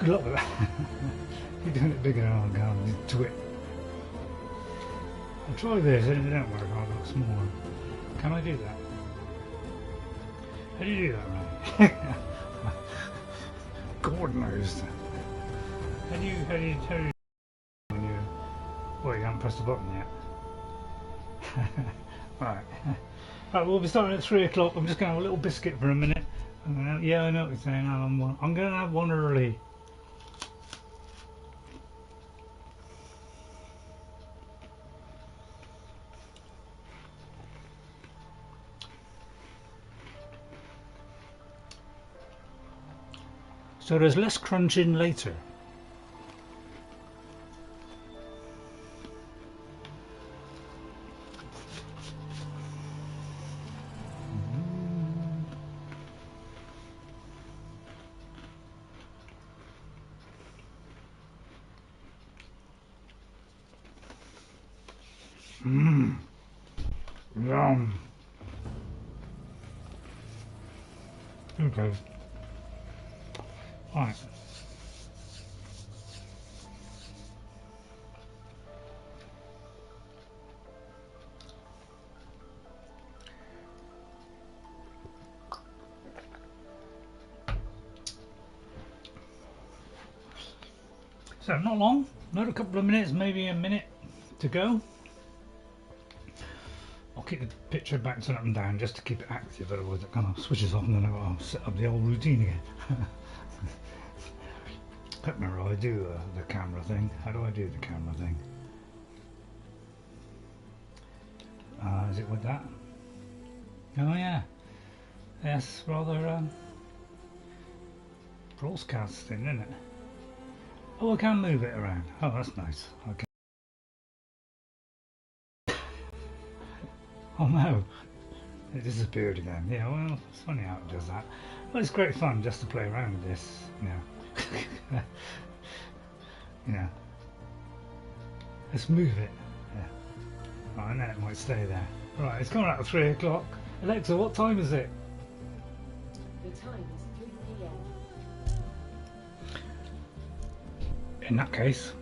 Good luck with that. You're doing it bigger, I'll go into it. I'll try this, and if it don't work, I'll go smaller. Can I do that? How do you do that, right? God knows. How do you when you, well, you haven't pressed the button yet. Right. Right, we'll be starting at 3 o'clock. I'm just going to have a little biscuit for a minute. Yeah, I know what you're saying. I'm going to have one early. So there's less crunching later. Yum. Okay. Right. So not long, another couple of minutes, maybe a minute to go. I'll keep the picture bouncing up and down just to keep it active, otherwise it kind of switches off and then I'll set up the old routine again. Can't remember how I do the camera thing. How do I do the camera thing? Is it with that? Oh yeah. Yes, rather broadcasting, isn't it? Oh, I can move it around. Oh, that's nice. Okay. Oh no, it disappeared again. Yeah, well, it's funny how it does that. Well, it's great fun just to play around with this, you know. You know. Let's move it. Yeah. Right, and then it might stay there. Right, it's coming out at 3 o'clock. Alexa, what time is it? The time is 3 p.m. In that case,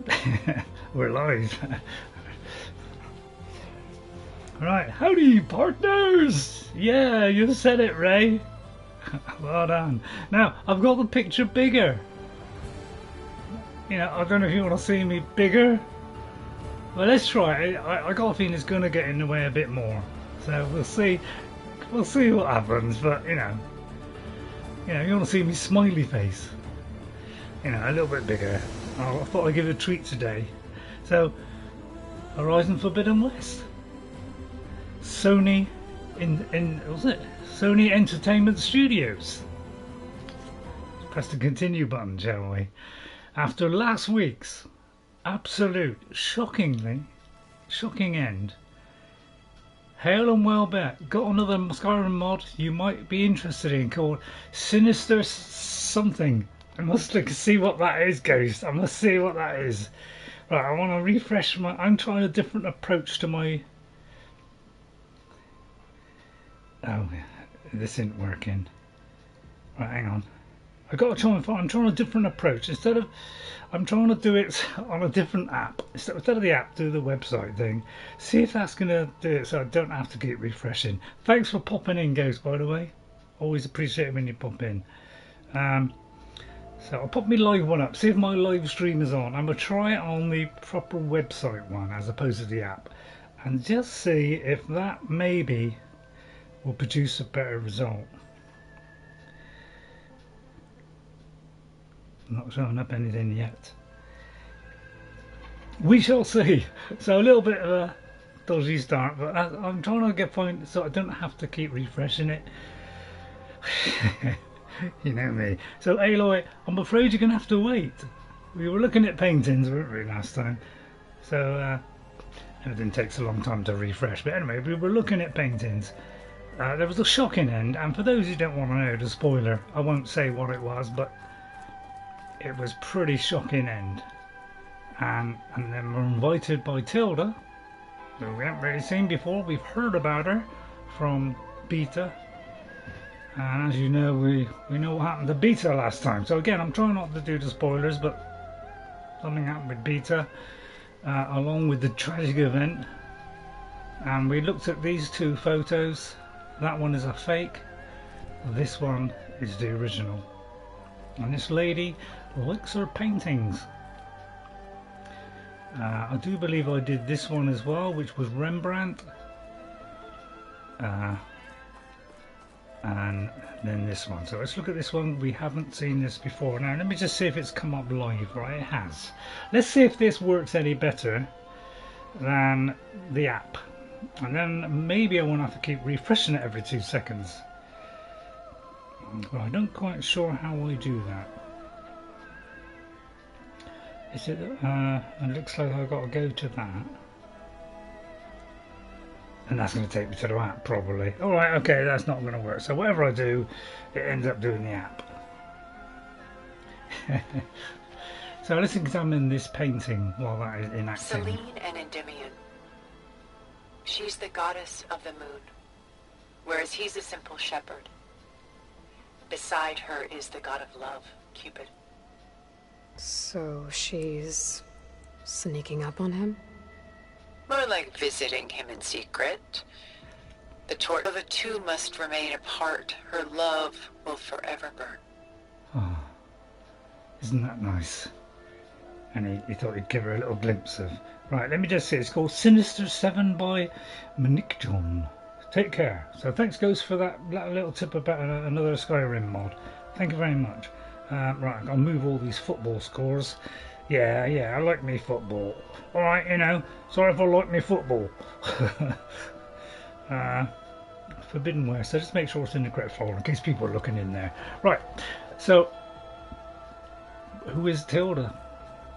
we're live. Right, howdy partners! Yeah, you said it, Ray. Well done. Now, I've got the picture bigger. You know, I don't know if you want to see me bigger. Well, let's try it. I got a feeling it's going to get in the way a bit more. So we'll see. We'll see what happens. But you know, you want to see me smiley face. You know, a little bit bigger. Oh, I thought I'd give it a treat today. So, Horizon Forbidden West. Sony was it? Sony Entertainment Studios. Let's press the continue button, shall we? After last week's absolute shocking end, hail and well bet, got another Skyrim mod you might be interested in called Sinister something. I must see what that is, Ghost. I must see what that is. Right, I want to refresh I'm trying a different approach to my... Oh, this isn't working. Right, hang on. I'm trying a different approach. I'm trying to do it on a different app. Instead of the app, do the website thing. See if that's going to do it so I don't have to keep refreshing. Thanks for popping in, Ghost, by the way. Always appreciate it when you pop in. So I'll pop my live one up. See if my live stream is on. I'm going to try it on the proper website one as opposed to the app. And just see if that maybe will produce a better result. Not showing up anything yet. We shall see. So a little bit of a dodgy start, but I'm trying to get point so I don't have to keep refreshing it. You know me. So Aloy, I'm afraid you're gonna have to wait. We were looking at paintings, weren't we, last time? So everything takes a long time to refresh. But anyway, we were looking at paintings. There was a shocking end, and for those who don't want to know the spoiler, I won't say what it was, but it was pretty shocking end. And then we're invited by Tilda, who we haven't really seen before. We've heard about her from beta, And as you know, we know what happened to Beta last time. So again, I'm trying not to do the spoilers, but something happened with Beta, along with the tragic event. And we looked at these two photos. That one is a fake. This one is the original. And this lady likes her paintings. I do believe I did this one as well, which was Rembrandt. And then this one. So let's look at this one. We haven't seen this before. Now let me just see if it's come up live. Right, it has. Let's see if this works any better than the app. And then maybe I won't have to keep refreshing it every 2 seconds. But I don't quite sure how I do that. Is it? It looks like I've got to go to that. And that's going to take me to the app probably. Alright, okay, that's not going to work. So whatever I do, it ends up doing the app. So let's examine this painting while that is enacting. Selene and Endymion. She's the goddess of the moon, whereas he's a simple shepherd. Beside her is the god of love, Cupid. So she's sneaking up on him? More like visiting him in secret. The torch of the two must remain apart. Her love will forever burn. Oh, isn't that nice? And he thought he'd give her a little glimpse of... Right, let me just see. It's called Sinister 7 by Manikjon. Take care. So thanks, Ghost, for that little tip about another Skyrim mod. Thank you very much. Right, I'll move all these football scores. Yeah, I like me football. Alright, you know, sorry if I like me football. Forbidden West, so just make sure it's in the correct folder in case people are looking in there. Right, so who is Tilda?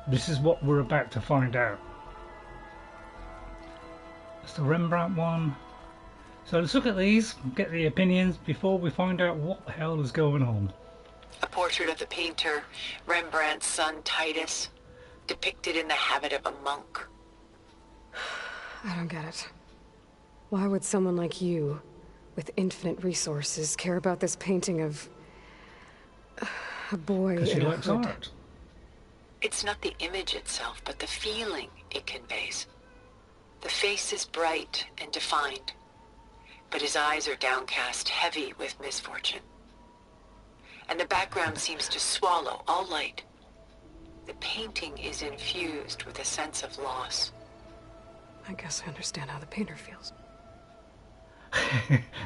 This is what we're about to find out. It's the Rembrandt one. So let's look at these, get the opinions before we find out what the hell is going on. A portrait of the painter, Rembrandt's son Titus, depicted in the habit of a monk. I don't get it. Why would someone like you, with infinite resources, care about this painting of a boy Because she in a likes hood? art. It's not the image itself, but the feeling it conveys. The face is bright and defined, but his eyes are downcast, heavy with misfortune. And the background seems to swallow all light. The painting is infused with a sense of loss. I guess I understand how the painter feels.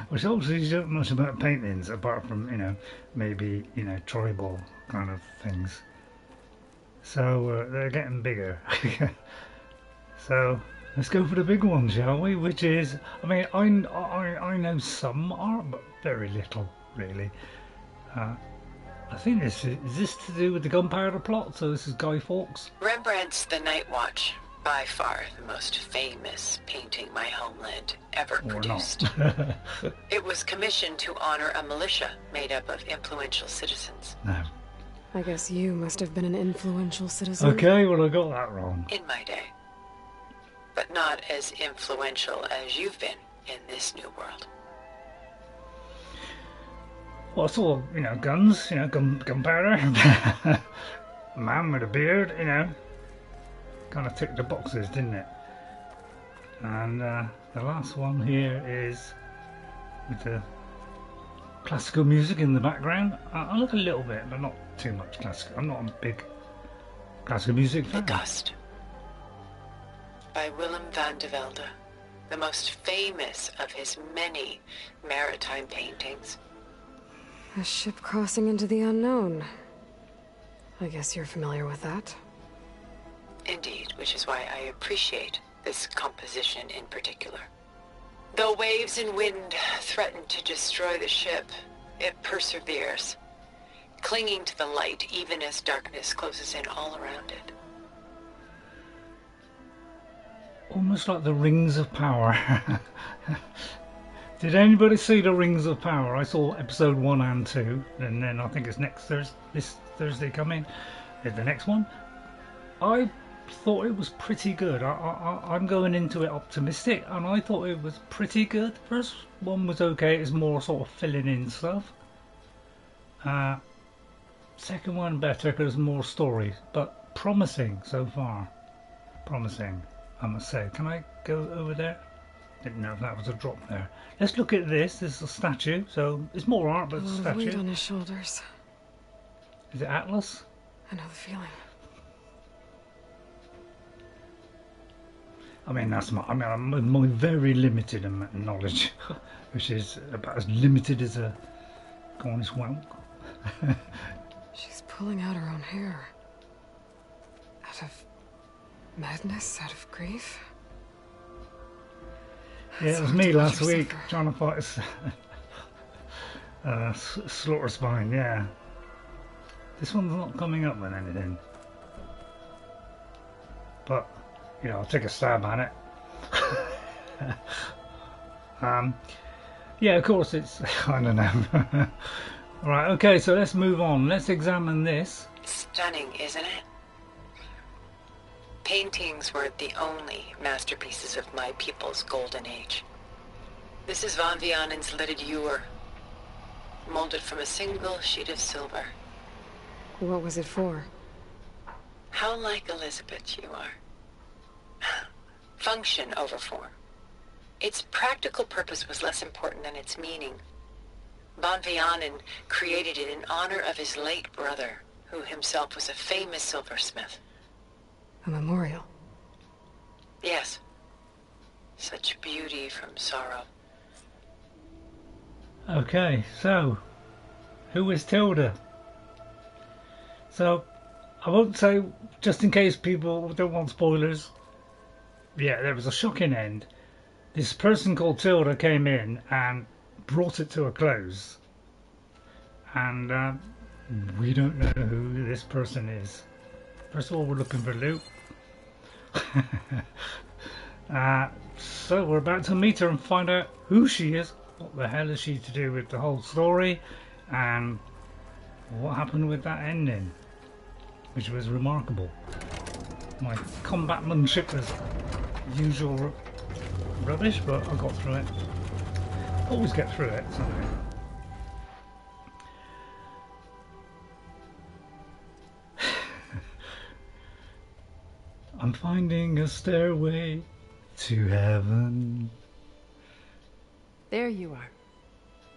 Which obviously you don't know much about paintings apart from, you know, maybe, you know, tribal kind of things. So they're getting bigger. So let's go for the big one, shall we? Which is, I mean, I know some art, but very little, really. I think is this to do with the gunpowder plot? So this is Guy Fawkes. Rembrandt's The Night Watch, by far the most famous painting my homeland ever produced. It was commissioned to honor a militia made up of influential citizens. No. I guess you must have been an influential citizen. Okay, well I got that wrong. In my day. But not as influential as you've been in this new world. Well, I saw, you know, guns, you know, gunpowder, a man with a beard, you know, kind of ticked the boxes, didn't it? And the last one here is with the classical music in the background. I look a little bit, but not too much classical. I'm not a big classical music fan. The Gust, by Willem van de Velde, the most famous of his many maritime paintings. A ship crossing into the unknown. I guess you're familiar with that. Indeed, which is why I appreciate this composition in particular. Though waves and wind threaten to destroy the ship, it perseveres, clinging to the light even as darkness closes in all around it. Almost like the Rings of Power. Did anybody see the Rings of Power? I saw episode 1 and 2, and then I think it's this Thursday coming. Is the next one. I thought it was pretty good. I'm going into it optimistic, and I thought it was pretty good. First one was okay. It's more sort of filling in stuff. Second one better because more stories, but promising so far. Promising, I must say. Can I go over there? Didn't know if that was a drop there. Let's look at this. This is a statue, so it's more art, but it's a A lot of weight statue. on his shoulders. Is it Atlas? I know the feeling. I mean, that's my very limited knowledge, which is about as limited as a Cornish whelk. She's pulling out her own hair. Out of madness, out of grief. Yeah, it was me last week trying to fight slaughter spine. Yeah, this one's not coming up with anything, but you know, I'll take a stab at it. Yeah, of course it's. I don't know. Right, okay, so let's move on. Let's examine this. Stunning, isn't it? Paintings weren't the only masterpieces of my people's golden age. This is Von Vianen's lidded ewer, molded from a single sheet of silver. What was it for? How like Elizabeth you are. Function over form. Its practical purpose was less important than its meaning. Von Vianen created it in honor of his late brother, who himself was a famous silversmith. A memorial. Yes. Such beauty from sorrow. Okay, so who is Tilda? So I won't say, just in case people don't want spoilers. Yeah, there was a shocking end. This person called Tilda came in and brought it to a close, and we don't know who this person is. First of all, we're looking for loot. So we're about to meet her and find out who she is, what the hell is she to do with the whole story, and what happened with that ending, which was remarkable. My combatmanship was usual rubbish, but I got through it. Always get through it somehow. I'm finding a stairway to heaven. There you are.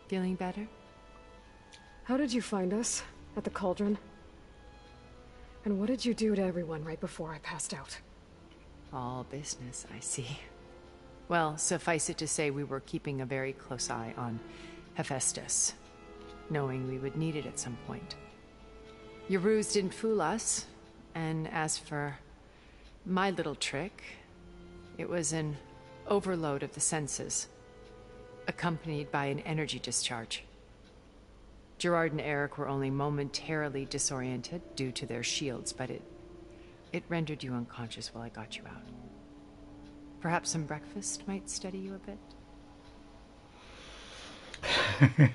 Feeling better? How did you find us? At the Cauldron? And what did you do to everyone right before I passed out? All business, I see. Well, suffice it to say we were keeping a very close eye on Hephaestus, knowing we would need it at some point. Your ruse didn't fool us, and as for my little trick, it was an overload of the senses, accompanied by an energy discharge. Gerard and Eric were only momentarily disoriented due to their shields, but it rendered you unconscious while I got you out. Perhaps some breakfast might steady you a bit?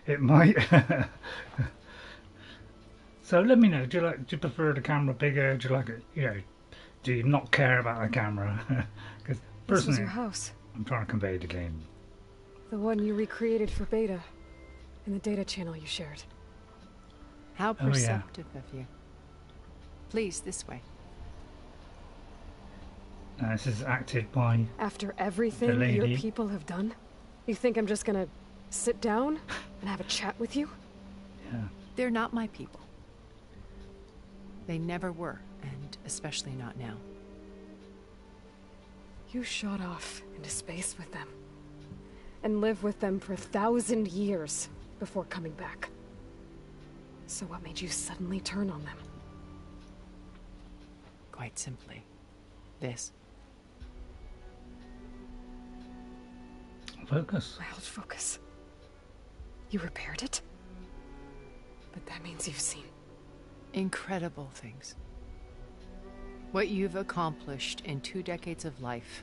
It might. So let me know, do you prefer the camera bigger? Do you like it, do you not care about the camera? Because This was personally, your house. I'm trying to convey the game. The one you recreated for beta. In the data channel you shared. How yeah. perceptive of you. Please, this way. This is acted by After the everything lady. your people have done? You think I'm just gonna sit down and have a chat with you? Yeah. They're not my people. They never were, and especially not now. You shot off into space with them. And lived with them for 1,000 years before coming back. So what made you suddenly turn on them? Quite simply, this. Focus. My old focus. You repaired it? But that means you've seen... Incredible things. What you've accomplished in 2 decades of life.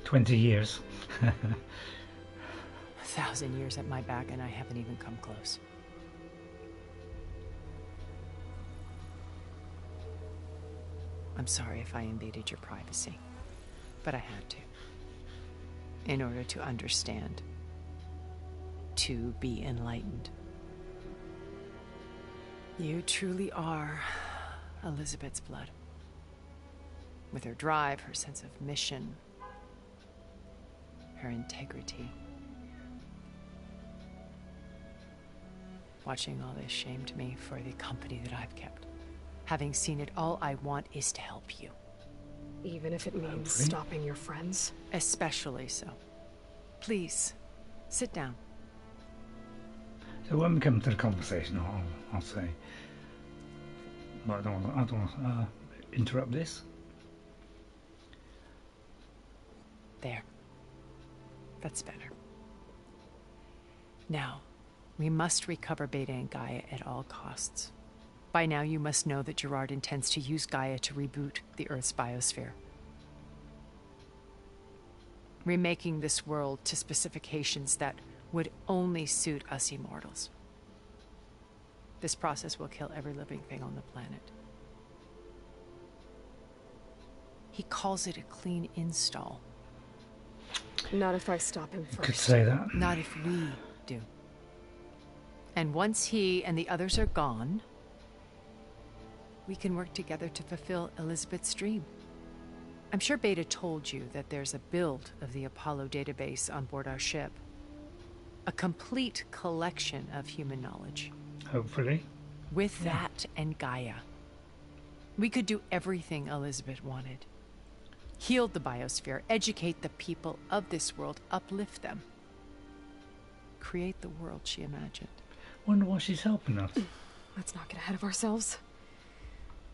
20 years. 1,000 years at my back, and I haven't even come close. I'm sorry if I invaded your privacy, but I had to. In order to understand. to be enlightened. You truly are Elizabeth's blood. With her drive, her sense of mission, her integrity. Watching all this shamed me for the company that I've kept. Having seen it, all I want is to help you. Even if it means stopping your friends? Especially so. Please, sit down. So when we come to the conversation, I'll say, but I don't want to interrupt this. There. That's better. Now, we must recover Beta and Gaia at all costs. By now, you must know that Gerard intends to use Gaia to reboot the Earth's biosphere. Remaking this world to specifications that would only suit us immortals. This process will kill every living thing on the planet. He calls it a clean install. Not if I stop him first. Could say that. Not if we do. And once he and the others are gone, we can work together to fulfill Elizabeth's dream. I'm sure Beta told you that there's a build of the Apollo database on board our ship. A complete collection of human knowledge. Hopefully. With that and Gaia, we could do everything Elizabeth wanted. Heal the biosphere, educate the people of this world, uplift them. Create the world she imagined. Wonder why she's helping us. Let's not get ahead of ourselves.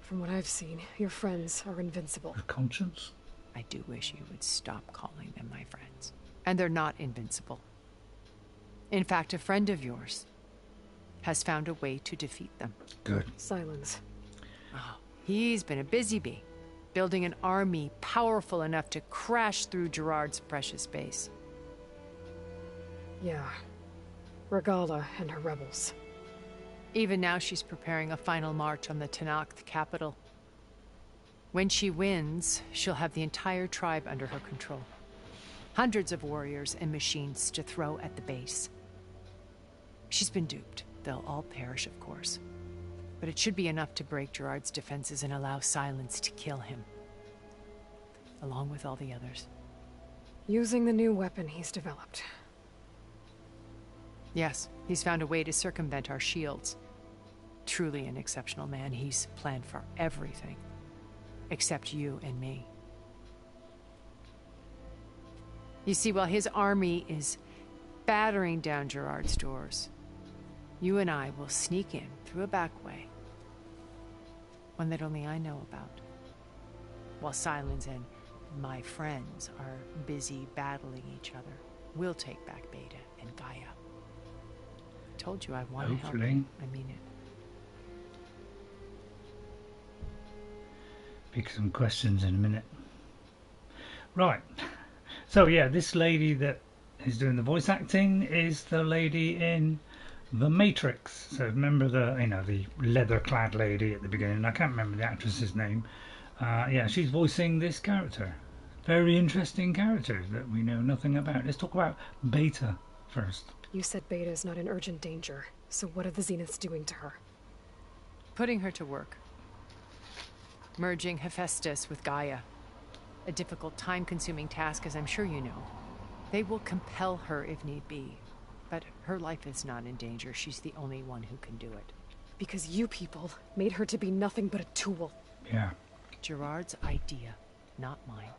From what I've seen, your friends are invincible. Her conscience? I do wish you would stop calling them my friends. And they're not invincible. In fact, a friend of yours has found a way to defeat them. Good. Sylens. Oh, he's been a busy bee, building an army powerful enough to crash through Gerard's precious base. Yeah. Regalla and her rebels. Even now she's preparing a final march on the Tallneck capital. When she wins, she'll have the entire tribe under her control. Hundreds of warriors and machines to throw at the base. She's been duped. They'll all perish, of course. But it should be enough to break Gerard's defenses and allow Sylens to kill him. Along with all the others. Using the new weapon he's developed. Yes, he's found a way to circumvent our shields. Truly an exceptional man. He's planned for everything. Except you and me. You see, while his army is battering down Gerard's doors, you and I will sneak in through a back way. One that only I know about. While Sylens and my friends are busy battling each other, we'll take back Beta and Gaia. I told you I want to help you. I mean it. Pick some questions in a minute. Right. So yeah, this lady that is doing the voice acting is the lady in The Matrix. So remember the the leather-clad lady at the beginning. I can't remember the actress's name. Yeah, she's voicing this character. Very interesting character that we know nothing about. Let's talk about Beta first. You said Beta is not in urgent danger. So what are the Zeniths doing to her? Putting her to work. Merging Hephaestus with Gaia. A difficult, time-consuming task, as I'm sure you know. They will compel her if need be. But her life is not in danger. She's the only one who can do it. Because you people made her to be nothing but a tool. Yeah. Gerard's idea, not mine.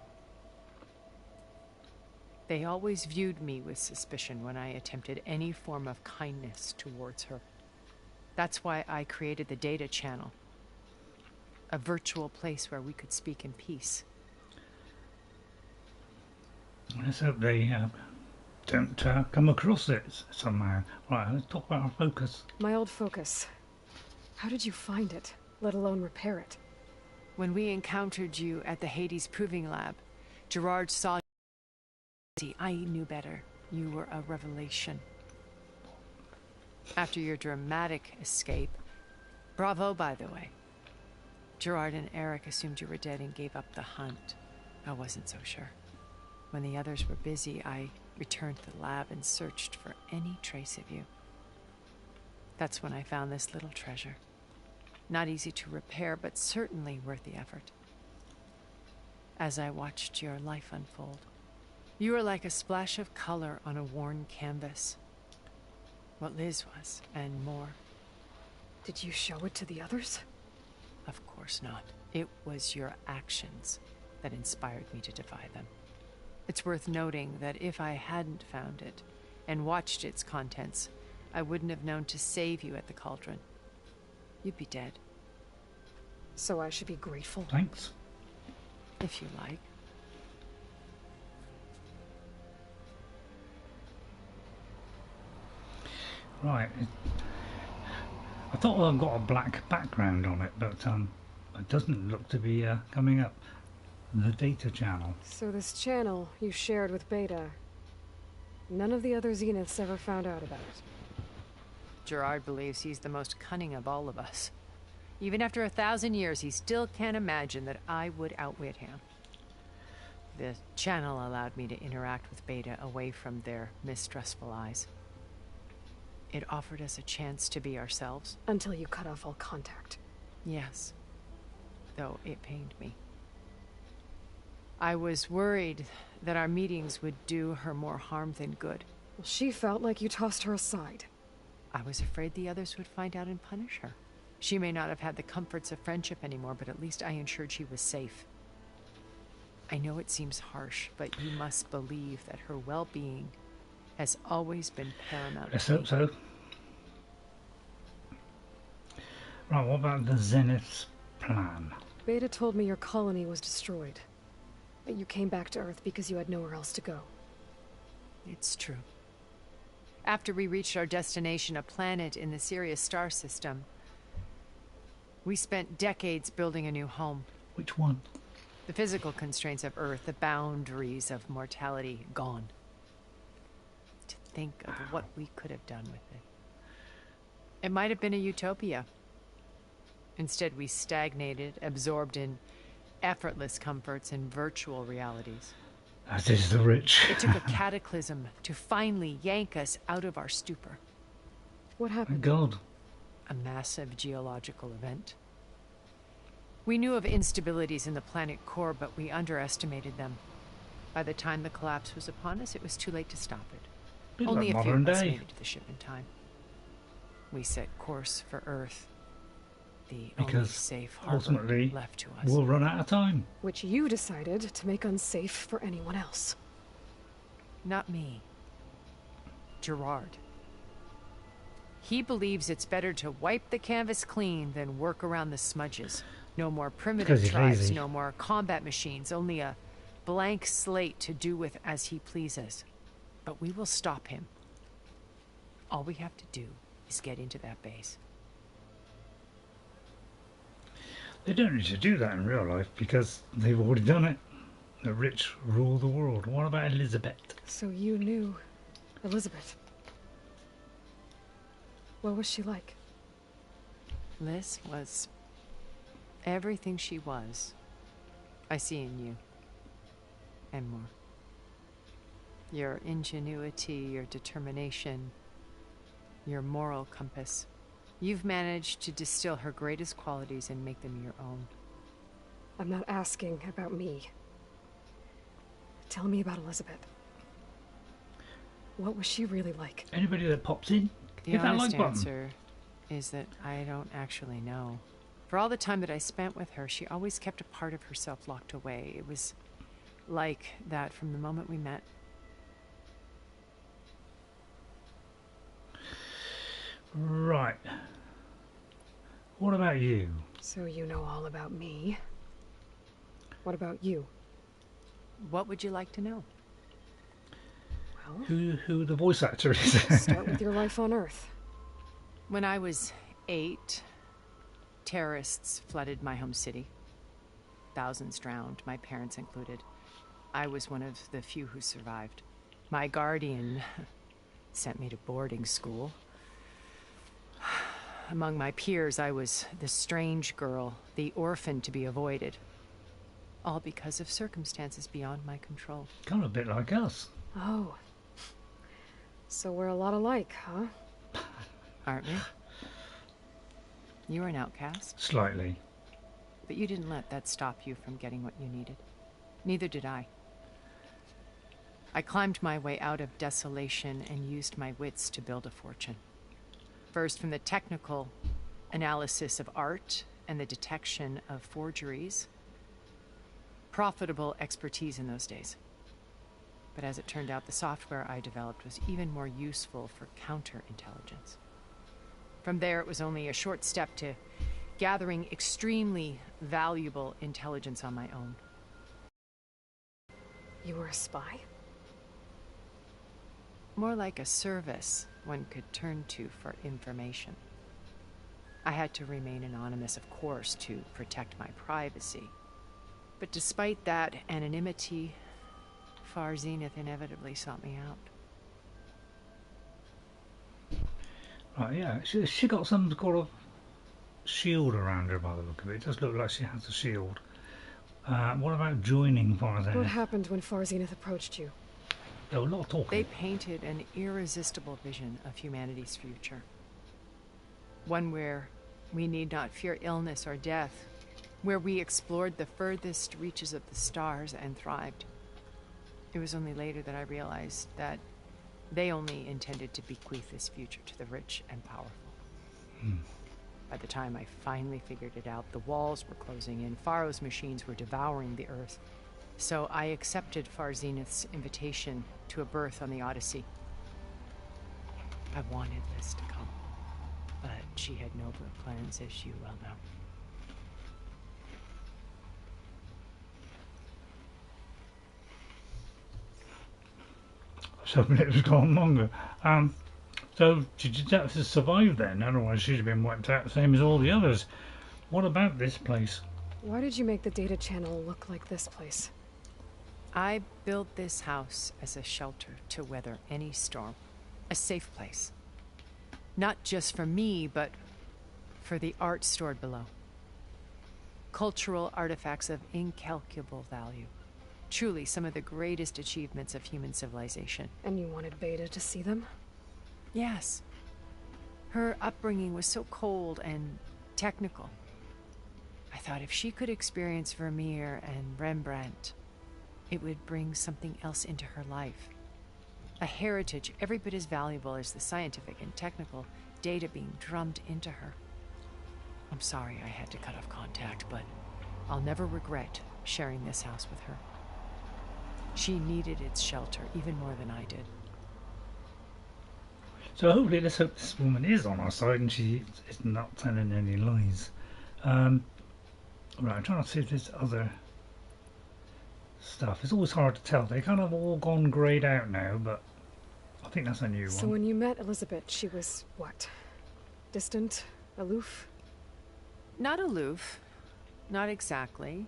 They always viewed me with suspicion when I attempted any form of kindness towards her. That's why I created the data channel. A virtual place where we could speak in peace. Let's hope they don't come across it somehow. Right, let's talk about our focus. My old focus. How did you find it, let alone repair it? When we encountered you at the Hades Proving Lab, Gerard saw you. I knew better. You were a revelation. After your dramatic escape, bravo, by the way. Gerard and Eric assumed you were dead and gave up the hunt. I wasn't so sure. When the others were busy, I Returned to the lab and searched for any trace of you. That's when I found this little treasure. Not easy to repair, but certainly worth the effort. As I watched your life unfold, you were like a splash of color on a worn canvas. What Liz was, and more. Did you show it to the others? Of course not. It was your actions that inspired me to defy them. It's worth noting that if I hadn't found it and watched its contents, I wouldn't have known to save you at the Cauldron. You'd be dead. So I should be grateful? Thanks. If you like. Right. I thought I'd got a black background on it, but it doesn't look to be coming up. The data channel. So this channel you shared with Beta, none of the other Zeniths ever found out about it. Gerard believes he's the most cunning of all of us. Even after 1,000 years, he still can't imagine that I would outwit him. The channel allowed me to interact with Beta away from their mistrustful eyes. It offered us a chance to be ourselves. Until you cut off all contact. Yes. Though it pained me. I was worried that our meetings would do her more harm than good. Well, she felt like you tossed her aside. I was afraid the others would find out and punish her. She may not have had the comforts of friendship anymore, but at least I ensured she was safe. I know it seems harsh, but you must believe that her well-being has always been paramount. Let's hope so. Right, what about the Zenith's plan? Beta told me your colony was destroyed. But you came back to Earth because you had nowhere else to go. It's true. After we reached our destination, a planet in the Sirius star system, we spent decades building a new home. Which one? The physical constraints of Earth, the boundaries of mortality, gone. To think of what we could have done with it. It might have been a utopia. Instead, we stagnated, absorbed in effortless comforts and virtual realities. That is the rich. It took a cataclysm to finally yank us out of our stupor. What Thank happened? God. A massive geological event. We knew of instabilities in the planet core, but we underestimated them. By the time the collapse was upon us, it was too late to stop it. Bit Only like a few of modern us day. made it to the ship in time. We set course for Earth, the only Because safe harbor ultimately left to us. we'll run out of time. Which you decided to make unsafe for anyone else. Not me. Gerard. He believes it's better to wipe the canvas clean than work around the smudges. No more primitive Because he's tribes, lazy. no more combat machines, only a blank slate to do with as he pleases. But we will stop him. All we have to do is get into that base. They don't need to do that in real life because they've already done it. The rich rule the world. What about Elizabeth? So you knew Elizabeth. What was she like? Liz was everything she was. I see in you. And more. Your ingenuity, your determination, your moral compass. You've managed to distill her greatest qualities and make them your own. I'm not asking about me. Tell me about Elizabeth. What was she really like? Anybody that pops in, The hit that honest like button. answer is that I don't actually know. For all the time that I spent with her, she always kept a part of herself locked away. It was like that from the moment we met. Right. What about you? So you know all about me. What about you? What would you like to know? Well, Who the voice actor is? start with your life on Earth. When I was 8, terrorists flooded my home city. Thousands drowned, my parents included. I was one of the few who survived. My guardian sent me to boarding school. Among my peers, I was the strange girl, the orphan to be avoided. All because of circumstances beyond my control. Kind of a bit like us. Oh, So we're a lot alike, huh? Aren't we? You were an outcast, Slightly. but you didn't let that stop you from getting what you needed. Neither did I. I climbed my way out of desolation and used my wits to build a fortune. First from the technical analysis of art and the detection of forgeries. Profitable expertise in those days. But as it turned out, the software I developed was even more useful for counterintelligence. From there, it was only a short step to gathering extremely valuable intelligence on my own. You were a spy? More like a service one could turn to for information. I had to remain anonymous, of course, to protect my privacy. But despite that anonymity, Far Zenith inevitably sought me out. Right, yeah. She got some sort of shield around her by the look of it. It does look like she has a shield. What about joining Far Zenith? What happened when Far Zenith approached you? There were a lot of talking. They painted an irresistible vision of humanity's future. One where we need not fear illness or death, where we explored the furthest reaches of the stars and thrived. It was only later that I realized that they only intended to bequeath this future to the rich and powerful. By the time I finally figured it out, the walls were closing in, Pharaoh's machines were devouring the earth. So I accepted Far Zenith's invitation to a berth on the Odyssey. I wanted this to come, but she had nobler plans, as you well know. So it was gone longer. So did you have to survive then? Otherwise she'd have been wiped out the same as all the others. What about this place? Why did you make the data channel look like this place? I built this house as a shelter to weather any storm. A safe place. Not just for me, but for the art stored below. Cultural artifacts of incalculable value. Truly some of the greatest achievements of human civilization. And you wanted Beta to see them? Yes. Her upbringing was so cold and technical. I thought if she could experience Vermeer and Rembrandt, it would bring something else into her life. A heritage every bit as valuable as the scientific and technical data being drummed into her. I'm sorry I had to cut off contact, but I'll never regret sharing this house with her. She needed its shelter even more than I did. So hopefully let's hope this woman is on our side and she is not telling any lies. Right, I'm trying to see if there's other stuff. It's always hard to tell. They kind of all gone greyed out now, but I think that's a new one. So when you met Elizabeth, she was what? Distant? Aloof? Not aloof. Not exactly.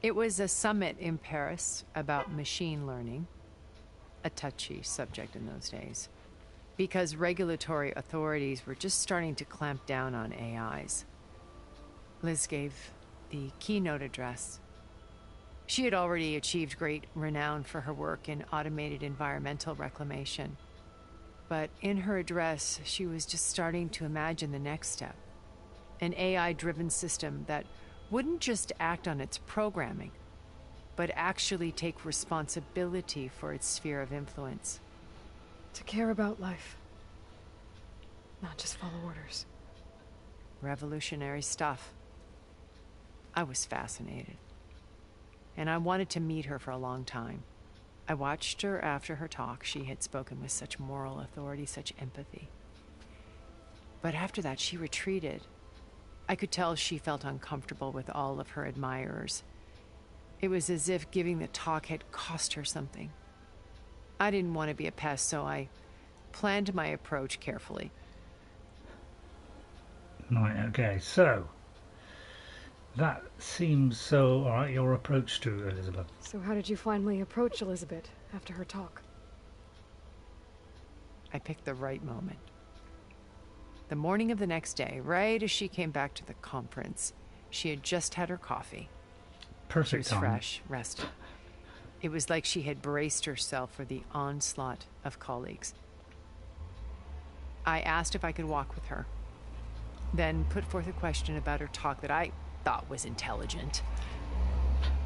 It was a summit in Paris about machine learning. A touchy subject in those days. Because regulatory authorities were just starting to clamp down on AIs. Liz gave the keynote address. She had already achieved great renown for her work in automated environmental reclamation. But in her address, she was just starting to imagine the next step. An AI-driven system that wouldn't just act on its programming, but actually take responsibility for its sphere of influence. To care about life. Not just follow orders. Revolutionary stuff. I was fascinated. And I wanted to meet her for a long time. I watched her after her talk. She had spoken with such moral authority, such empathy. But after that, she retreated. I could tell she felt uncomfortable with all of her admirers. It was as if giving the talk had cost her something. I didn't want to be a pest, so I planned my approach carefully. Right, okay, so that seems so alright, your approach to Elizabeth. So how did you finally approach Elizabeth after her talk? I picked the right moment. The morning of the next day, right as she came back to the conference, she had just had her coffee. She Perfect was time. fresh, rested. It was like she had braced herself for the onslaught of colleagues. I asked if I could walk with her, then put forth a question about her talk that I thought was intelligent.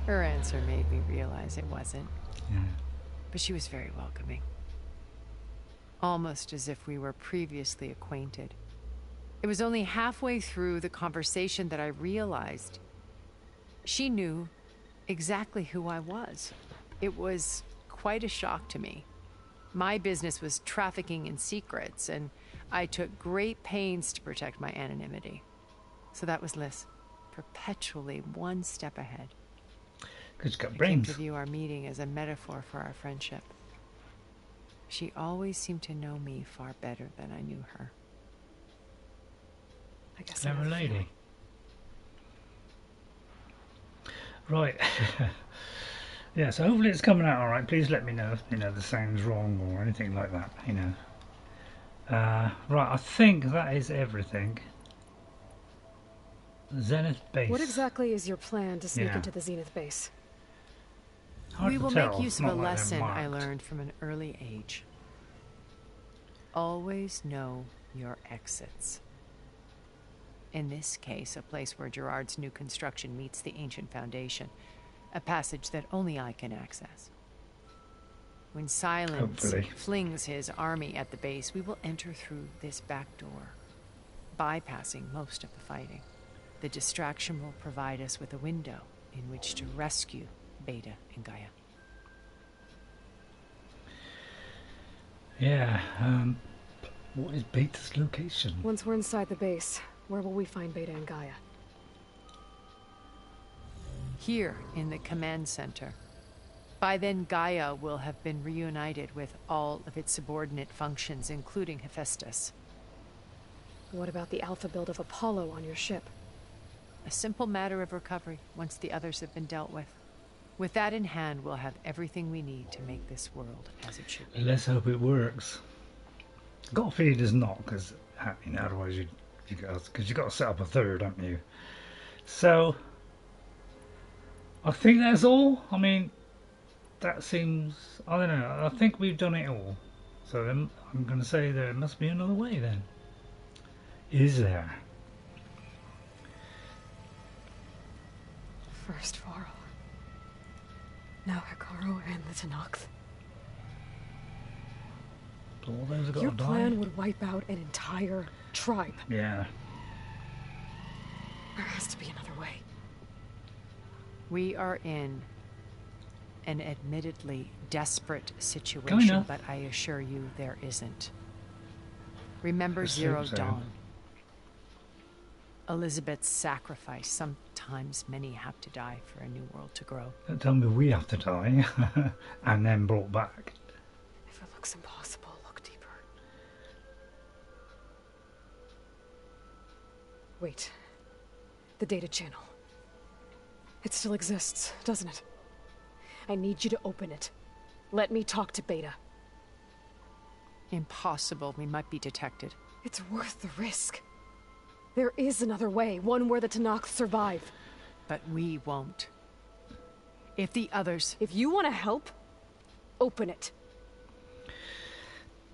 Her answer made me realize it wasn't. Yeah. But she was very welcoming. Almost as if we were previously acquainted. It was only halfway through the conversation that I realized she knew exactly who I was. It was quite a shock to me. My business was trafficking in secrets, and I took great pains to protect my anonymity. So that was Liz, perpetually one step ahead. Because she's got I came brains. to view our meeting as a metaphor for our friendship. She always seemed to know me far better than I knew her. I guess Clever I'm lady. Right. Yeah, so hopefully it's coming out alright. Please let me know if the sound's wrong or anything like that, right, I think that is everything. Zenith base. What exactly is your plan to sneak Yeah. into the Zenith base? Hard We to will tell. make use It's of a not like they're lesson I marked. learned from an early age. Always know your exits. In this case, a place where Gerard's new construction meets the ancient foundation. A passage that only I can access. When Sylens Hopefully. flings his army at the base, we will enter through this back door, bypassing most of the fighting. The distraction will provide us with a window in which to rescue Beta and Gaia. Yeah, what is Beta's location? Once we're inside the base, where will we find Beta and Gaia? Here in the command center. By then, Gaia will have been reunited with all of its subordinate functions, including Hephaestus. What about the alpha build of Apollo on your ship? A simple matter of recovery once the others have been dealt with. With that in hand, we'll have everything we need to make this world as it should be. Let's hope it works. Got a feeling it's not, because otherwise you got to set up a third, haven't you? So I think that's all. I mean, that seems, I don't know, I think we've done it all. So then I'm going to say there must be another way then. Is there? First Varl. Now Hikaru and the Tallneck. So all those have got Your to die? plan would wipe out an entire tribe. Yeah. There has to be another way. We are in an admittedly desperate situation, Kinda. but I assure you there isn't. Remember Assume Zero so. Dawn. Elizabeth's sacrifice. Sometimes many have to die for a new world to grow. Don't tell me we have to die and then brought back. If it looks impossible, look deeper. Wait. The data channel. It still exists, doesn't it? I need you to open it. Let me talk to Beta. Impossible. We might be detected. It's worth the risk. There is another way, one where the Tallneck survive. But we won't. If the others... If you want to help, open it.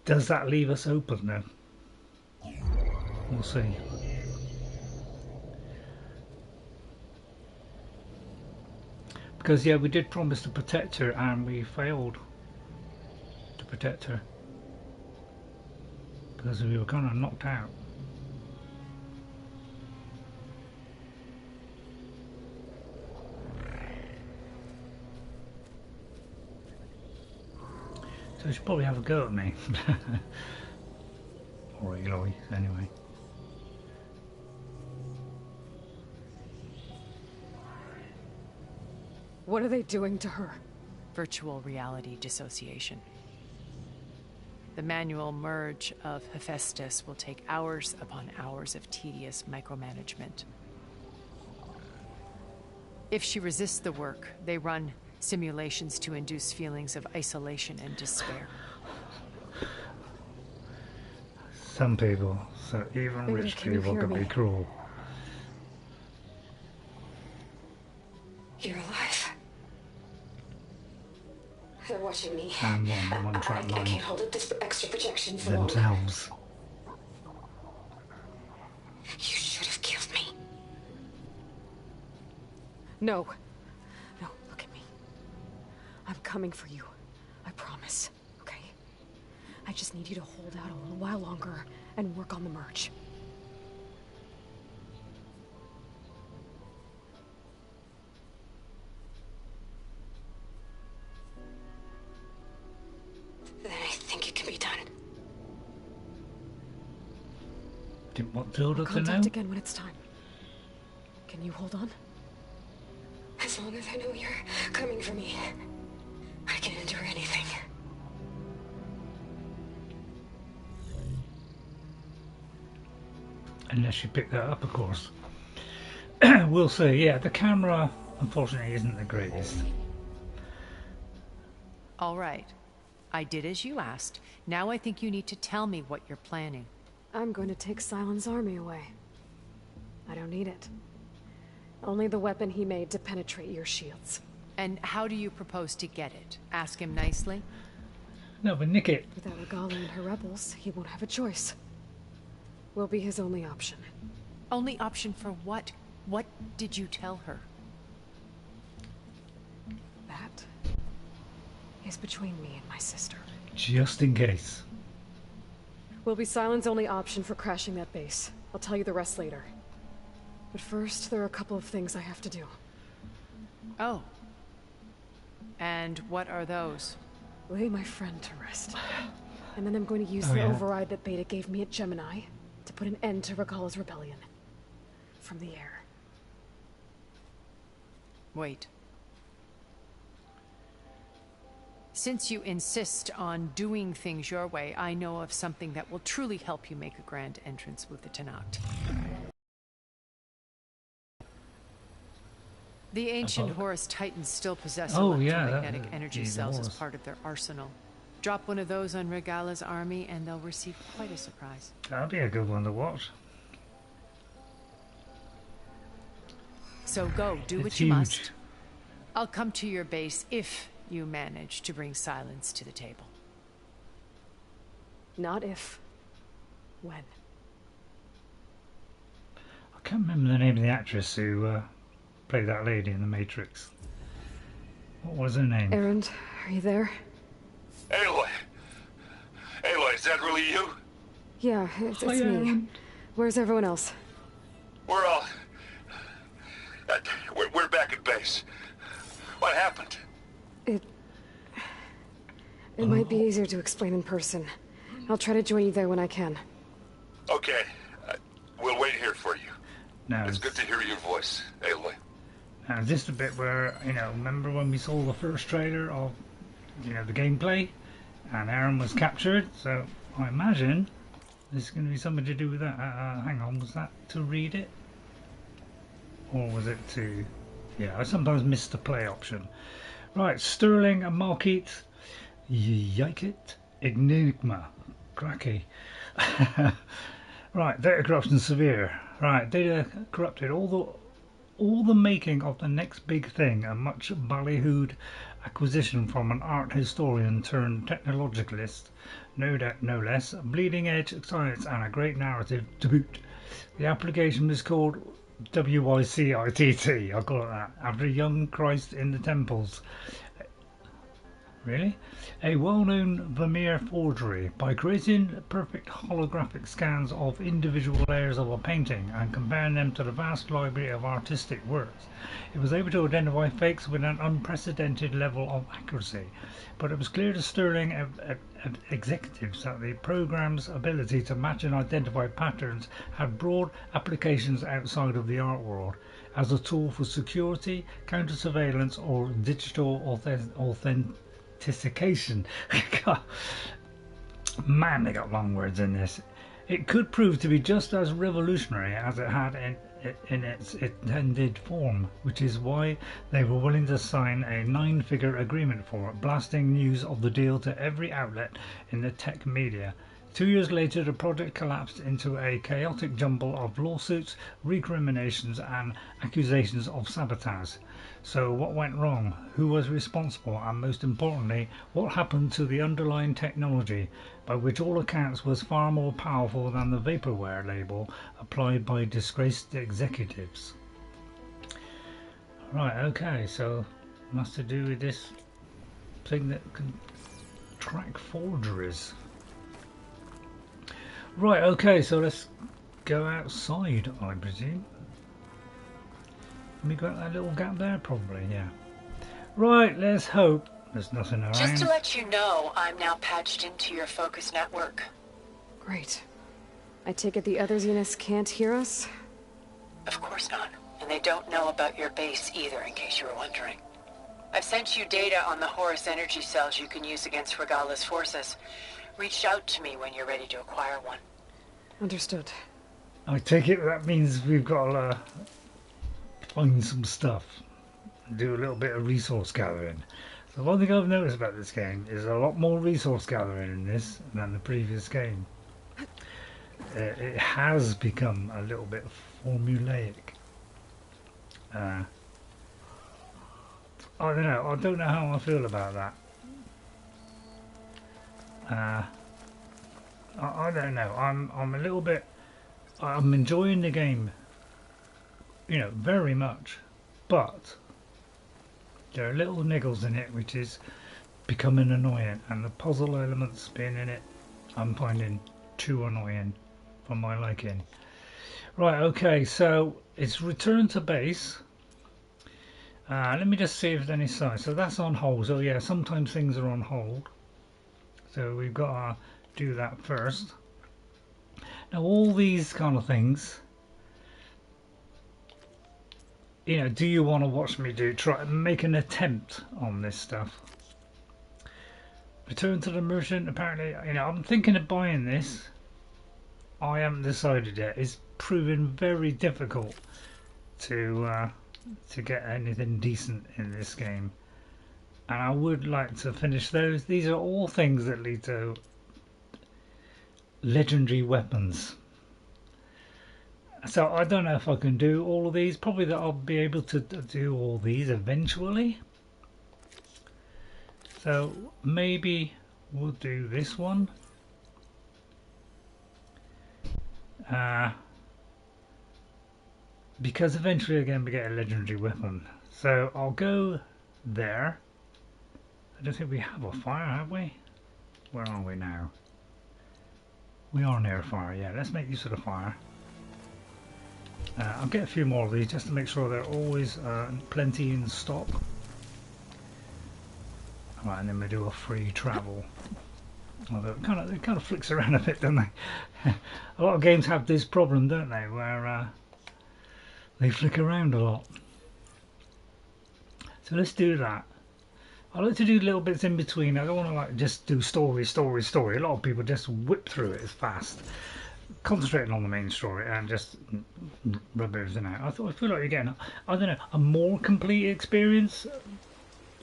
Does that leave us open then? We'll see. Because yeah, we did promise to protect her and we failed to protect her. Because we were kind of knocked out. So she'll probably have a go at me. Or Eloy, anyway. What are they doing to her? Virtual reality dissociation. The manual merge of Hephaestus will take hours upon hours of tedious micromanagement. If she resists the work, they run simulations to induce feelings of isolation and despair. Some people, so even Beta, rich can you people hear can me? be cruel. You're alive. and one track I mind can't hold up this extra protection for long. themselves. You should have killed me. No. No, look at me. I'm coming for you. I promise, okay? I just need you to hold out a little while longer and work on the merge. Then I think it can be done. Didn't want Tilda I'll to know? contact again when it's time. Can you hold on? As long as I know you're coming for me, I can endure anything. Unless you pick that up, of course. We'll see. Yeah, the camera, unfortunately, isn't the greatest. All right. I did as you asked. Now I think you need to tell me what you're planning. I'm going to take Sylens' army away. I don't need it. Only the weapon he made to penetrate your shields. And how do you propose to get it? Ask him nicely? No, but nick it. Without Regalla and her rebels, he won't have a choice. We'll be his only option. Only option for what? What did you tell her? That is between me and my sister. Just in case. Will be Sylens' only option for crashing that base. I'll tell you the rest later. But first, there are a couple of things I have to do. Oh. And what are those? Lay my friend to rest. And then I'm going to use Oh, the yeah. override that Beta gave me at Gemini to put an end to Regalla's rebellion. From the air. Wait. Since you insist on doing things your way, I know of something that will truly help you make a grand entrance with the Tallneck. The ancient Horus Titans still possess electromagnetic energy cells as part of their arsenal. Drop one of those on Regalla's army and they'll receive quite a surprise. That'll be a good one to watch. So go, do what It's you huge. must. I'll come to your base if you manage to bring Sylens to the table. Not if. When. I can't remember the name of the actress who played that lady in The Matrix. What was her name? Erend, are you there? Aloy! Aloy, is that really you? Yeah, it's Hi, me. Erend. Where's everyone else? We're all... we're back at base. What happened? It might be easier to explain in person. I'll try to join you there when I can. Okay. We'll wait here for you. Now, It's good to hear your voice, Aloy. now is this the bit where, you know, remember when we saw the first trailer of, you know, the gameplay? And Aaron was captured, so I imagine there's going to be something to do with that. Hang on, was that to read it? Or was it to... Yeah, I sometimes miss the play option. Right, Sterling and Markeet. Yikit. Enigma. Cracky. Right, data corruption severe. Right, data corrupted all the making of the next big thing, a much ballyhooed acquisition from an art historian turned technologicalist, no doubt no less, bleeding edge science and a great narrative to boot. The application was called WYCITT, I call it that, after young Christ in the temples. Really? A well-known Vermeer forgery. By creating perfect holographic scans of individual layers of a painting and comparing them to the vast library of artistic works, it was able to identify fakes with an unprecedented level of accuracy. But it was clear to Sterling executives that the program's ability to match and identify patterns had broad applications outside of the art world, as a tool for security, counter-surveillance, or digital authentication. Man, they got long words in this. It could prove to be just as revolutionary as it had in its intended form, which is why they were willing to sign a 9-figure agreement for it, blasting news of the deal to every outlet in the tech media. 2 years later, the project collapsed into a chaotic jumble of lawsuits, recriminations, and accusations of sabotage. So what went wrong? Who was responsible? And most importantly, what happened to the underlying technology, by which all accounts was far more powerful than the vaporware label applied by disgraced executives? Right, okay, so must to do with this thing that can track forgeries. Right, okay, so let's go outside, I presume. We got that little gap there, probably, yeah. Right, let's hope there's nothing around. Just to let you know, I'm now patched into your focus network. Great. I take it the other Zeniths can't hear us? Of course not. And they don't know about your base either, in case you were wondering. I've sent you data on the Horus energy cells you can use against Regalla's forces. Reach out to me when you're ready to acquire one. Understood. I take it that means we've got to find some stuff. Do a little bit of resource gathering. So one thing I've noticed about this game is a lot more resource gathering in this than the previous game. It has become a little bit formulaic. I don't know. I don't know how I feel about that. I don't know. I'm a little bit. I'm enjoying the game, you know, very much, but there are little niggles in it which is becoming annoying, and the puzzle elements being in it, I'm finding too annoying for my liking. Right. Okay. So it's return to base. Let me just see if there's any signs. So that's on hold. So yeah, sometimes things are on hold. So we've got to do that first. Now all these kind of things, you know, do you want to watch me try make an attempt on this stuff? Return to the merchant. Apparently, you know, I'm thinking of buying this. I haven't decided yet. It's proving very difficult to get anything decent in this game, and I would like to finish those. These are all things that lead to legendary weapons, so I don't know if I can do all of these. Probably that I'll be able to do all these eventually, so maybe we'll do this one. Because eventually again we get a legendary weapon, so I'll go there. I don't think we have a fire, have we? Where are we now? We are near a fire. Yeah, let's make use of the fire. I'll get a few more of these just to make sure they're always plenty in stock. Right, and then we do a free travel. Although it kind of flicks around a bit, don't they? A lot of games have this problem, don't they, where they flick around a lot. So let's do that. I like to do little bits in between. I don't want to like just do story. A lot of people just whip through it as fast, concentrating on the main story and just rub everything out. I feel like you're getting, I don't know, a more complete experience.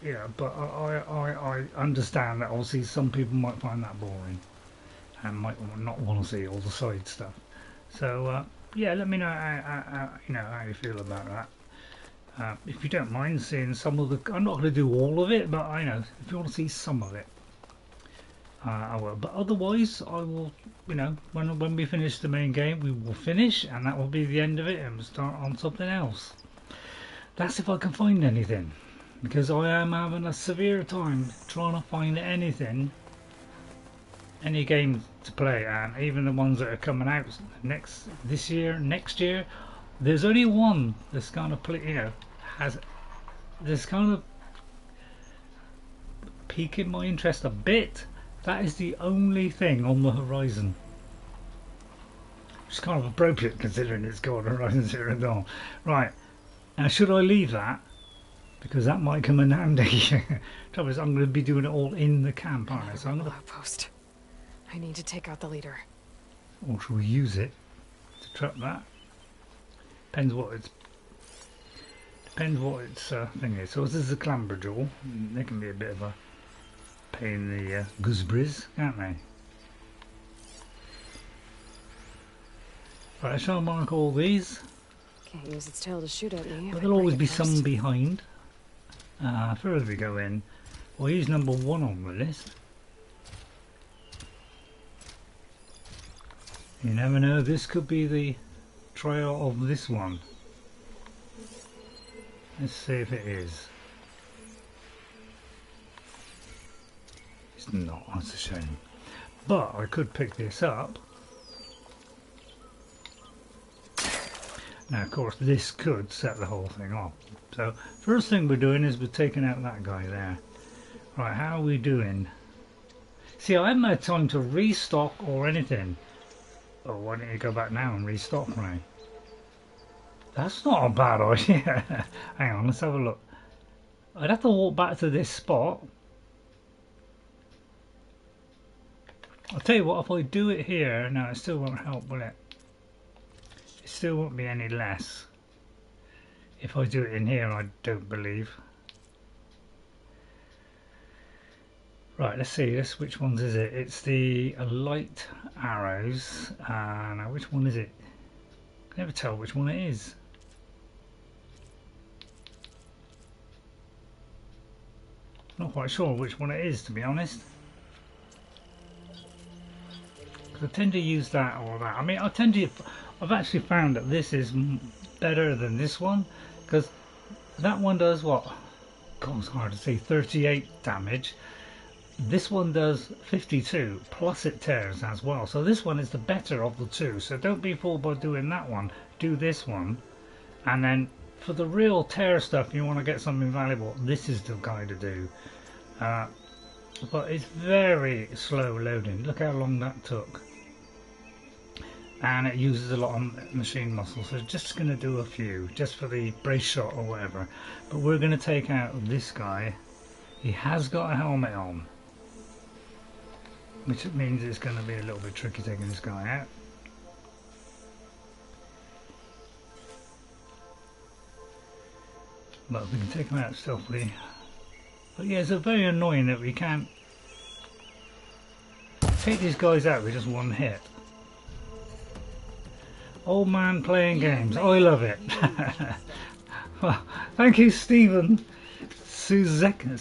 Yeah, but I understand that obviously some people might find that boring and might not want to see all the side stuff. So yeah, let me know how you feel about that. If you don't mind seeing some of the, I'm not going to do all of it, but I know if you want to see some of it, I will. But otherwise, I will. You know, when we finish the main game, we will finish, and that will be the end of it, and we'll start on something else. That's if I can find anything, because I am having a severe time trying to find anything, any game to play, and even the ones that are coming out next year. There's only one that's kind of has this kind of piquing my interest a bit. That is the only thing on the horizon. It's kind of appropriate considering it's called Horizon Zero Dawn. Right, now should I leave that? Because that might come in handy. Trouble is, I'm going to be doing it all in the camp, aren't I? So I'm going to outpost. I need to take out the leader. Or should we use it to trap that? Depends what its thing is. So this is a clamberjaw. They can be a bit of a pain in the gooseberries, can't they? Right, I shall mark all these. Can't use its tail to shoot at me. But there'll always be some behind. Further we go in, we'll use number 1 on the list. You never know, this could be the trail of this one. Let's see if it is. It's not, that's a shame. But I could pick this up. Now of course this could set the whole thing off. So first thing we're doing is we're taking out that guy there. Right, how are we doing? See, I haven't had time to restock or anything. Oh, why don't you go back now and restock, Ray? That's not a bad idea. Hang on, let's have a look. I'd have to walk back to this spot. I'll tell you what, if I do it here, no, it still won't help, will it? It still won't be any less. If I do it in here, I don't believe. Right, let's see this. Which ones is it? It's the light arrows. Now, which one is it? I can never tell which one it is. Not quite sure which one it is, to be honest. Because I tend to use that or that. I mean, I've actually found that this is better than this one, because that one does what? God, it's hard to say. 38 damage. This one does 52, plus it tears as well. So this one is the better of the two. So don't be fooled by doing that one. Do this one, and then for the real tear stuff, you want to get something valuable, this is the guy to do. But it's very slow loading. Look how long that took. And it uses a lot of machine muscle, so it's just going to do a few, just for the brace shot or whatever. But we're going to take out this guy. He has got a helmet on, which means it's going to be a little bit tricky taking this guy out. But we can take him out stealthily. But yeah, it's very annoying that we can't take these guys out with just one hit. Old man playing games, I love it. Well, thank you, Stephen Suzeko.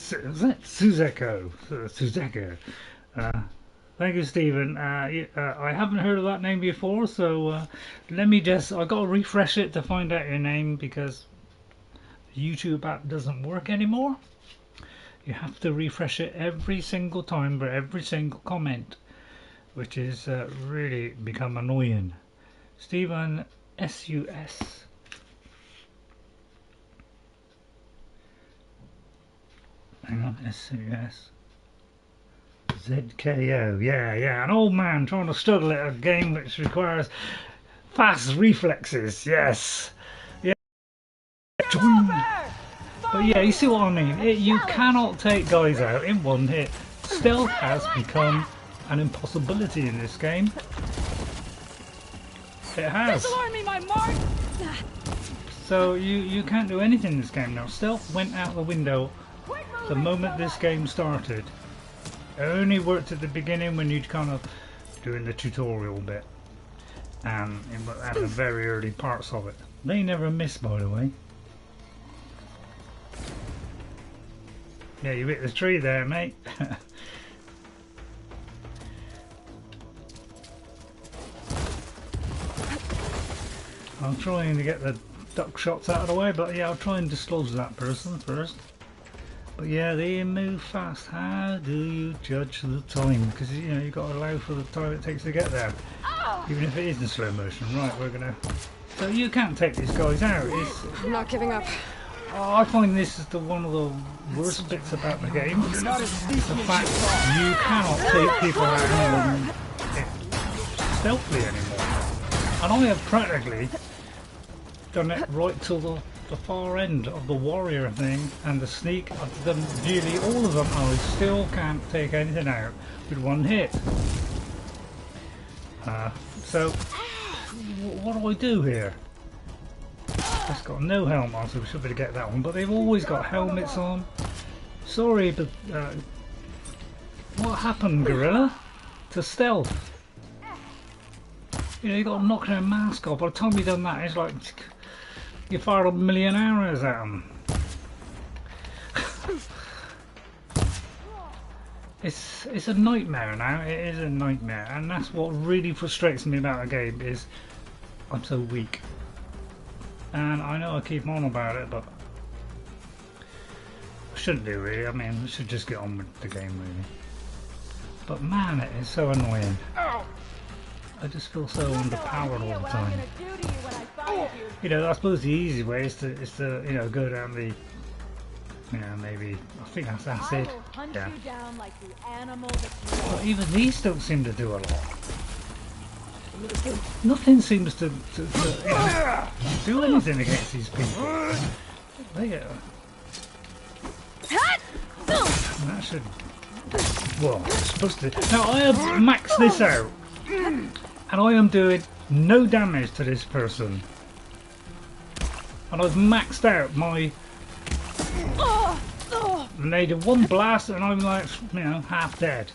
Thank you, Stephen. I haven't heard of that name before, so let me just, I've got to refresh it to find out your name, because the YouTube app doesn't work anymore. You have to refresh it every single time for every single comment, which is really become annoying. Stephen S.U.S. Hang on, S.U.S. ZKO, yeah, an old man trying to struggle at a game which requires fast reflexes, yes. Yeah. But yeah, you see what I mean? You cannot take guys out in one hit. Stealth has become an impossibility in this game. It has. So you can't do anything in this game now. Stealth went out the window the moment this game started. It only worked at the beginning when you'd kind of doing the tutorial bit, and at the very early parts of it. They never miss, by the way. Yeah, you hit the tree there, mate. I'm trying to get the duck shots out of the way, but yeah, I'll try and disclose that person first. But yeah, they move fast. How do you judge the time? Because you know, you've got to allow for the time it takes to get there, even if it is in slow motion. Right, we're gonna. So you can't take these guys out. I'm not giving up. Oh, I find this is one of the worst bits about the game. The fact you cannot take people out stealthily anymore. And I have practically done it right till the far end of the warrior thing and the sneak. I've done nearly all of them, and I still can't take anything out with one hit. So what do I do here? It's got no helmet on, so we should be able to get that one, but they've always got helmets on. Sorry, but what happened, Gorilla, to stealth? You know, you got to knock their mask off. By the time you've done that, it's like you fired a million arrows at them. It's a nightmare now. It is a nightmare, and that's what really frustrates me about a game is I'm so weak. And I know I keep on about it, but I shouldn't do really. I mean, I should just get on with the game really. But man, it is so annoying. I just feel so underpowered all the time. You know, I suppose the easy way is to you know, go down the, you know, maybe I think that's acid. Yeah. But even these don't seem to do a lot. Nothing seems to you know, do anything against these people. They get. That should. Well, it's supposed to. Now I have maxed this out, and I am doing no damage to this person. And I've maxed out my. And they did one blast, and I'm like, you know, half dead.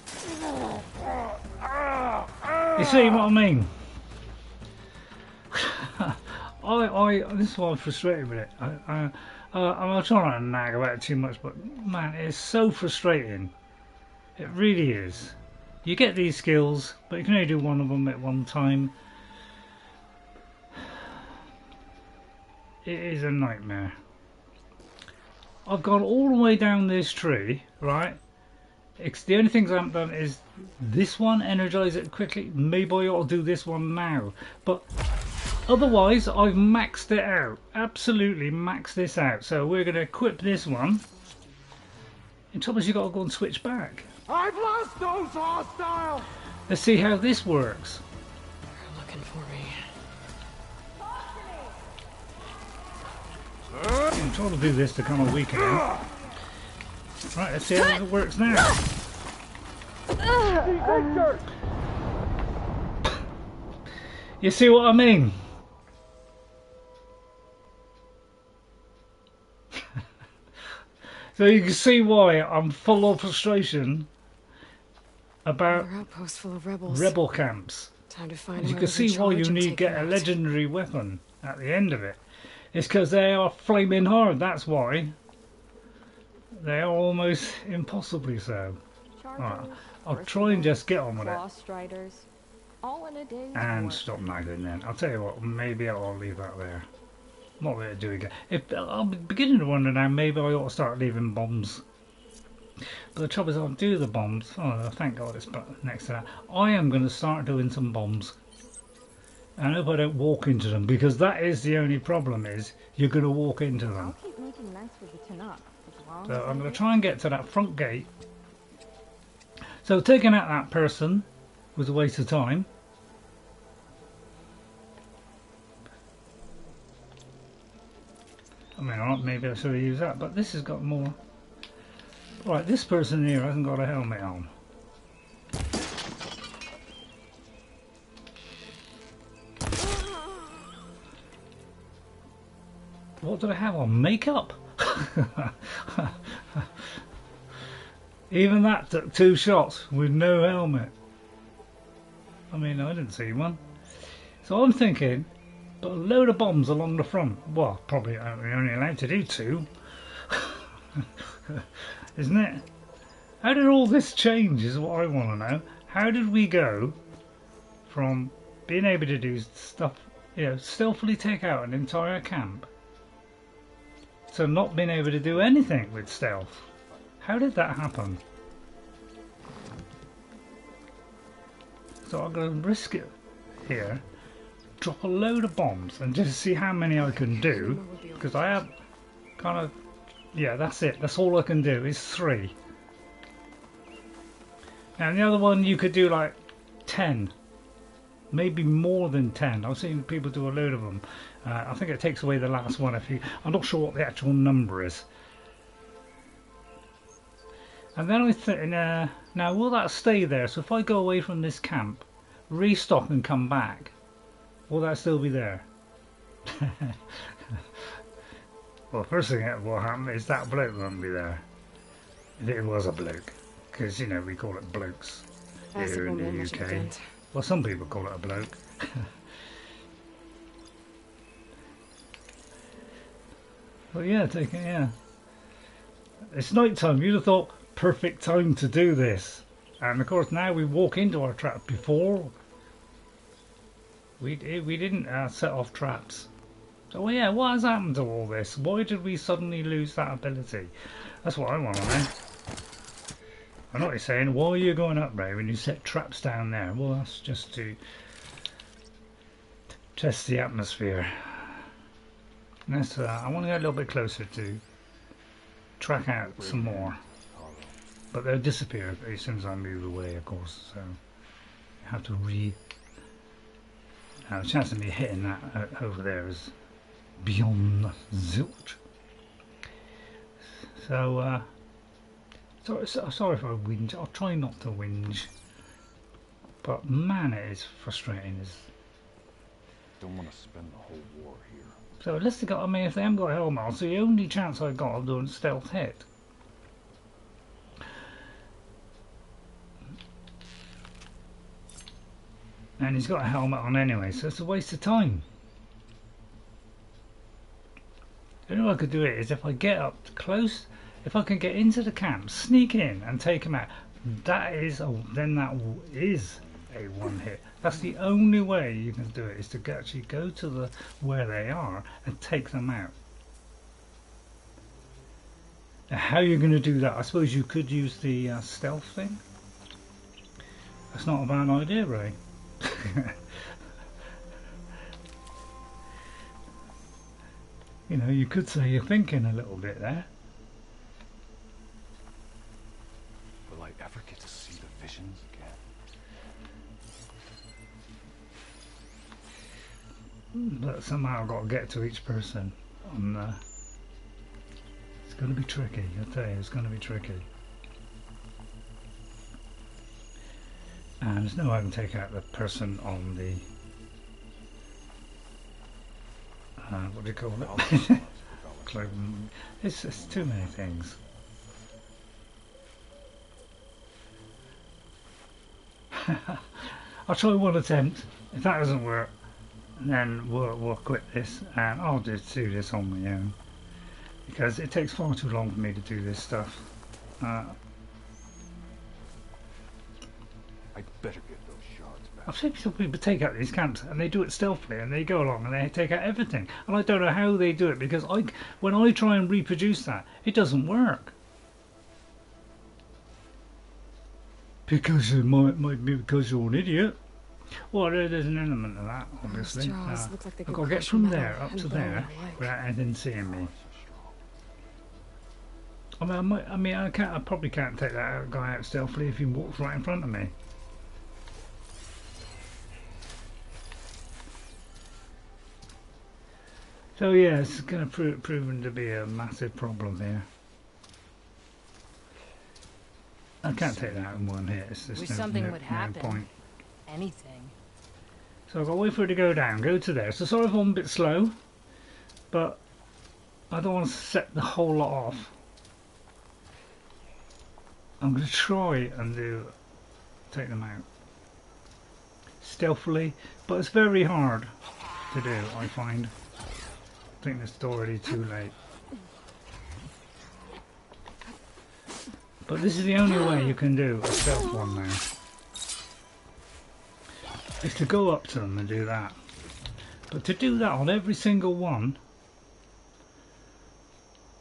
You see what I mean? This is why I'm frustrated with it. I'm not trying to nag about it too much, but man, it's so frustrating. It really is. You get these skills, but you can only do one of them at one time. It is a nightmare. I've gone all the way down this tree, right? The only things I haven't done is this one, energize it quickly. Maybe I ought to do this one now. But otherwise, I've maxed it out. Absolutely maxed this out. So we're going to equip this one. In trouble is you've got to go and switch back. I've lost those hostiles! Let's see how this works. They're looking for me. I'm trying to do this to kind of weaken it. Right, let's see how it works now. You see what I mean? So you can see why I'm full of frustration about Another outpost full of rebels. rebel camps. Time to find You can see why you need to get a legendary weapon at the end of it. It's because they are flaming hard, that's why. They are almost impossibly so. Right, I'll try and just get on with it. And stop nagging then. I'll tell you what, maybe I'll leave that there. Not really do again. I'm beginning to wonder now, maybe I ought to start leaving bombs. But the trouble is I'll do the bombs. Oh, thank God it's next to that. I am going to start doing some bombs. And I hope I don't walk into them, because that is the only problem, is you're going to walk into them. So I'm going to try and get to that front gate. So taking out that person was a waste of time. I mean, maybe I should have used that, but this has got more. Right, this person here hasn't got a helmet on. What did I have on? Makeup? Even that took 2 shots with no helmet. I mean, I didn't see one. So I'm thinking, put a load of bombs along the front. Well, probably we're only allowed to do 2. Isn't it? How did all this change is what I want to know. How did we go from being able to do stuff, you know, stealthily take out an entire camp, to not being able to do anything with stealth? How did that happen? So I'm going to risk it here, drop a load of bombs and just see how many I can do, because I have kind of, yeah, that's it, that's all I can do is 3. Now the other one you could do like 10, maybe more than 10. I've seen people do a load of them. I think it takes away the last one if you, I'm not sure what the actual number is. And then I think, now will that stay there? So if I go away from this camp, restock and come back, will that still be there? Well, first thing that will happen is that bloke won't be there. If it was a bloke. Because, you know, we call it blokes here in the UK. Well, some people call it a bloke. But yeah, take it, yeah. It's night time. You'd have thought perfect time to do this. And of course now we walk into our trap. Before we didn't set off traps. So yeah, what has happened to all this? Why did we suddenly lose that ability? That's what I want to know. I know what you're saying. Why are you going up, Ray, when you set traps down there? Well, that's just to test the atmosphere. That's, I want to get a little bit closer to track out some more. But they'll disappear as soon as I move away, of course. So you have to the chance of me hitting that over there is beyond zilch. So, sorry if I whinge. I'll try not to whinge. But man, it is frustrating. Don't want to spend the whole war here. So unless they got, I mean, if they haven't got a helmet on, so the only chance I got of doing a stealth hit. And he's got a helmet on anyway, so it's a waste of time. The only way I could do it is if I get up close, if I can get into the camp, sneak in and take him out. Then that is a one hit. That's the only way you can do it, is to actually go to where they are and take them out. Now, how are you going to do that? I suppose you could use the stealth thing. That's not a bad idea, Ray. You know, you could say you're thinking a little bit there. Will I ever get to see the visions again? But somehow I've got to get to each person. It's going to be tricky, I tell you, it's going to be tricky. And there's no way I can take out the person on the what do you call it? It's too many things. I'll try one attempt. If that doesn't work, then we'll quit this, and I'll just do this on my own, because it takes far too long for me to do this stuff. I'd better get those shards back. I've seen some people take out these camps and they do it stealthily, and they go along and they take out everything, and I don't know how they do it, because when I try and reproduce that, it doesn't work. Because it might be because you're an idiot. Well, there's an element of that, obviously. Look like they I've got to get from there up to there without anything seeing me. I probably can't take that guy out stealthily if he walks right in front of me. So yeah, it's going to proven to be a massive problem here. I can't take that out in one hit. It's just no point. Anything. So I've got to wait for it to go down, go to there. So sorry if I'm a bit slow, but I don't want to set the whole lot off. I'm going to try and take them out stealthily, but it's very hard to do, I find. I think it's already too late. But this is the only way you can do a stealth one now. Is to go up to them and do that. But to do that on every single one,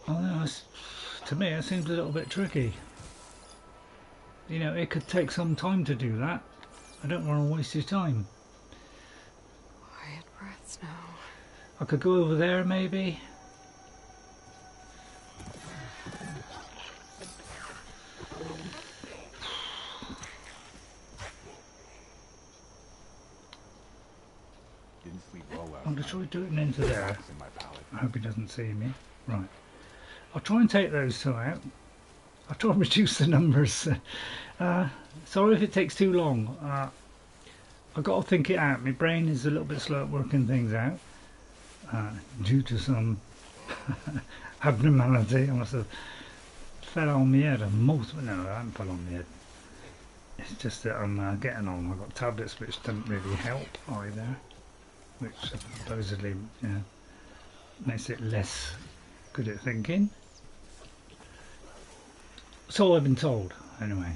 to me it seems a little bit tricky. You know, it could take some time to do that. I don't want to waste your time. Quiet breaths now. I could go over there maybe. I'm going to try doing into there. I hope he doesn't see me. Right. I'll try and take those two out. I'll try and reduce the numbers. Sorry if it takes too long. I've got to think it out. My brain is a little bit slow at working things out. Due to some abnormality. I must have fell on my head. No, I haven't fell on my head. It's just that I'm getting on. I've got tablets which don't really help either. Which supposedly makes it less good at thinking. So I've been told, anyway.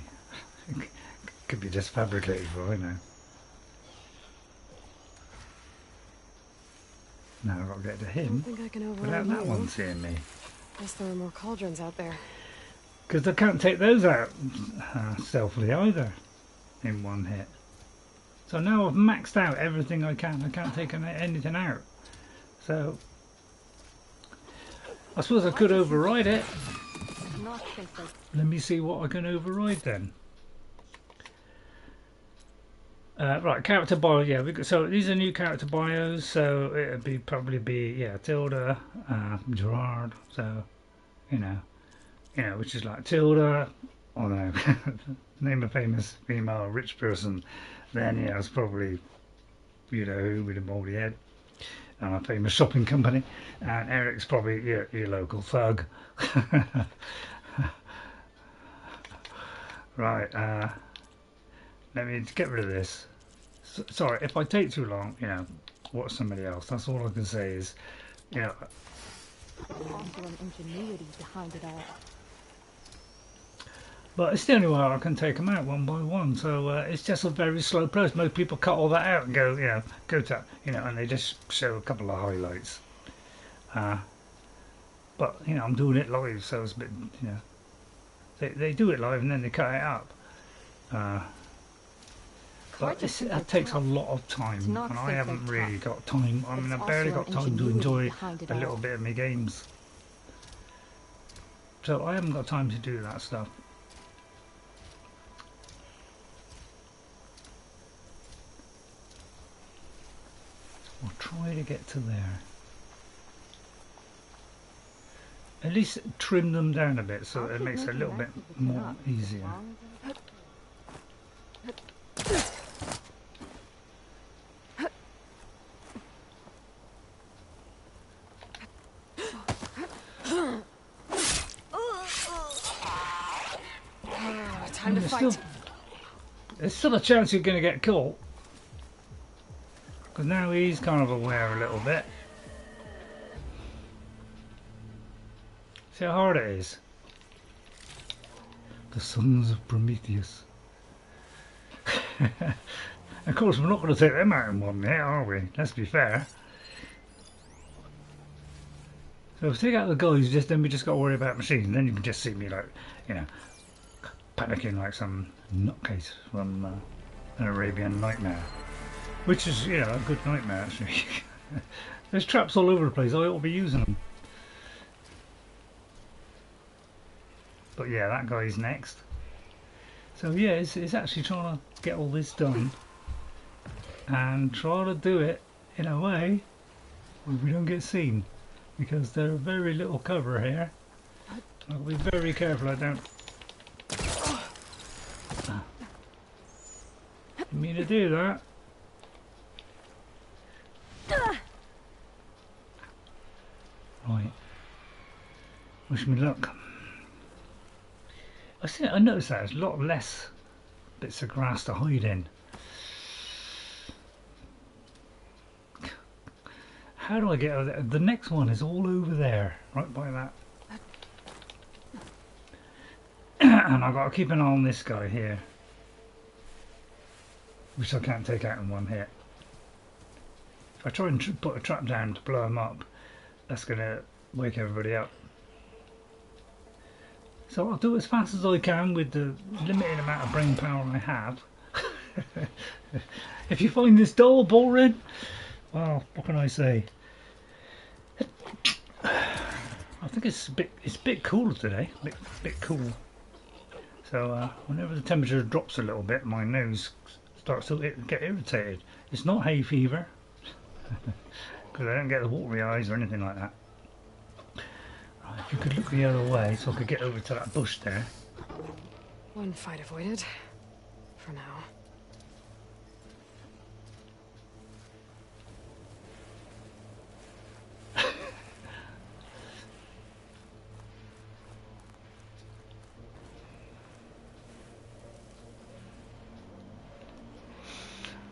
Could be just fabricated for all I know. Now I've got to get to him I don't think I can override without that you. one seeing me. Guess there are more cauldrons out there. Because I can't take those out stealthily either in one hit. So now I've maxed out everything I can. I can't take anything out. So I suppose I could override it. Let me see what I can override then. Right, character bio. Yeah, so these are new character bios. So it'd be probably be Tilda, Gerard. So you know, which is like Tilda. I don't know, name a famous female rich person. Then it's probably who with a moldy head and a famous shopping company. And Eric's probably your local thug. Right. Let me get rid of this. Sorry, if I take too long, watch somebody else. That's all I can say is, ingenuity behind it all. But it's the only way I can take them out one by one. So it's just a very slow process. Most people cut all that out and go, go to, and they just show a couple of highlights. But I'm doing it live, so it's a bit, they do it live and then they cut it up. But that takes a lot of time, and I haven't really got time. I mean, I barely got time to enjoy a little bit of my games. So I haven't got time to do that stuff. I'll try to get to there. At least trim them down a bit so it makes it a little bit more easier. Time to fight. There's still a chance you're going to get caught. Because now he's kind of aware a little bit. See how hard it is? The sons of Prometheus. Of course, we're not going to take them out in one minute, are we? Let's be fair. So if we take out the guys, then we just got to worry about machines. Then you can just see me like, panicking like some nutcase from an Arabian Nightmare. Which is, a good nightmare actually. There's traps all over the place. I ought to be using them. But yeah, that guy's next. So yeah, it's actually trying to get all this done and try to do it in a way where we don't get seen, because there's very little cover here. I'll be very careful I don't. Didn't mean to do that. Right. Wish me luck. I noticed that there's a lot less bits of grass to hide in. How do I get over there? The next one is all over there, right by that. And I've got to keep an eye on this guy here, which I can't take out in one hit. If I try and put a trap down to blow him up, that's going to wake everybody up. So I'll do as fast as I can with the limited amount of brain power I have. If you find this dull, boring, well, what can I say? I think it's a bit cooler today, bit cool. So whenever the temperature drops a little bit, my nose starts to get irritated. It's not hay fever, because I don't get the watery eyes or anything like that. Right, if you could look the other way so I could get over to that bush there. One fight avoided. For now.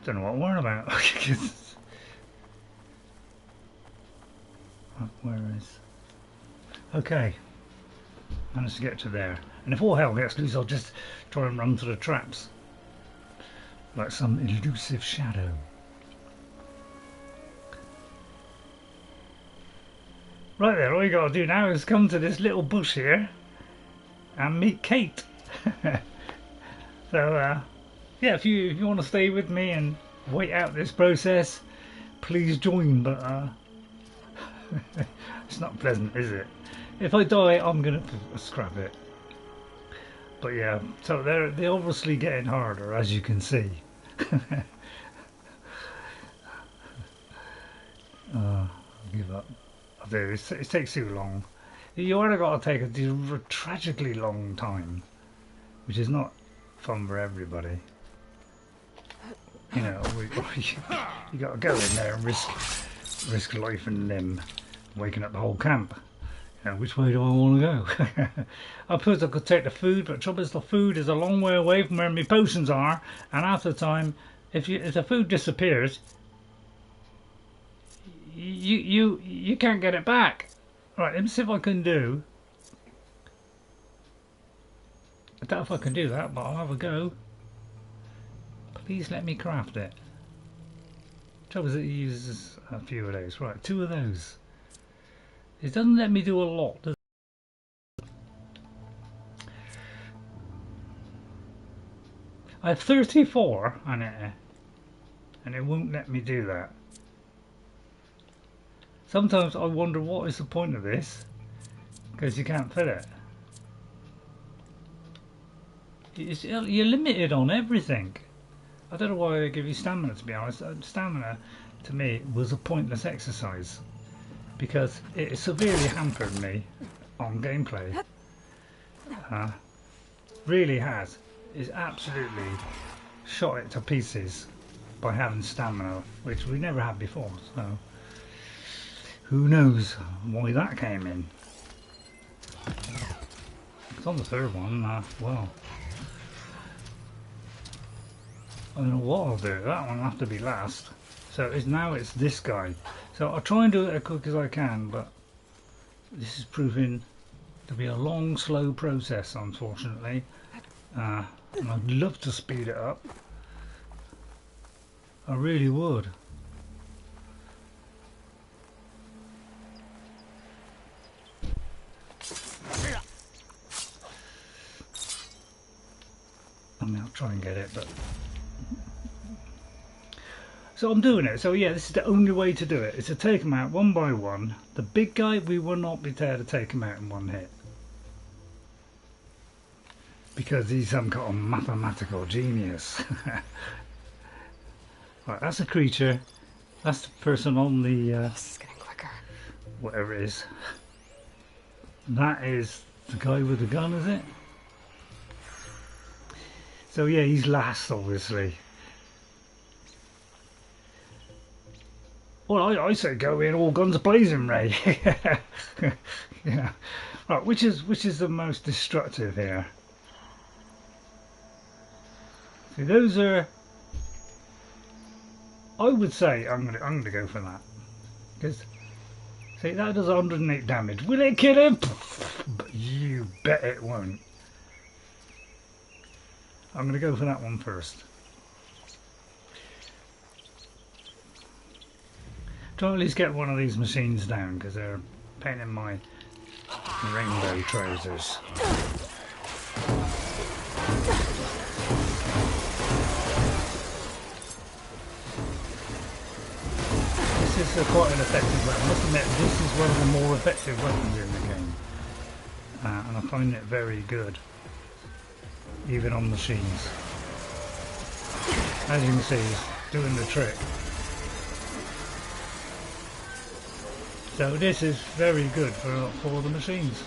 Don't know what I'm worrying about. Where is? Okay. Managed to get to there. And if all hell gets loose, I'll just try and run to the traps. Like some elusive shadow. Right there, all you gotta do now is come to this little bush here and meet Kate. So, yeah, if you want to stay with me and wait out this process, please join, but it's not pleasant, is it? If I die, I'm gonna scrap it. But yeah, so they're obviously getting harder, as you can see. I'll give up. I do. It takes too long. You either got to take a tragically long time, which is not fun for everybody. You know, you got to go in there and risk life and limb, waking up the whole camp. You know, which way do I want to go? I suppose I could take the food, but the trouble is the food is a long way away from where my potions are, and after the time, if the food disappears, you can't get it back. Right, let me see if I can do. I don't know if I can do that, but I'll have a go. Please let me craft it. Trouble is it uses a few of those. Right, 2 of those. It doesn't let me do a lot, does it? I have 34 on it, and it won't let me do that. Sometimes I wonder what is the point of this, because you can't fit it. You're limited on everything. I don't know why they give you stamina, to be honest. Stamina, to me, was a pointless exercise, because it severely hampered me on gameplay. Really has. It's absolutely shot it to pieces by having stamina, which we never had before, so who knows why that came in. It's on the 3rd one, well, I don't know what I'll do. That one will have to be last. So now it's this guy. So I'll try and do it as quick as I can, but this is proving to be a long, slow process, unfortunately. And I'd love to speed it up. I really would. I mean, I'll try and get it, but... So I'm doing it. So yeah, this is the only way to do it. It's to take them out one by one. The big guy, we will not be able to take him out in one hit, because he's some kind of mathematical genius. Right, that's a creature. That's the person on the... This is getting quicker. Whatever it is. That is the guy with the gun, is it? So yeah, he's last, obviously. Well, I say go in all guns blazing, Ray. Yeah. Right, which is the most destructive here? See, those are. I would say I'm gonna go for that, because see, that does 108 damage. Will it kill him? But you bet it won't. I'm gonna go for that one first. Try to at least get one of these machines down, because they're a pain in my rainbow trousers. This is quite an effective weapon. I must admit, this is one of the more effective weapons in the game. And I find it very good, even on machines. As you can see, it's doing the trick. So this is very good for the machines.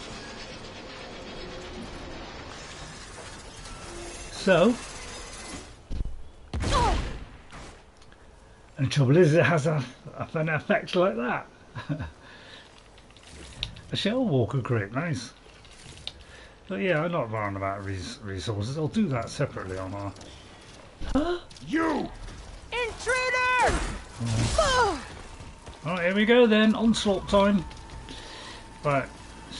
So, and the trouble is, it has an effect like that. A shell walker crate, nice. But yeah, I'm not worrying about resources. I'll do that separately on our. Huh? You! Intruder! Alright, here we go then. Onslaught time. Right,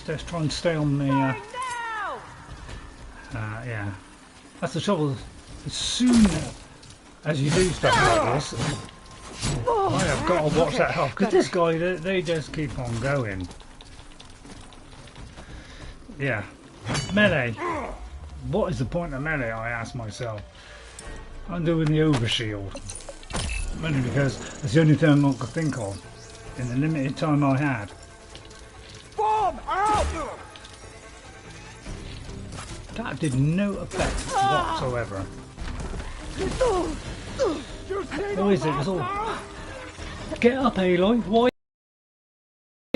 Let's try and stay on the. Yeah, that's the trouble. As soon as you do stuff like this, I have got to watch that health because this guy, they just keep on going. Yeah, melee. What is the point of melee? I ask myself. I'm doing the overshield, mainly because it's the only thing I could think of in the limited time I had. Bomb out! That did no effect whatsoever. What is it? It's all. Get up, Aloy. Why?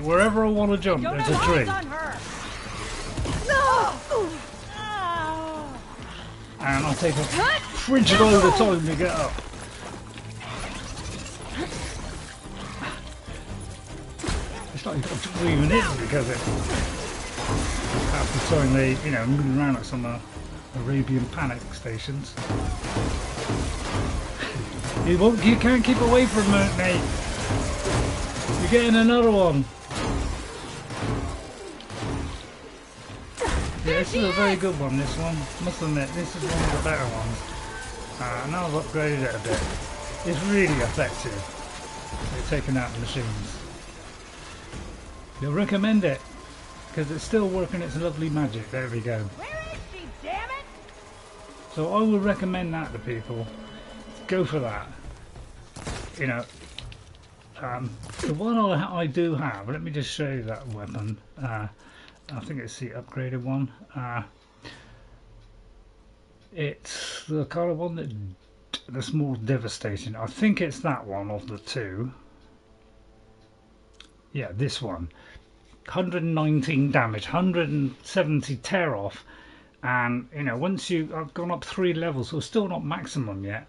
Wherever I want to jump, there's a tree. And I'll take a frigid load of time to get up. It's like you've got to weave in because it. Half the time they, you know, moving around like some Arabian panic stations. You can't keep away from it, mate. You're getting another one. Yeah, this is a very good one, this one. Must admit, this is one of the better ones. Now I've upgraded it a bit. It's really effective at taking out the machines. You'll recommend it, because it's still working its lovely magic. There we go. Where is she, damn it? So I would recommend that to people. Go for that. You know, the one I do have, let me just show you that weapon. I think it's the upgraded one. It's the kind of one that's more devastating. I think it's that one of the two. Yeah, this one. 119 damage, 170 tear off, and you know, once I've gone up 3 levels, so still not maximum yet.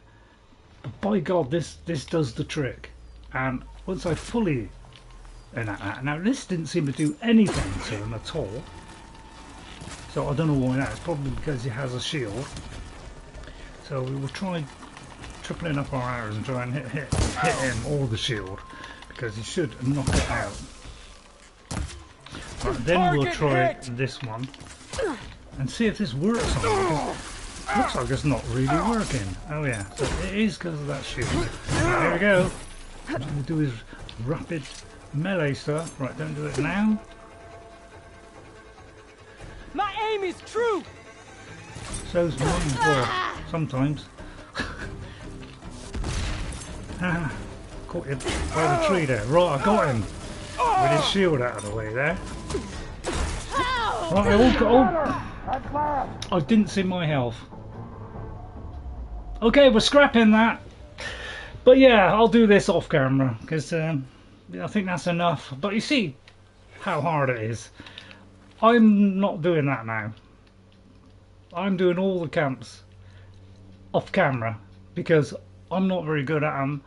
But by God, this does the trick. And once I fully enact that, now this didn't seem to do anything to him at all. So I don't know why that. It's probably because he has a shield. So we will try tripling up our arrows and try and hit him or the shield, because he should knock it out. Right, then we'll try this one and see if this works on him. Looks like it's not really working. Oh yeah, so it is because of that shield. Right, here we go. What I'm going to do is rapid melee stuff. Right, don't do it now. My aim is true. So's mine as well, sometimes. Caught you by the tree there. Right, I got him with his shield out of the way there. Right, I didn't see my health. Okay, we're scrapping that. But yeah, I'll do this off camera because I think that's enough. But you see how hard it is. I'm not doing that now. I'm doing all the camps off camera because I'm not very good at them.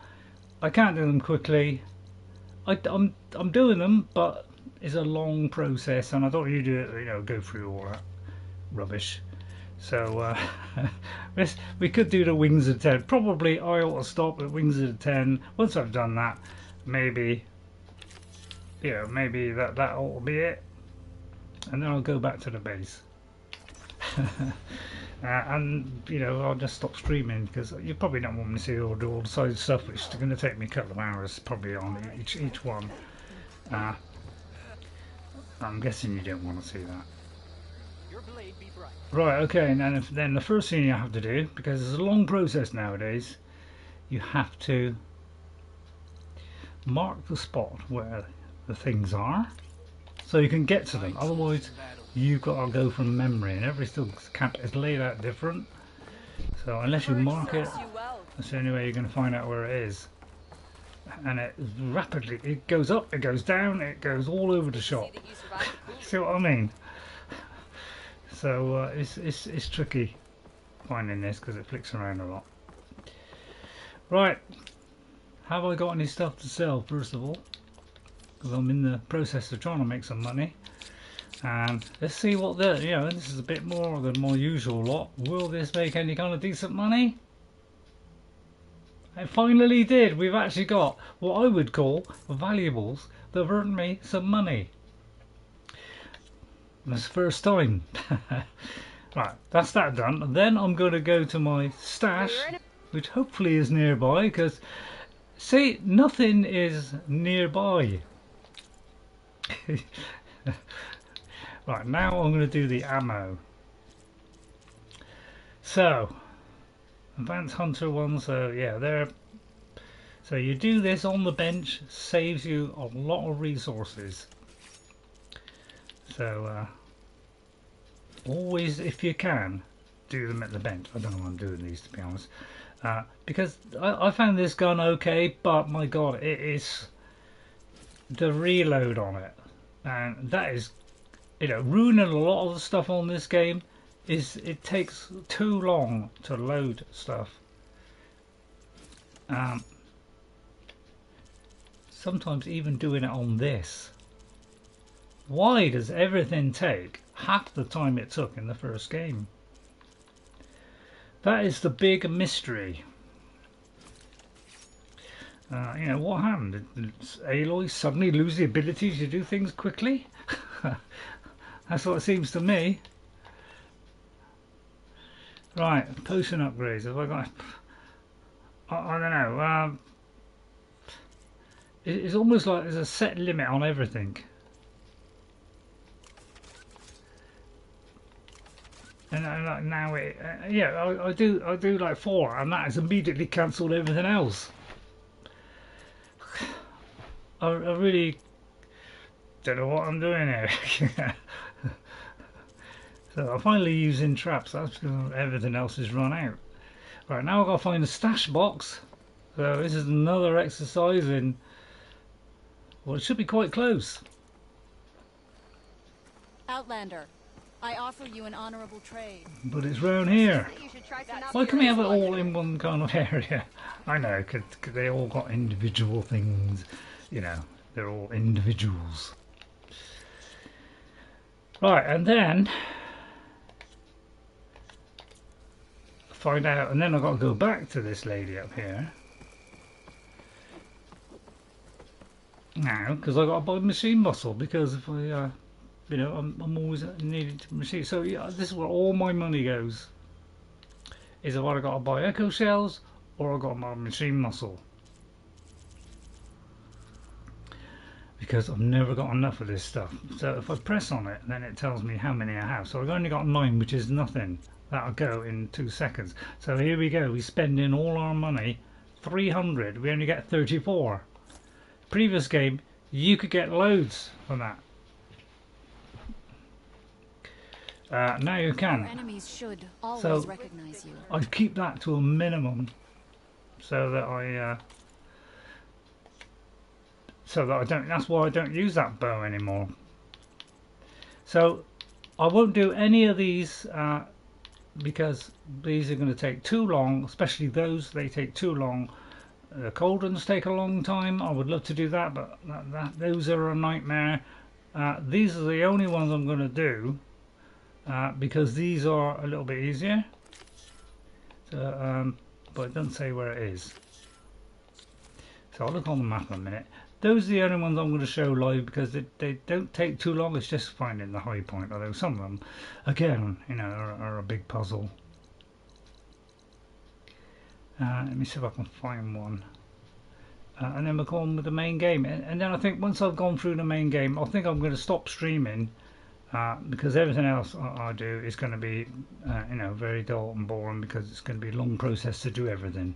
I can't do them quickly. I'm doing them, but it's a long process, and I don't want you to go through all that rubbish. So we could do the Wings of 10. Probably I ought to stop at Wings of 10. Once I've done that, maybe maybe that ought to be it, and then I'll go back to the base. And I'll just stop streaming because you probably don't want me to see all the side stuff, which is going to take me a couple of hours probably on each one. I'm guessing you don't want to see that. Right, okay, and then the first thing you have to do, because it's a long process nowadays, you have to mark the spot where the things are so you can get to them. Otherwise you've got to go from memory, and every still camp is laid out different, so unless you mark it, that's the only way you're going to find out where it is. And it goes up, it goes down, it goes all over the shop. See what I mean? So it's tricky finding this because it flicks around a lot. Right, have I got any stuff to sell first of all? Because I'm in the process of trying to make some money. And let's see what this is a bit more than my usual lot. Will this make any kind of decent money? It finally did. We've actually got what I would call valuables that have earned me some money. That's the first time. Right, that's that done. And then I'm going to go to my stash, which hopefully is nearby, because, see, nothing is nearby. Right, now I'm going to do the ammo. So, Advanced Hunter one, so yeah, there. So you do this on the bench, saves you a lot of resources. So, always, if you can, do them at the bench. I don't know why I'm doing these, to be honest, because I found this gun okay, but my god, it is the reload on it, and that is, you know, ruining a lot of the stuff on this game. Is it takes too long to load stuff. Sometimes even doing it on this. Why does everything take half the time it took in the first game? That is the big mystery. You know, what happened? Did Aloy suddenly lose the ability to do things quickly? That's what it seems to me. Right, potion upgrades. Have I got? I don't know. It's almost like there's a set limit on everything. And now it, yeah, I do like 4, and that has immediately cancelled everything else. I really don't know what I'm doing here. So I'm finally using traps. That's because everything else is run out. Right, now I've got to find a stash box. So this is another exercise in, well, it should be quite close. Outlander, I offer you an honorable trade. But it's round here. Why can't we have it all in one kind of area? I know, because they all got individual things. You know, they're all individuals. Right, and then find out, and then I've got to go back to this lady up here now, because I've got to buy machine muscle, because if I you know, I'm always needed to machine. So yeah, this is where all my money goes, is if I've got to buy echo shells or I've got my machine muscle, because I've never got enough of this stuff. So if I press on it, then it tells me how many I have. So I've only got 9, which is nothing. That'll go in 2 seconds. So here we go, we spend in all our money, 300, we only get 34. Previous game, you could get loads from that. Now you can. Your enemies should always recognize you. I keep that to a minimum, so that I don't. That's why I don't use that bow anymore. So I won't do any of these because these are going to take too long. Especially those, they take too long. The cauldrons take a long time. I would love to do that, but those are a nightmare. These are the only ones I'm going to do. Because these are a little bit easier, so, but it doesn't say where it is. So I'll look on the map in a minute. Those are the only ones I'm going to show live because they don't take too long. It's just finding the high point. Although some of them, again, you know, are a big puzzle. Let me see if I can find one. And then we'll go on with the main game. And then I think once I've gone through the main game, I think I'm going to stop streaming. Because everything else I do is going to be, you know, very dull and boring, because it's going to be a long process to do everything,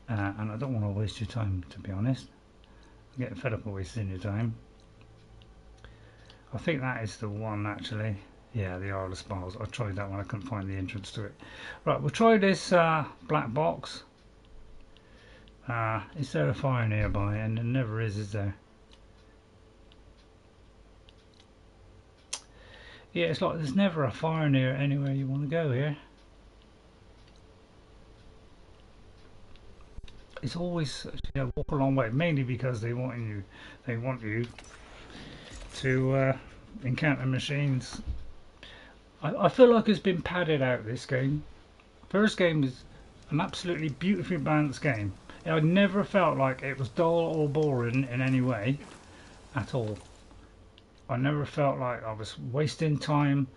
and I don't want to waste your time, to be honest. I'm getting fed up of wasting your time. I think that is the one, actually. Yeah, the Isle of Spires. I tried that one. I couldn't find the entrance to it. Right, we'll try this black box. Is there a fire nearby? And there never is there? Yeah, it's like there's never a fire near anywhere you want to go here. It's always, you know, walk a long way, mainly because they want you to encounter machines. I feel like it's been padded out, this game. First game is an absolutely beautifully balanced game. I never felt like it was dull or boring in any way at all. I never felt like I was wasting time.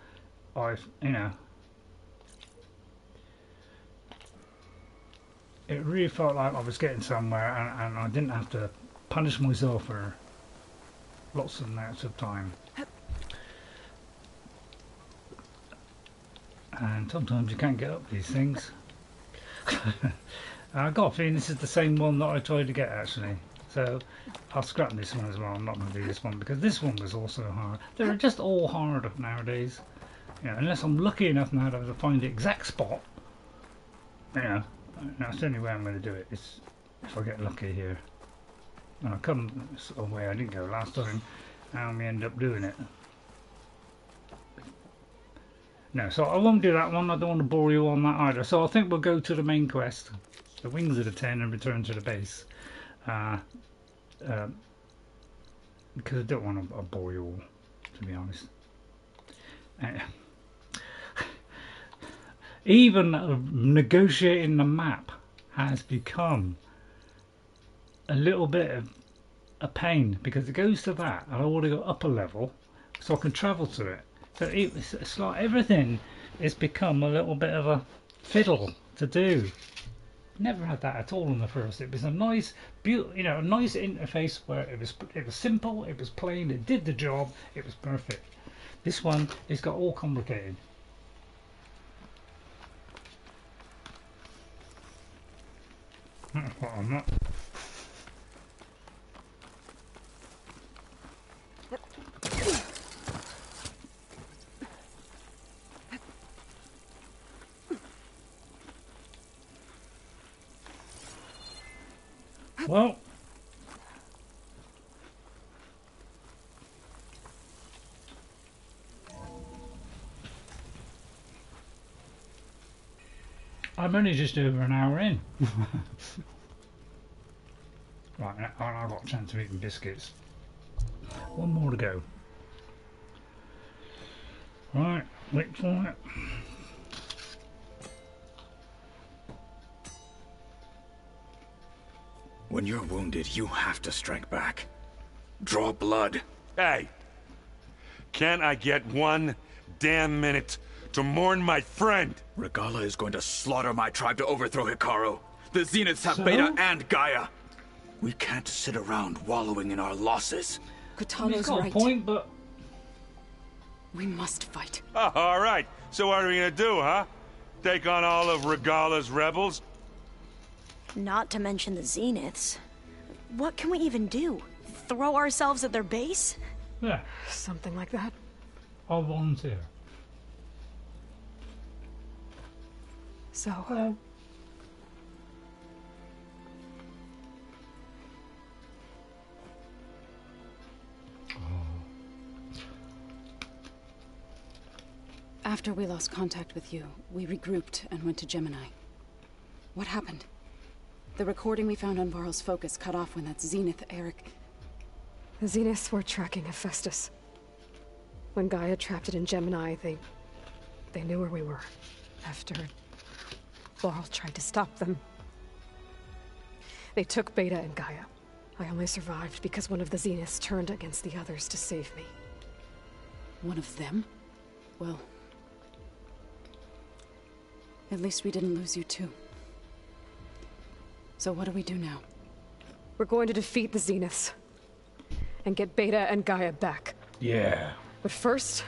You know, it really felt like I was getting somewhere, and I didn't have to punish myself for lots of amounts of time. And sometimes you can't get up these things. I got a feeling this is the same one that I tried to get actually. So I'll scrap this one as well. I'm not going to do this one because this one was also hard. They're just all hard nowadays. You know, unless I'm lucky enough now to find the exact spot. You know, that's the only way I'm going to do it. Is if I get lucky here. And I come a way I didn't go last time, and we end up doing it. No, so I won't do that one. I don't want to bore you on that either. So I think we'll go to the main quest, the Wings of the Ten, and return to the base. Because I don't want to bore you all, to be honest. Even negotiating the map has become a little bit of a pain because it goes to that, and I want to go up a level so I can travel to it. So it's like everything has become a little bit of a fiddle to do. Never had that at all in the first. It was a nice, beautiful, you know, a nice interface where it was simple, it was plain, it did the job, it was perfect. This one, it's got all complicated. That's what I'm not. Well, I'm only just over an hour in. Right, I've got a chance of eating biscuits. One more to go. Right, wait for it. When you're wounded, you have to strike back. Draw blood. Hey! Can't I get one damn minute to mourn my friend? Regalla is going to slaughter my tribe to overthrow Hikaru. The Zeniths have Beta and Gaia. We can't sit around wallowing in our losses. Kotallo's got right. a point, but we must fight. Oh, all right. So what are we gonna do, huh? Take on all of Regalla's rebels? Not to mention the Zeniths. What can we even do? Throw ourselves at their base? yeah, Something like that. I'll volunteer. So, After we lost contact with you, we regrouped and went to Gemini. What happened? The recording we found on Varl's focus cut off when that Zenith Eric... the Zeniths were tracking Hephaestus. When Gaia trapped it in Gemini, they knew where we were. After Varl tried to stop them. They took Beta and Gaia. I only survived because one of the Zeniths turned against the others to save me. One of them? Well... at least we didn't lose you too. So what do we do now? We're going to defeat the Zeniths. And get Beta and Gaia back. Yeah. But first,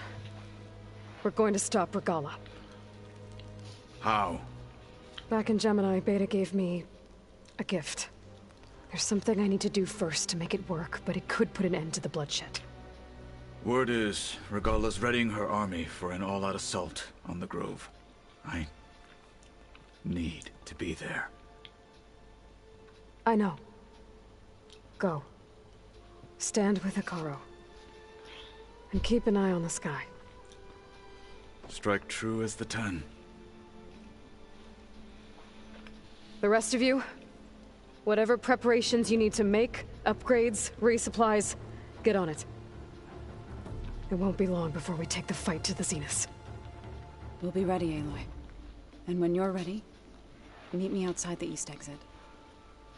we're going to stop Regalla. How? Back in Gemini, Beta gave me a gift. There's something I need to do first to make it work, but it could put an end to the bloodshed. Word is, Regalla's readying her army for an all-out assault on the Grove. I need to be there. I know. Go. Stand with Hikaru. And keep an eye on the sky. Strike true as the 10. The rest of you, whatever preparations you need to make, upgrades, resupplies, get on it. It won't be long before we take the fight to the Zeniths. We'll be ready, Aloy. And when you're ready, meet me outside the east exit.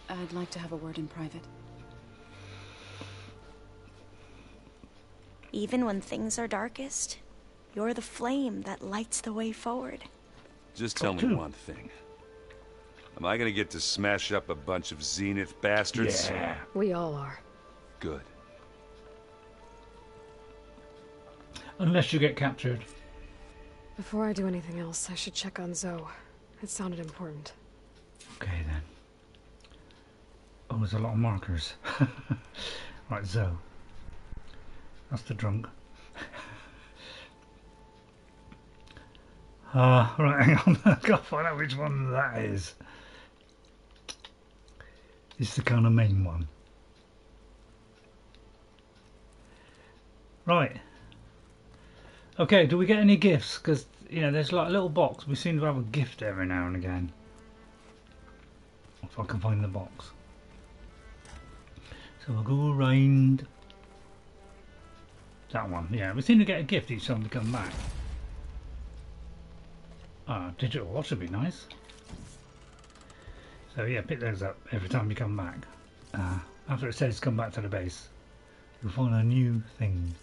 I'd like to have a word in private. Even when things are darkest, you're the flame that lights the way forward. Just tell me one thing. Am I gonna get to smash up a bunch of Zenith bastards? Yeah. We all are. Good. Unless you get captured. Before I do anything else, I should check on Zoe. It sounded important. Okay then. Oh, there's a lot of markers. Right, Zoe. That's the drunk. Right, hang on. I've got to find out which one that is. It's the kind of main one. Right. Okay, do we get any gifts? Because, you know, there's like a little box. We seem to have a gift every now and again. If I can find the box. So I'll go around that one. Yeah, we seem to get a gift each time we come back. Ah, digital watch would be nice. So yeah, pick those up every time you come back. After it says come back to the base, you'll find a new thing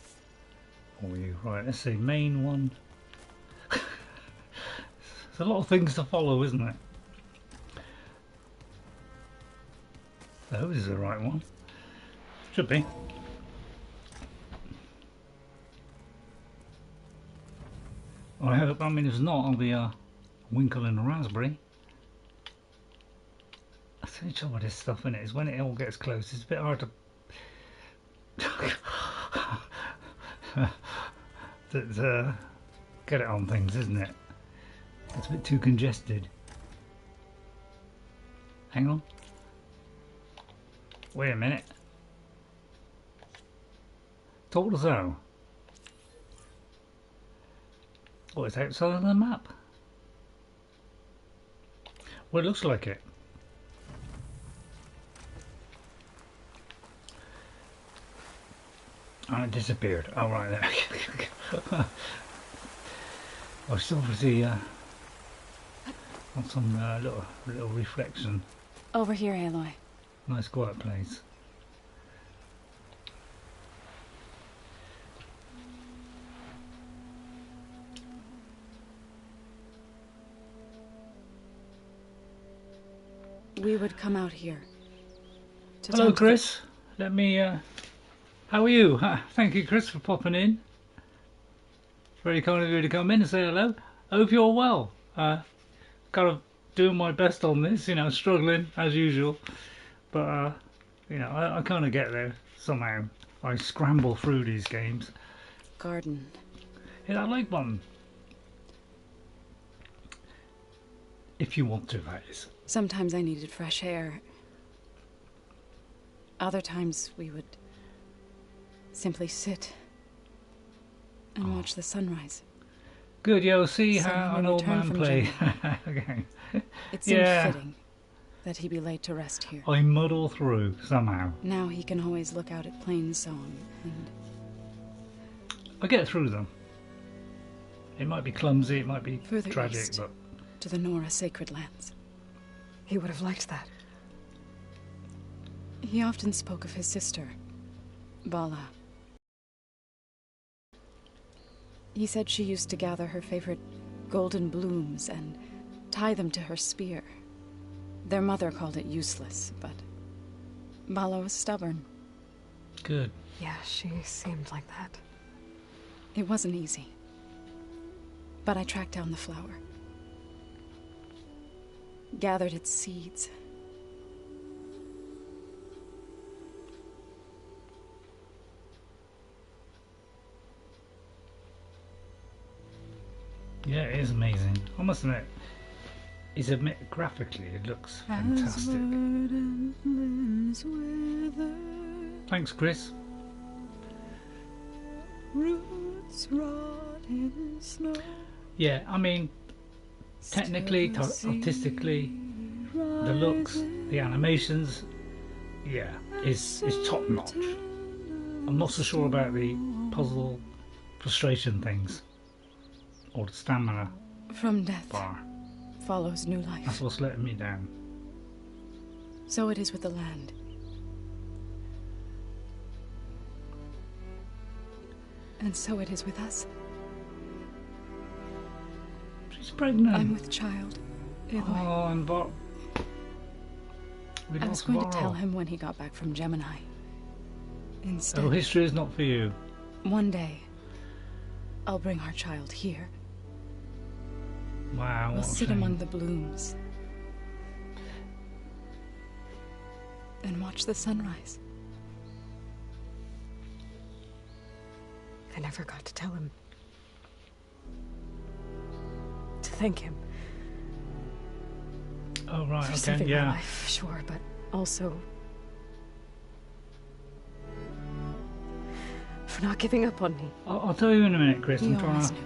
for you. Right, let's see, main one. There's a lot of things to follow, isn't it? I hope this is the right one. Should be. I hope. I mean, if it's not, I'll be winkle in a raspberry. That's the trouble with this stuff, isn't it? Is when it all gets close, it's a bit hard to get it on things, isn't it? It's a bit too congested. Hang on. Wait a minute. Talk to Zoe. Oh, it's outside of the map. Well, it looks like it. And it disappeared. Oh, right there. I still see on some little reflection. Over here, Aloy. Nice quiet place. We would come out here. Hello, Chris. Let me. How are you? Thank you, Chris, for popping in. Very kind of you to come in and say hello. Hope you're well. Kind of doing my best on this, you know, struggling as usual. But you know, I kind of get there somehow. I scramble through these games. Garden. Yeah, I like one. If you want to, that is. Sometimes I needed fresh air. Other times we would simply sit and watch the sunrise. Good, you'll see So how when an we old return man from play. Gemini, Okay. It seemed Yeah. fitting that he be laid to rest here. I muddle through somehow. Now he can always look out at Plainsong and I get through them. It might be clumsy, it might be further tragic, east but to the Nora sacred lands. He would have liked that. He often spoke of his sister, Bala. He said she used to gather her favorite golden blooms and tie them to her spear. Their mother called it useless, but Bala was stubborn. good. Yeah, she seemed like that. It wasn't easy. But I tracked down the flower. Gathered its seeds. Yeah, it is amazing. I must admit, graphically it looks fantastic. Thanks, Chris. Roots rot in snow. Yeah, I mean, technically, artistically, the looks, the animations, yeah, is top notch. I'm not so sure about the puzzle frustration things or the stamina From death bar. follows new life. That's what's letting me down. So it is with the land. And so it is with us. She's pregnant. I'm with child. Aloy. Oh, and what? I was going to tell him when he got back from Gemini. Instead, oh, history is not for you. One day, I'll bring our child here. Wow. We'll sit among the blooms and watch the sunrise. I never got to tell him. To thank him. Oh, right, for okay, saving yeah. my life, sure, but also for not giving up on me. I'll tell you in a minute, Chris. He I'm trying always to knew.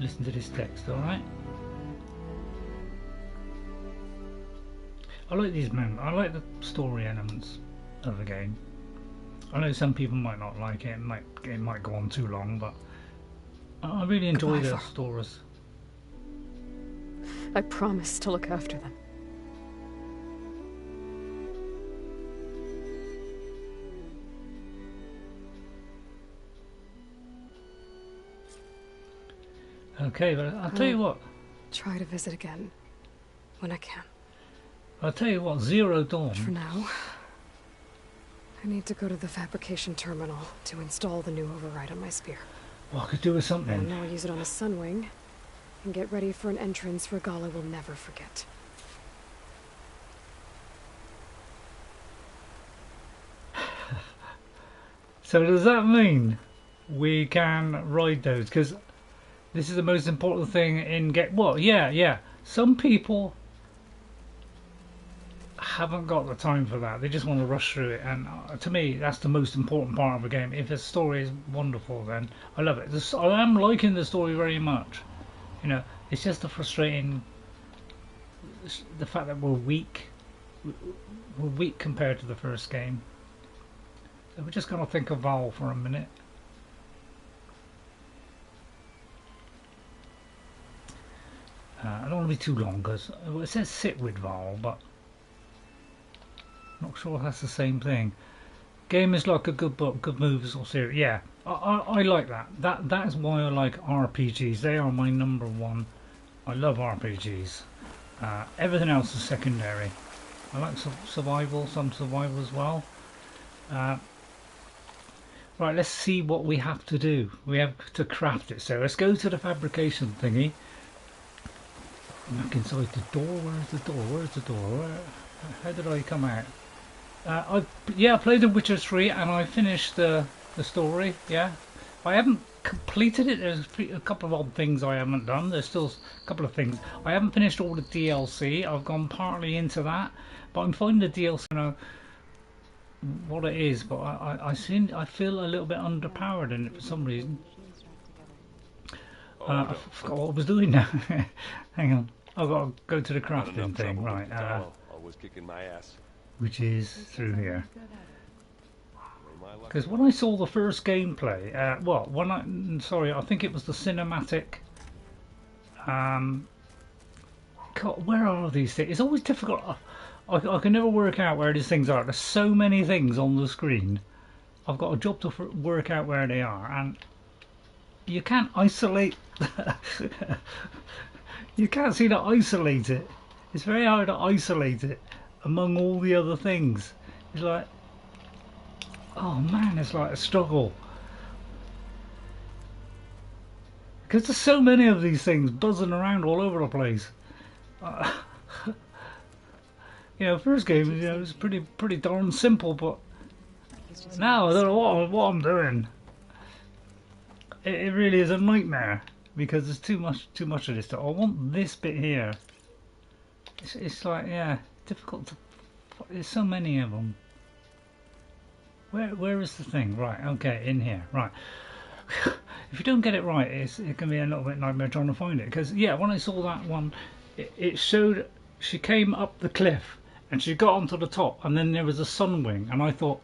listen to this text, alright? I like these moments. I like the story elements of the game. I know some people might not like it. It might go on too long, but I really enjoy the stories. I promise to look after them. Okay, but I'll tell you what. Try to visit again when I can. I'll tell you what, Zero Dawn. For now, I need to go to the fabrication terminal to install the new override on my spear. Well, I could do with something. And I'll use it on a Sunwing and get ready for an entrance Regalla will never forget. So does that mean we can ride those? Because this is the most important thing in get. Well, yeah. Some people haven't got the time for that. They just want to rush through it, and to me, that's the most important part of a game. If the story is wonderful, then I love it. I am liking the story very much. You know, it's just the frustrating, the fact that we're weak. We're weak compared to the first game. So we're just going to think of Val for a minute. I don't want to be too long because it says sit with Val, but not sure if that's the same thing. Game is like a good book, good movies or series. Yeah, I like that. That is why I like RPGs. They are my number one. I love RPGs. Everything else is secondary. I like survival, some survival as well. Right, let's see what we have to do. We have to craft it. So let's go to the fabrication thingy. Back inside the door. Where's the door? Where's the door? How did I come out? I played The Witcher 3 and I finished the story. Yeah, I haven't completed it. There's a couple of odd things I haven't done. There's still a couple of things. I haven't finished all the DLC. I've gone partly into that, but I'm finding the DLC, you know, what it is. But I feel a little bit underpowered in it for some reason. I forgot what I was doing now. Hang on, I've got to go to the crafting thing, right? Always kicking my ass. Which is through here. Because when I saw the first gameplay, I think it was the cinematic. God, where are these things? It's always difficult. I can never work out where these things are. There's so many things on the screen. I've got a job to work out where they are, and you can't isolate. You can't seem to isolate it. It's very hard to isolate it among all the other things. It's like, oh man, it's like a struggle. Because there's so many of these things buzzing around all over the place. You know, first game, you know, it was pretty darn simple, but now I don't know what I'm doing. It really is a nightmare because there's too much of this stuff. I want this bit here. It's like, yeah, difficult to. There's so many of them. Where is the thing? Right, okay, in here. Right. If you don't get it right, it can be a little bit nightmare trying to find it. Because yeah, when I saw that one, it showed she came up the cliff and she got onto the top, and then there was a Sunwing, and I thought,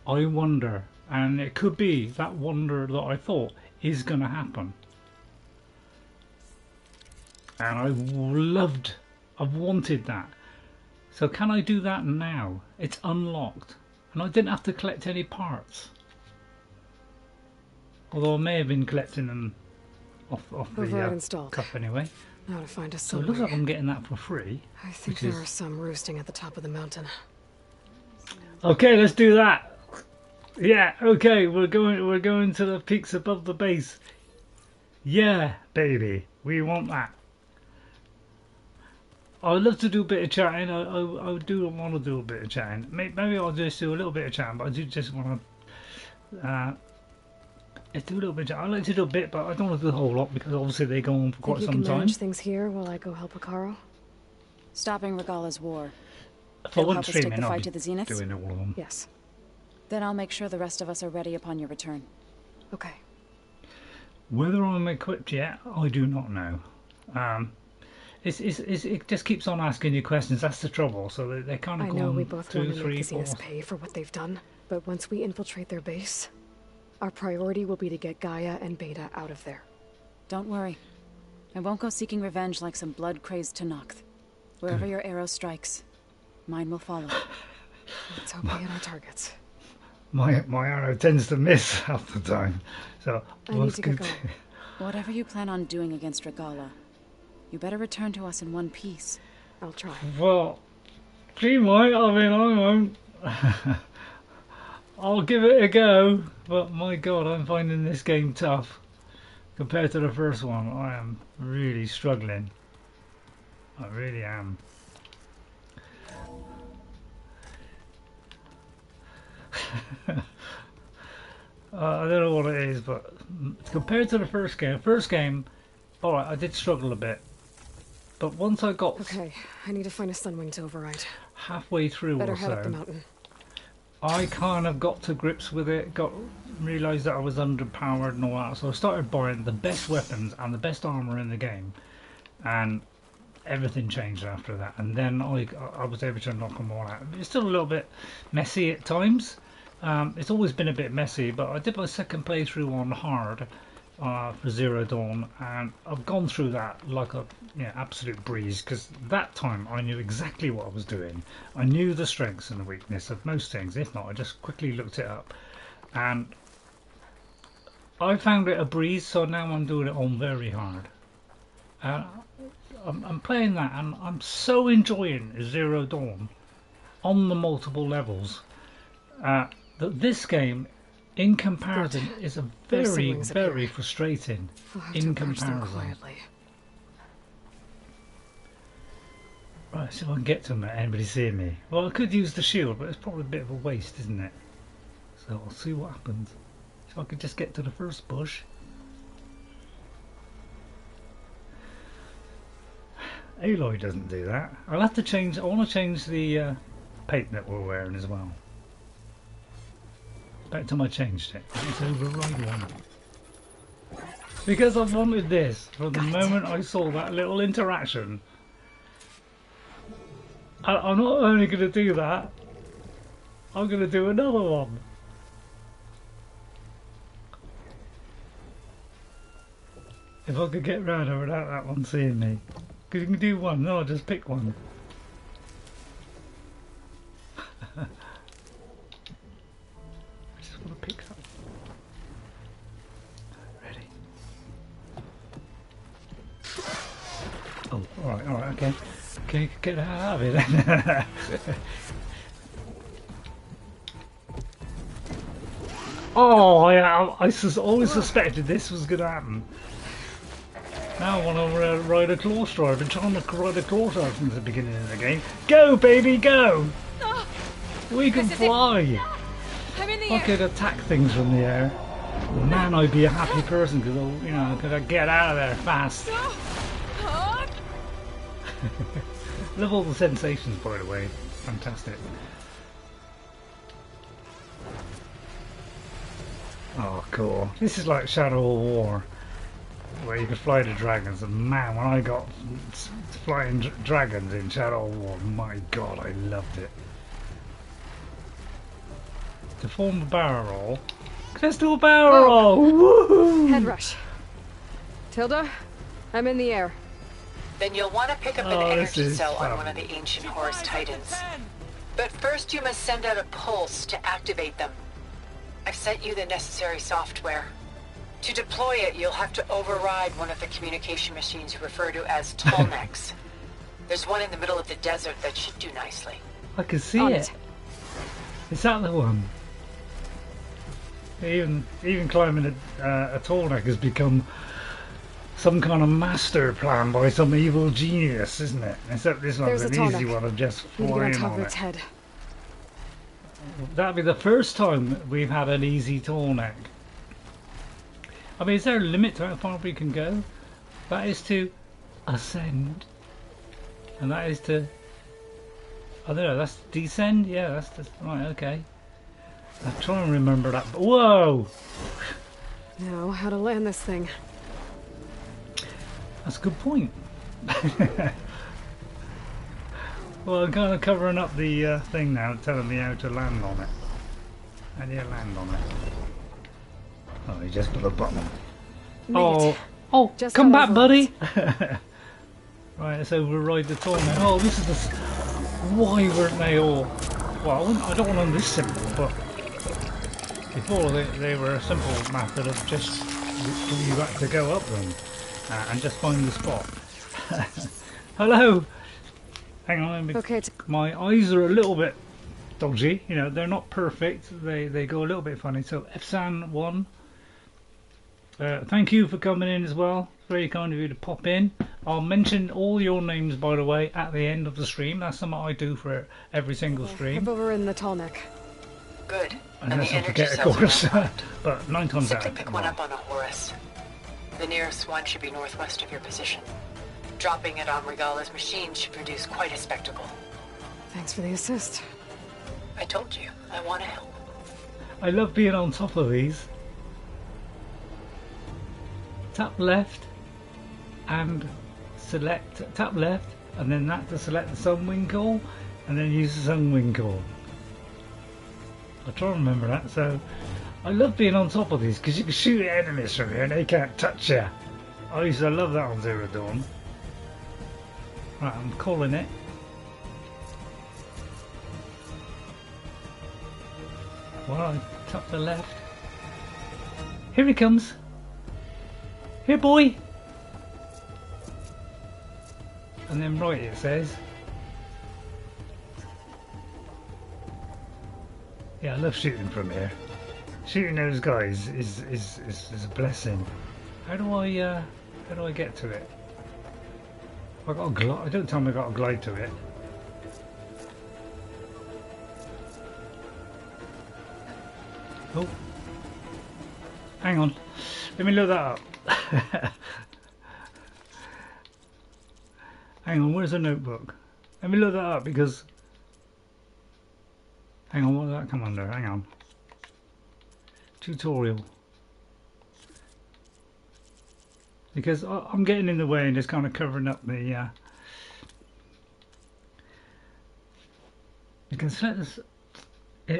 I wonder, and it could be that wonder that I thought is going to happen. And I've wanted that. So can I do that now? It's unlocked. And I didn't have to collect any parts. Although I may have been collecting them off the Override installed. cup anyway. Now to find a So it looks Sunwing. like I'm getting that for free. I think there are some roosting at the top of the mountain. Okay, let's do that. Yeah, okay, we're going to the peaks above the base. Yeah, baby, we want that. I'd love to do a bit of chatting. I do want to do a bit of chatting. Maybe I'll just do a little bit of chatting, but I do just want to do a little bit. I like to do a bit, but I don't want to do the whole lot because obviously they go on for quite Think some you can time. manage things here while I go help Akaro? Stopping Regalla's war. If I You'll wasn't help us take streaming, the I'd fight be to the Zeniths? doing all of them. Yes. Then I'll make sure the rest of us are ready upon your return. Okay. Whether I'm equipped yet, I do not know. It just keeps on asking you questions. That's the trouble. So they kind of I go know on we both 2, want to 3, make the 4. Zeniths pay for what they've done, but once we infiltrate their base, our priority will be to get Gaia and Beta out of there. Don't worry. I won't go seeking revenge like some blood-crazed Tallneck. Wherever your arrow strikes, mine will follow. Let's hope we hit our targets. My arrow tends to miss half the time. So I need to get going. Whatever you plan on doing against Regalla, you better return to us in one piece. I'll try. Well, she might. I mean, I won't. I'll give it a go. But my God, I'm finding this game tough compared to the first one. I am really struggling. I really am. I don't know what it is, but compared to the first game, alright, I did struggle a bit. But once I got Okay, I need to find a Sunwing to override. halfway through Better or head up the so, mountain. I kind of got to grips with it, realised that I was underpowered and all that, so I started buying the best weapons and the best armour in the game, and everything changed after that, and then I was able to knock them all out. It's still a little bit messy at times. It's always been a bit messy, but I did my second playthrough on hard for Zero Dawn, and I've gone through that like a absolute breeze, because that time I knew exactly what I was doing. I knew the strengths and the weakness of most things. If not, I just quickly looked it up, and I found it a breeze, so now I'm doing it on very hard. I'm playing that, and I'm so enjoying Zero Dawn on the multiple levels that this game, in comparison, is a very frustrating in comparison. Right, so I can get to them without anybody seeing me. Well, I could use the shield, but it's probably a bit of a waste, isn't it? So I'll see what happens. If I could just get to the first bush. Aloy doesn't do that. I'll have to change. I want to change the paint that we're wearing as well. Back time I changed it. It's override one. Because I've wanted this from the moment I saw that little interaction. I'm not only going to do that, I'm going to do another one. If I could get round her without that one seeing me. Because you can do one, no, I'll just pick one. I just want to pick that. Ready? Oh, alright, okay. Okay, get out of it then. Oh, yeah, I always suspected this was going to happen. Now I want to ride a claw strider. I've been trying to ride a claw strider since the beginning of the game. Go, baby, go! We can fly! I'm in the If I could attack things from the air, man, I'd be a happy person because I'd get out of there fast. Love all the sensations, by the way. Fantastic. Oh, cool. This is like Shadow of War, where you could fly the dragons, and man, when I got flying dragons in Shadow of War, my god, I loved it. To form a barrel roll. Let's do a barrel roll! Woohoo! Head rush. Tilda, I'm in the air. Then you'll want to pick up an energy cell on one of the ancient Horus Titans. But first you must send out a pulse to activate them. I've sent you the necessary software. To deploy it, you'll have to override one of the communication machines you refer to as Tallnecks. There's one in the middle of the desert that should do nicely. I can see it. Is that the one? Even climbing a Tallneck has become some kind of master plan by some evil genius, isn't it? Except this one's an easy one of just flying on it. Head. That'd be the first time we've had an easy Tallneck. I mean, is there a limit to how far we can go? That is to ascend. And that is to... I don't know, that's descend? Yeah, that's just... Right, okay. I'm trying to remember that. Whoa! Now, how to land this thing. That's a good point. Well, I'm kind of covering up the thing now, telling me how to land on it. How do you land on it? Oh, you just put a button. Oh, just come back, buddy! Right, let's override the Tallneck. Oh, this is the... Why weren't they all... Well, I don't want them this simple, but... Before, they were a simple method of just... You had to go up them. And just find the spot. Hello! Hang on, okay, my eyes are a little bit dodgy. You know, they're not perfect. They go a little bit funny. So, Fsan1, thank you for coming in as well. Very kind of you to pop in. I'll mention all your names, by the way, at the end of the stream. That's something I do for every single stream. We're over in the Tallneck. Good. Unless I forget, of course. But 9 times out. Simply pick one up on a Horus. The nearest one should be northwest of your position. Dropping it on Regalla's machine should produce quite a spectacle. Thanks for the assist. I told you, I want to help. I love being on top of these. Tap left and select, tap left and then that to select the Sunwing call and then use the Sunwing call. I try to remember that. So I love being on top of these because you can shoot enemies from here and they can't touch you. I used to love that on Zero Dawn. Right, I'm calling it. Well, I tap the left. Here he comes. Here, boy. And then right it says. Yeah, I love shooting from here. Shooting those guys is a blessing. How do I get to it? I got a glide. Don't tell me I got a glide to it. Oh, hang on. Let me look that up. Hang on. Where's the notebook? Let me look that up because. Hang on. What did that come under? Hang on. Tutorial. Because I'm getting in the way and just kind of covering up the. You can select this.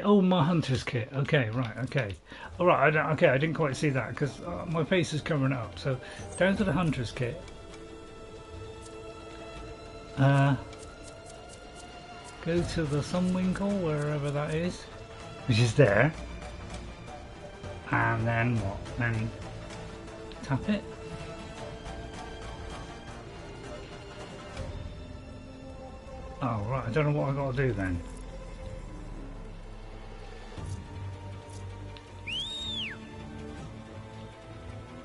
Oh, my hunter's kit. Okay, right. Okay. All right. Okay, I didn't quite see that because my face is covering it up. So down to the hunter's kit. Go to the Sunwing call wherever that is, which is there. And then what? Then tap it. Oh right, I don't know what I got to do then.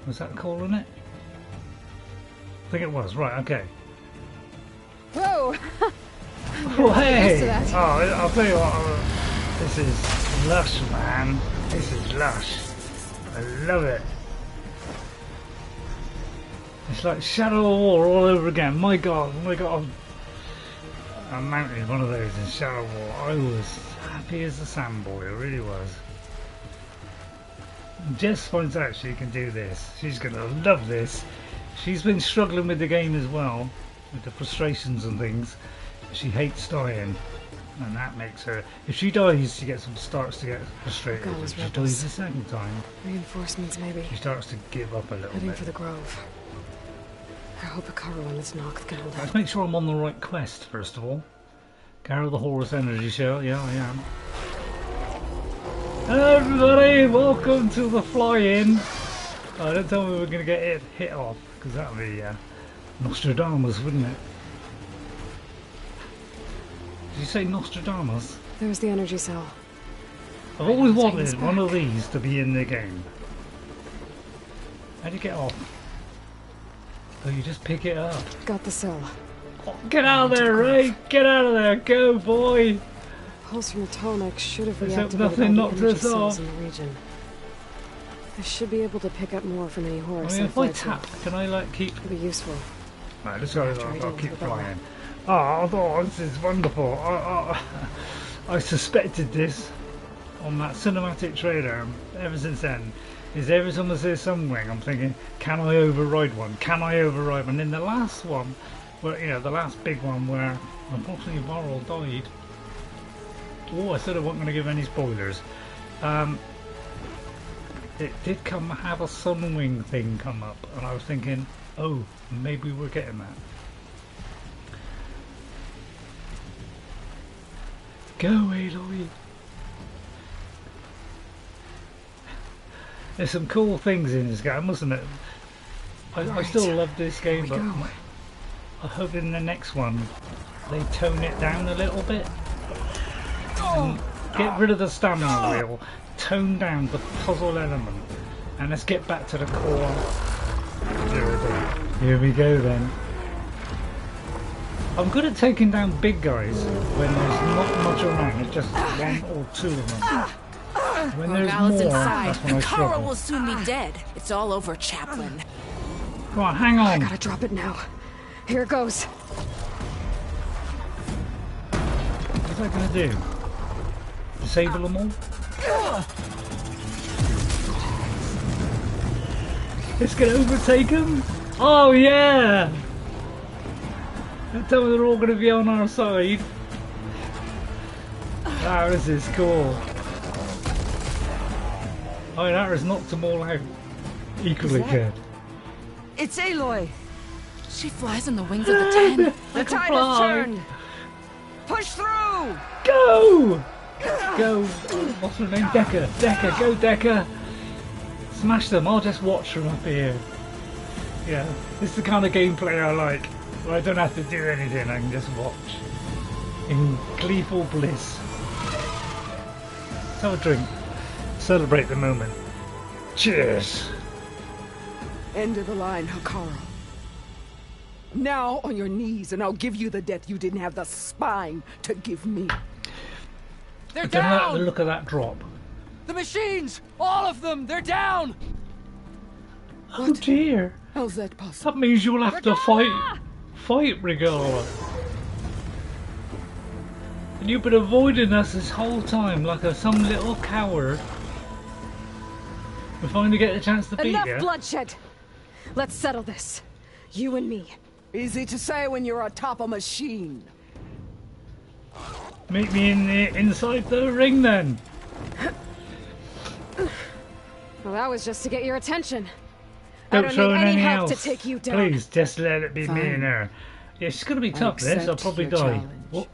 Was that calling it? I think it was. Right. Okay. Whoa! Oh hey! Oh, I'll tell you what. This is lush, man. This is lush. I love it. It's like Shadow of War all over again. My God! I mounted one of those in Shadow of War. I was happy as a sandboy. I really was. Jess finds out she can do this. She's gonna love this. She's been struggling with the game as well, with the frustrations and things. She hates dying, and that makes her. If she dies, she starts to get frustrated. If she dies the second time, reinforcements maybe. She starts to give up a little Heading bit. for the Grove. I hope Kotallo and this knock can hold out. Let's make sure I'm on the right quest first of all. Carol the Horus Energy Show. Yeah, I am. Hello everybody, welcome to the fly-in. Oh, don't tell me we're gonna get hit off, because that would be Nostradamus, wouldn't it? Did you say Nostradamus? There's the energy cell. I've always wanted one of these to be in the game. How do you get off? Oh, you just pick it up. Got the cell. Oh, get out of there, Ray! Get out of there! Go, boy! Pulse from Tallneck should have Let's hope reactivated nothing all the knocks energy us cells off. in the region. I should be able to pick up more from any Horus. I mean, if I tap, can I like keep? It'd be useful. Right, let's go. I'll keep flying. Oh, this is wonderful. I suspected this on that cinematic trailer ever since then. Is every time I see Sunwing, I'm thinking, can I override one? Can I override one? And in the last one, where the last big one where unfortunately Varl died. Oh, I said I wasn't going to give any spoilers. It did have a Sunwing thing come up, and I was thinking, oh, maybe we're getting that. Go, Aloy! There's some cool things in this game, wasn't it? I still love this game, but I hope in the next one they tone it down a little bit. And get rid of the stamina wheel, tone down the puzzle element, and let's get back to the core. Here we go then. I'm good at taking down big guys when there's not much around, it's just one or two of them. When there's more, that's when I struggle. Carl will soon be dead. It's all over, Chaplain. Come on, hang on. I gotta drop it now. Here it goes. What's that gonna do? Disable them all? It's gonna overtake them? Oh yeah! Don't tell me they're all gonna be on our side. Wow, this is cool. Oh, that has knocked them all out. Equally good. It's Aloy. She flies on the wings of the Ten. The tide has turned. Push through. Go! Go! What's her name? Decker. Decker. Go, Decker. Smash them. I'll just watch from up here. Yeah, this is the kind of gameplay I like. Where I don't have to do anything. I can just watch in gleeful bliss. Let's have a drink. Celebrate the moment. Cheers! End of the line, Hakara. Now on your knees, and I'll give you the death you didn't have the spine to give me. They're I don't like down! the look of that drop. The machines! All of them! They're down! Oh dear! How's that possible? That means you'll have to fight Regalla. And you've been avoiding us this whole time like some little coward. We finally get a chance to beat Enough you. bloodshed! Let's settle this. You and me. Easy to say when you're atop a machine. Meet me inside the ring then. Well, that was just to get your attention. Don't I don't show need any anything help else. to take you down. Please, just let it be me Fine. and her. Yeah, it's gonna be tough. This, I'll probably die. challenge. What?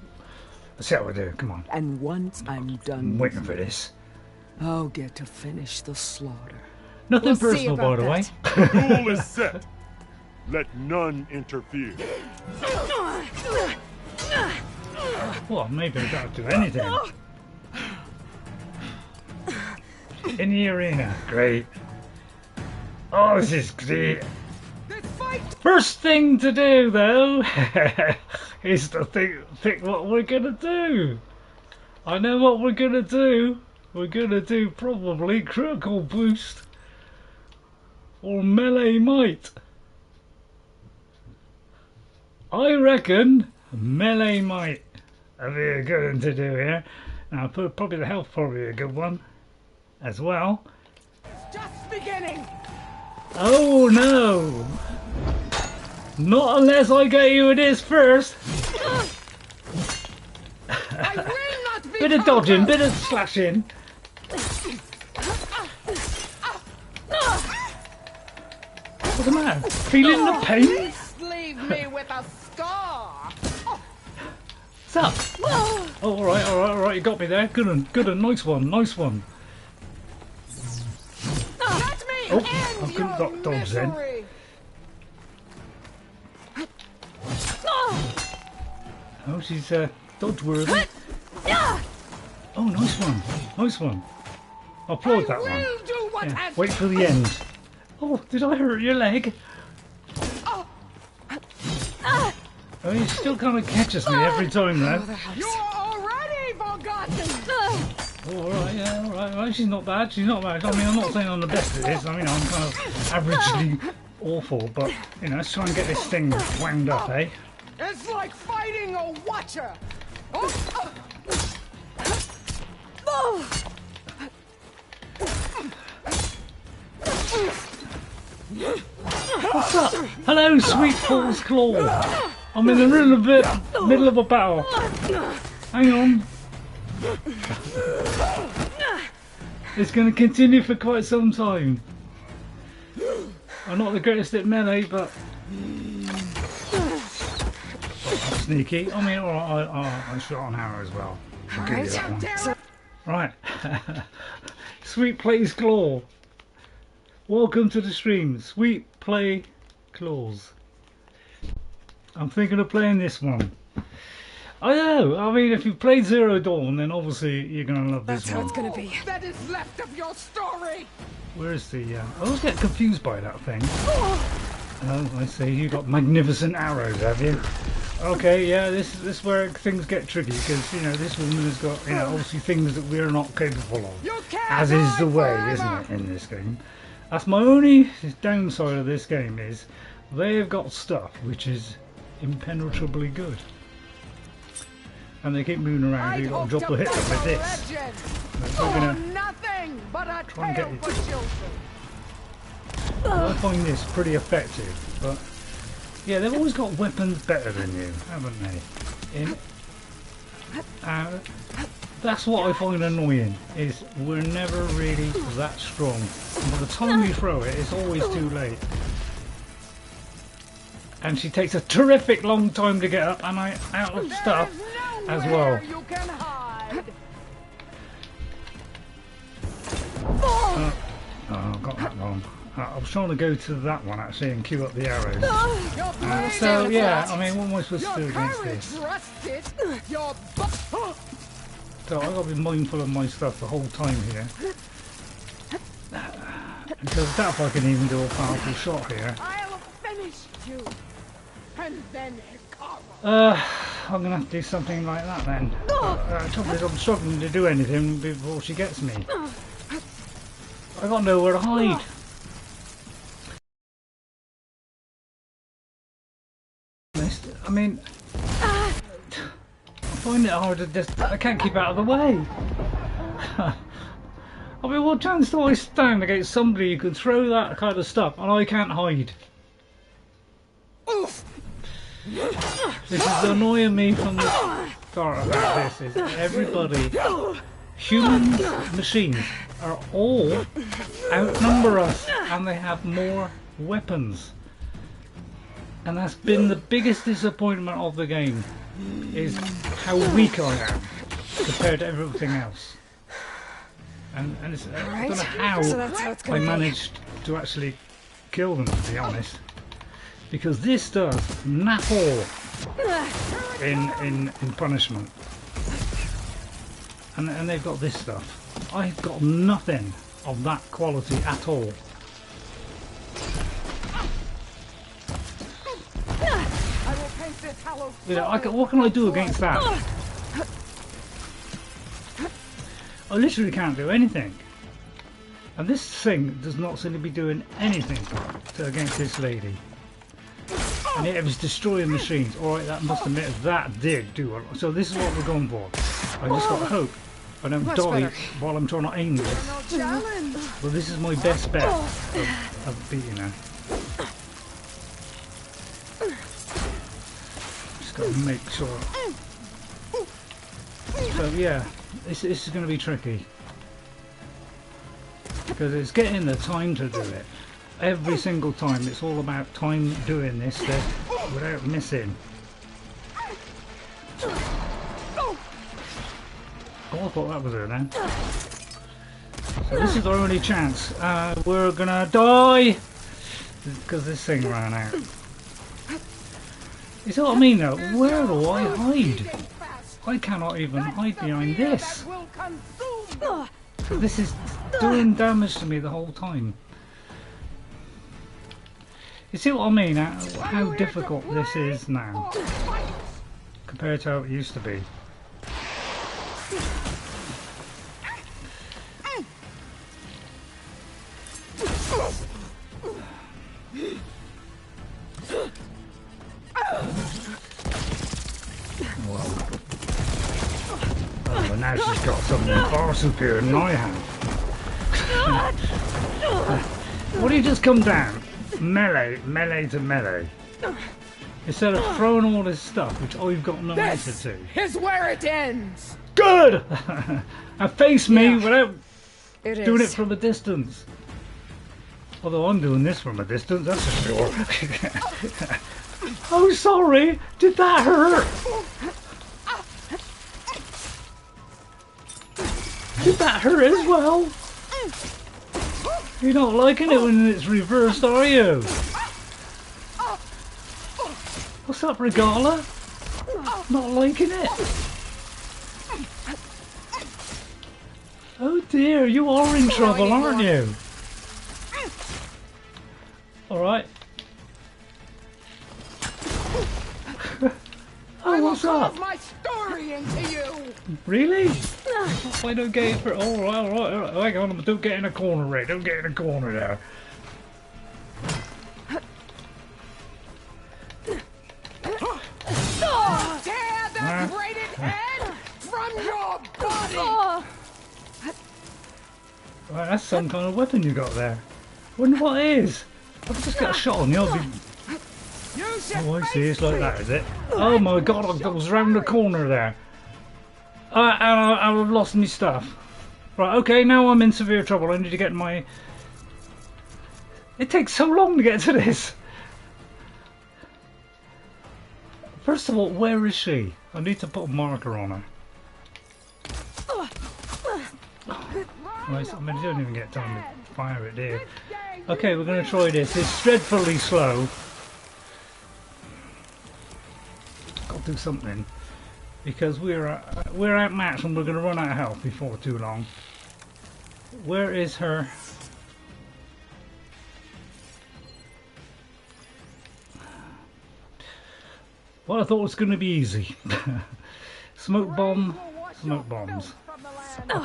Let's see how we do. Come on. And once I'm done, I'm waiting for this. I'll get to finish the slaughter. Nothing We'll see personal, by about the way. that. The duel is set. Let none interfere. Well, maybe I don't do anything. In the arena. Great. Oh, this is great. First thing to do, though, is to think what we're gonna do. I know what we're gonna do. We're gonna do probably critical boost or melee might. I reckon melee might would be a good one to do here. Now, probably the health probably a good one as well. Just beginning. Oh no! Not unless I get you with this first. I will not be Bit of dodging, bit of slashing. What's the matter? Feeling the pain? Please leave me with a scar. What's up? Oh, alright, you got me there. Good one, nice one. Let me Oh, I couldn't knock dogs in. Oh, she's dodge worthy. Oh, nice one. Nice one. I'll applaud that one. Yeah, wait for the end. Oh, did I hurt your leg? Oh, he still kind of catches me every time though. You're already forgotten! Alright, yeah, alright. Well, she's not bad. She's not bad. I mean, I'm not saying I'm the best at this. I mean, I'm kind of averagely awful, but, you know, let's try and get this thing wound up, eh? It's like fighting a watcher! What's up? Hello, sweet Paul's Claw. I'm in the middle of a battle. Hang on. It's going to continue for quite some time. I'm not the greatest at melee, but sneaky. I mean, I shot on hammer as well. I'll give you that one. Right. Sweet Plays Claw. Welcome to the stream. Sweet Play Claws. I'm thinking of playing this one. I know. I mean, if you've played Zero Dawn, then obviously you're going to love this one. That's how it's going to be. That is left of your story! Where is the... I always get confused by that thing. Oh, I see. You got magnificent arrows, have you? Okay, yeah, this is where things get tricky, because, you know, this woman has got, you know, obviously things that we're not capable of. As is the way, isn't it, in this game? That's my only downside of this game, is they've got stuff which is impenetrably good. And they keep moving around, so you've got to drop a hit with this. We're going to try and get you. I find this pretty effective, but yeah, they've always got weapons better than you, haven't they? That's what I find annoying, is we're never really that strong. And by the time you throw it, it's always too late. And she takes a terrific long time to get up, and I out of stuff as well. Oh, I got that wrong. I was trying to go to that one actually and queue up the arrows. So yeah, I mean, what am I supposed to do against this? So I've got to be mindful of my stuff the whole time here. Because that if I can even do a powerful shot here. I'm going to have to do something like that then. The trouble is I'm struggling to do anything before she gets me. I've got nowhere to hide. I mean, I find it hard to just, I can't keep out of the way. I mean, what chance do I stand against somebody who can throw that kind of stuff and I can't hide? This is annoying me from the start about this, is everybody, humans, machines, are all outnumber us and they have more weapons. And that's been the biggest disappointment of the game, is how weak I am compared to everything else. And it's, I don't know how I managed to actually kill them, to be honest. Because this does nap all in punishment. And they've got this stuff. I've got nothing of that quality at all. You know, what can I do against that? I literally can't do anything. And this thing does not seem to be doing anything against this lady. And yet it was destroying machines. Alright, that must admit that did do a lot. So this is what we're going for. I just got to hope I don't die while I'm trying to aim this. Well, this is my best bet of beating her. Just got to make sure. So yeah, this is going to be tricky. Because it's getting the time to do it. Every single time, it's all about time doing this without missing. Oh, I thought that was her then. So this is our only chance. We're gonna die because this thing ran out. You see what I mean though? Where do I hide? I cannot even hide behind this. This is doing damage to me the whole time. You see what I mean? How difficult this is now compared to how it used to be. Oh, now she's got something far superior than I have. What do you just come down? Melee to melee. Instead of throwing all this stuff, which I've got no answer to. Is where it ends. Good! And face me without doing it from a distance. Although I'm doing this from a distance, that's for sure. Oh, sorry. Did that hurt? Did that hurt as well? You're not liking it when it's reversed, are you? What's up, Regalla? Not liking it? Oh dear, you are in trouble, aren't you? Alright. Oh, what's up? My story into you. Really? I don't get it for. Alright. Hang on, don't get in a corner, Ray. Don't get in a corner there. Tear the braided head from your body. Right, that's some kind of weapon you got there. Wonder what it is. I've just got a shot on you. Oh, I see. It's like that, is it? Oh my god, I was round the corner there. And I've lost my stuff. Right, okay, now I'm in severe trouble. I need to get my... It takes so long to get to this. First of all, where is she? I need to put a marker on her. Right, I mean, I don't even get time to fire it, do you? Okay, we're going to try this. It's dreadfully slow. Got to do something. Because we're outmatched and we're going to run out of health before too long. Where is her? Well, I thought it was going to be easy. Smoke bombs.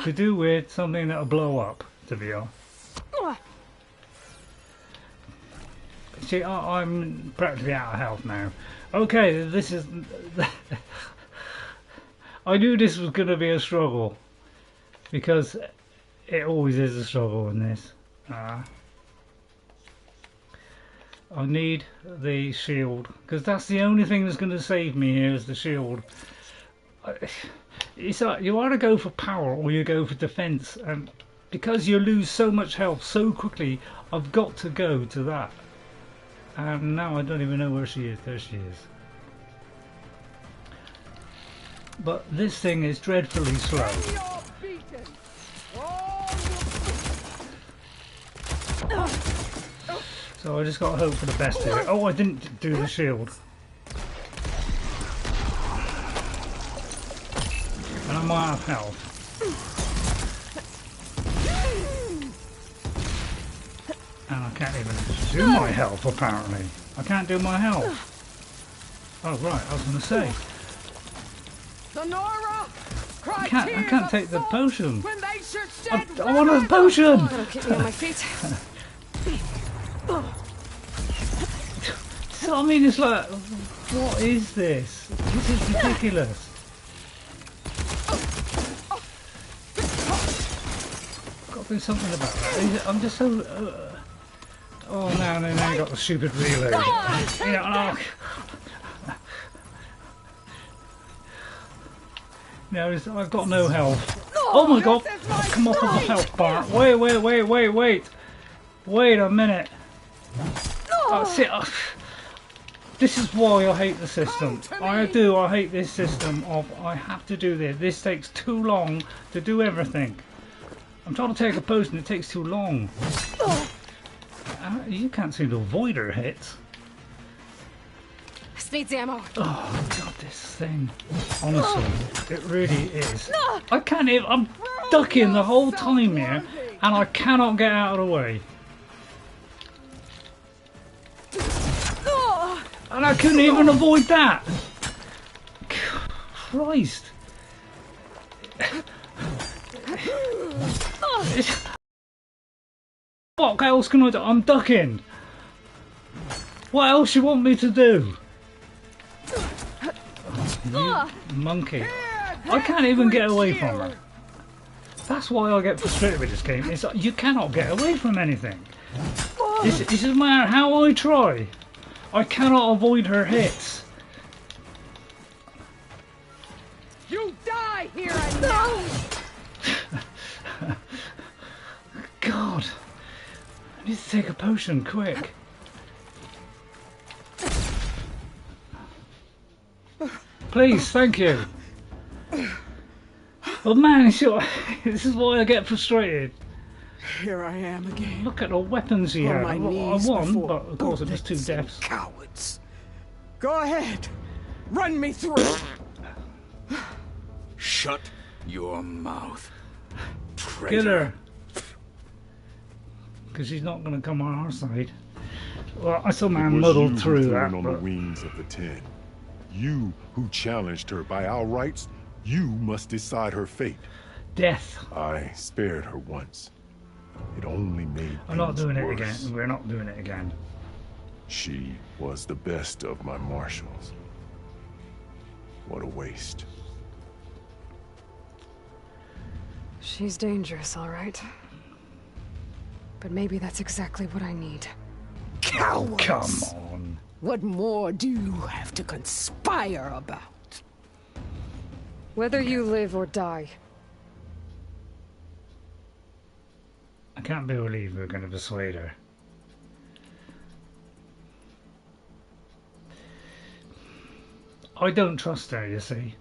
To do with something that'll blow up, to be honest. See, I'm practically out of health now. Okay, this is... I knew this was going to be a struggle. Because it always is a struggle in this. I need the shield. Because that's the only thing that's going to save me here is the shield. It's like you either go for power or you go for defense, and because you lose so much health so quickly, I've got to go to that. And now I don't even know where she is. There she is. But this thing is dreadfully slow. So I just got to hope for the best here. Oh, I didn't do the shield. And I'm out of health. And I can't even do my health, apparently. I can't do my health. Oh, right, I was going to say. I can't take the potion. I want a potion! That'll keep me on my feet. So, I mean, it's like, what is this? This is ridiculous. Got to do something about that. I'm just so... oh, now I got the stupid reload. You know, no, I've got no health. Oh my god! I've come off of the health bar. Wait. Wait a minute. See, this is why I hate the system. I hate this system of I have to do this. This takes too long to do everything. I'm trying to take a potion, it takes too long. You can't seem to avoid her hits. This needs ammo. Oh god, this thing. Honestly, it really is. I can't even. I'm ducking the whole time here, and I cannot get out of the way. And I couldn't even avoid that. Christ. What else can I do? I'm ducking. What else you want me to do? You monkey. I can't even get away from her. That's why I get frustrated with this game. It's like you cannot get away from anything. It doesn't matter how I try. I cannot avoid her hits. You die here and now! God. I need to take a potion, quick. Please, thank you. But man, this is why I get frustrated. Here I am again. Look at the weapons he had. I won, but of course it was 2 deaths. Cowards. Go ahead. Run me through. Shut your mouth. Traitor. Kill her. Because she's not going to come on our side. Well, I somehow muddled through that. On the wings of the 10. You who challenged her by our rights, you must decide her fate. Death. I spared her once. It only made I'm not doing worse. it again. We're not doing it again. She was the best of my marshals. What a waste. She's dangerous, all right. But maybe that's exactly what I need. Cowards! Come on. What more do you have to conspire about? Whether you live or die. I can't believe we're going to persuade her. I don't trust her, you see.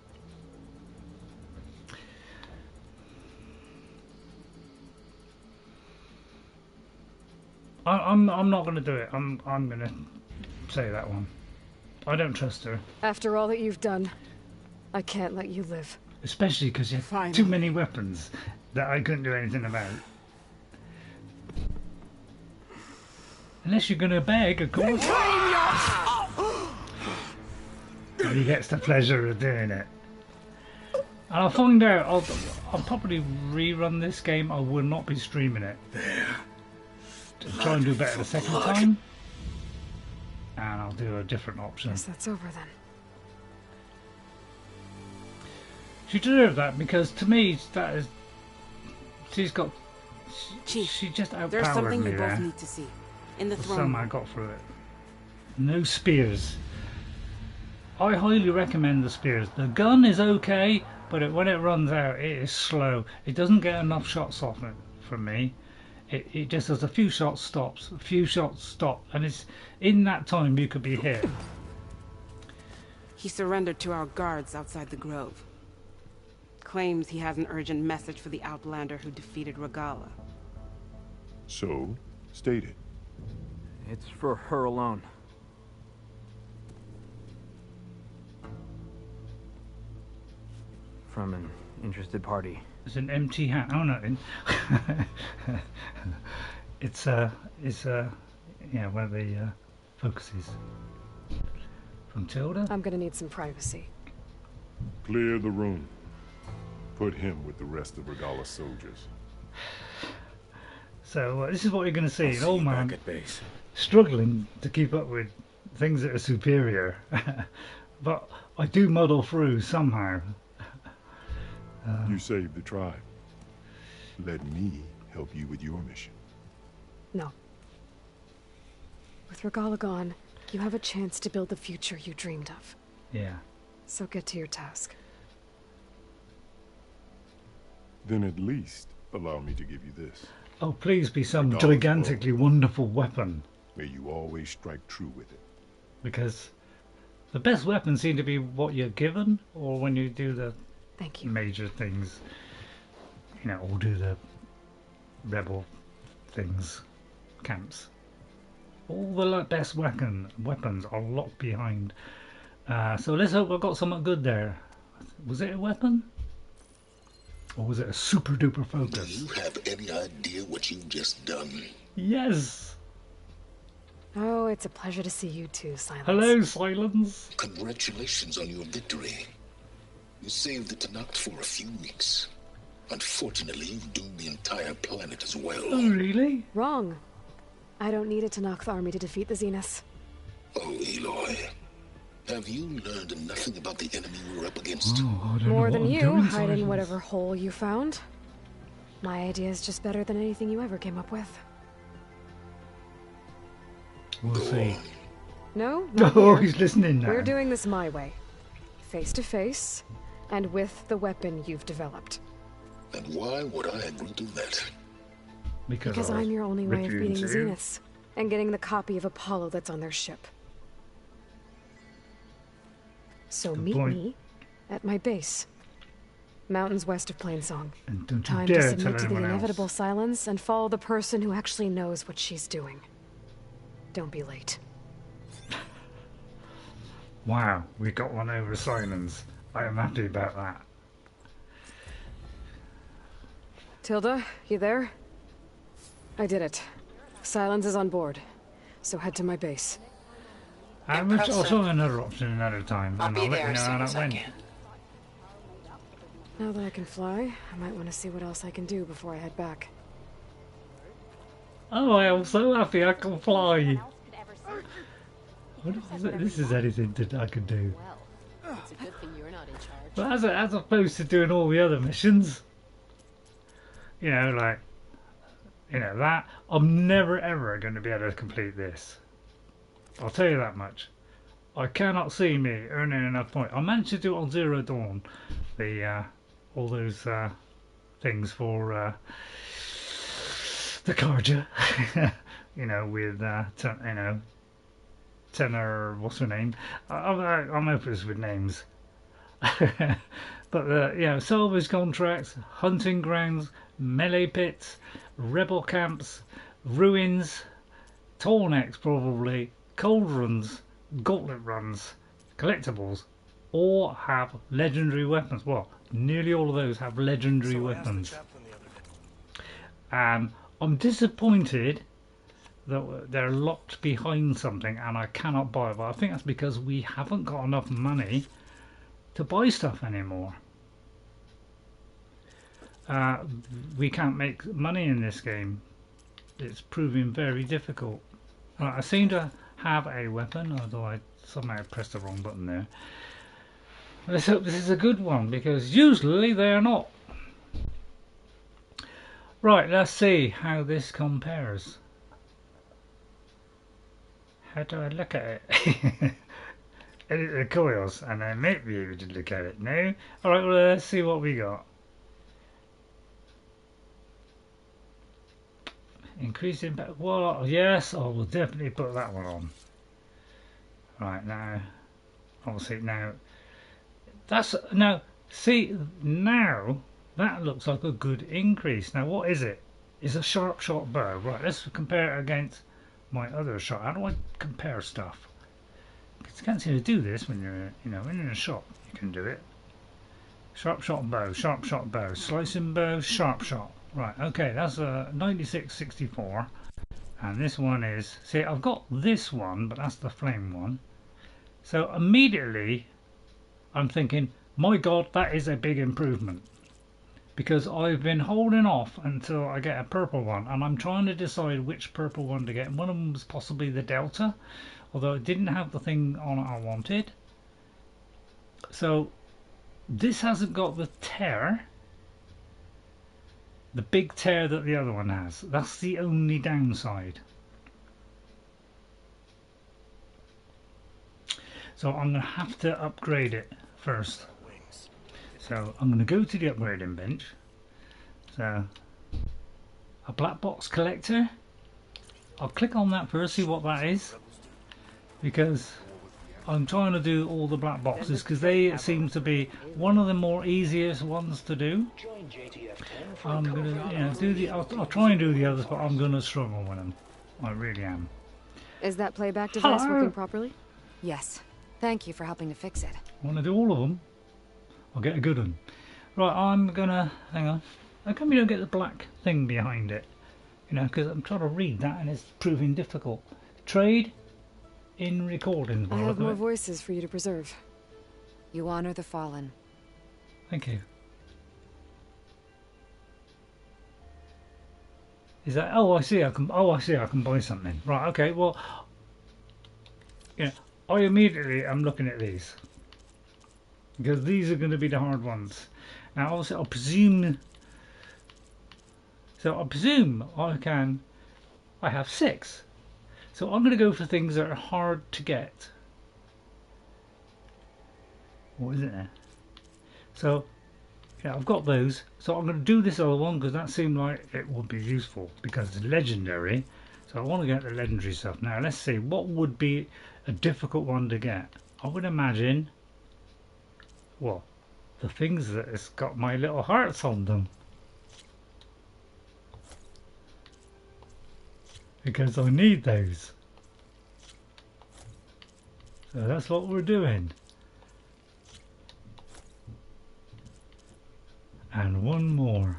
I'm not going to do it. I'm going to say that one. I don't trust her. After all that you've done, I can't let you live. Especially because you have too many weapons that I couldn't do anything about. Unless you're going to beg, of course. He gets the pleasure of doing it. And I'll find out. I'll probably rerun this game. I will not be streaming it. Try and do better the second time. And I'll do a different option. Guess that's over then. She deserved that because to me that is. She's got. Chief, she just outpowered there's something me you there. both need to see. In the throne Somehow I got through it. No spears. I highly recommend the spears. The gun is okay, but when it runs out, it is slow. It doesn't get enough shots off it from me. It just does a few shots, stops, a few shots, stop, and it's in that time you could be hit. He surrendered to our guards outside the grove. Claims he has an urgent message for the outlander who defeated Regalla. So, state it. It's for her alone. From an interested party. It's an empty hand. Oh no, it's yeah, where the focus is. From Tilda. I'm gonna need some privacy. Clear the room. Put him with the rest of Regalla's soldiers. So this is what you're going to see. An old man back at base. Struggling to keep up with things that are superior, but I do muddle through somehow. You saved the tribe. Let me help you with your mission. No. With Regalla gone, you have a chance to build the future you dreamed of. Yeah. So get to your task. Then at least allow me to give you this. Oh, please be some Regalla's gigantically wonderful weapon. May you always strike true with it. Because the best weapons seem to be what you're given, or when you do the Thank you. major things, you know, or do the rebel things, camps. All the best weapons are locked behind. So let's hope I got something good there. Was it a weapon? Or was it a super duper focus? Do you have any idea what you've just done? Yes! Oh, it's a pleasure to see you too, Sylens. Hello, Sylens. Congratulations on your victory. You saved the Tallneck for a few weeks. Unfortunately, you've doomed the entire planet as well. Oh, really? Wrong. I don't need a Tallneck army to defeat the Zeniths. Oh, Eloy. Have you learned nothing about the enemy we're up against? Oh, More than you, hiding whatever hole you found. My idea is just better than anything you ever came up with. We'll see. No, not Oh, here. he's listening now. We're doing this my way. Face to face, and with the weapon you've developed. And why would I agree to that? Because I'm your only way of beating the refusing. Zeniths, and getting the copy of Apollo that's on their ship. So Good meet point. me at my base. Mountains west of Plainsong. And don't you Time to dare submit tell to the anyone else. inevitable silence and follow the person who actually knows what she's doing. Don't be late. Wow, we got one over Sylens. I am happy about that. Tilda, you there? I did it. Sylens is on board. So head to my base. I'll try another option another time, and I'll let you know how that went. Now that I can fly, I might want to see what else I can do before I head back. Oh, I am so happy I can fly. What is it? This is anything that I can do. Well, it's a good thing you're not in charge. But as opposed to doing all the other missions, you know, like, you know, that, I'm never ever going to be able to complete this. I'll tell you that much. I cannot see me earning enough points. I managed to do it on Zero Dawn, the all those things for the Carja, you know, with you know, Tenor, what's her name? I'm hopeless with names. But you know, salvage contracts, hunting grounds, melee pits, rebel camps, ruins, Tallnecks probably, cauldrons, gauntlet runs, collectibles, all have legendary weapons. Well, nearly all of those have legendary weapons. And I'm disappointed that they're locked behind something and I cannot buy it, but I think that's because we haven't got enough money to buy stuff anymore. We can't make money in this game. It's proving very difficult. I seem to have a weapon, although I somehow pressed the wrong button there. Let's hope this is a good one, because usually they're not. Right, let's see how this compares. How do I look at it? Edit the coils and I might be able to look at it now. Alright, well, let's see what we got. Increase impact. Well, yes, I will definitely put that one on. Right, now, obviously, now, that's, now, see, now, that looks like a good increase. Now, what is it? It's a sharp shot bow. Right, let's compare it against my other shot. How do I compare stuff? Because you can't seem to do this when you're, you know, when you're in a shop. You can do it. Sharp shot bow, slicing bow, sharp shot. Right, okay, that's a 9664, and this one is, see, I've got this one, but that's the flame one. So immediately, I'm thinking, my God, that is a big improvement. Because I've been holding off until I get a purple one, and I'm trying to decide which purple one to get. One of them was possibly the Delta, although it didn't have the thing on it I wanted. So, this hasn't got the tear. The big tear that the other one has. That's the only downside. So I'm going to have to upgrade it first. So I'm going to go to the upgrading bench. So a black box collector. I'll click on that first, see what that is. Because I'm trying to do all the black boxes because they seem to be one of the more easiest ones to do. I'm gonna do the. I'll try and do the others, but I'm gonna struggle with them. I really am. Is that playback device Hello? working properly? Yes. Thank you for helping to fix it. I want to do all of them. I'll get a good one. Right, I'm gonna hang on. How come you don't get the black thing behind it? You know, because I'm trying to read that and it's proving difficult. Trade in recordings. I have more voices for you to preserve. You honor the fallen. Thank you. Is that? Oh, I see. I can. Oh, I see. I can buy something. Right. Okay. Well, yeah. I immediately am looking at these because these are going to be the hard ones. Now, obviously, I presume. So I presume I can. I have 6. So I'm going to go for things that are hard to get. What is it there? So. Yeah, I've got those, so I'm going to do this other one because that seemed like it would be useful because it's legendary. So I want to get the legendary stuff. Now let's see, what would be a difficult one to get? I would imagine, well, the things that it's got my little hearts on them. Because I need those. So that's what we're doing. And one more.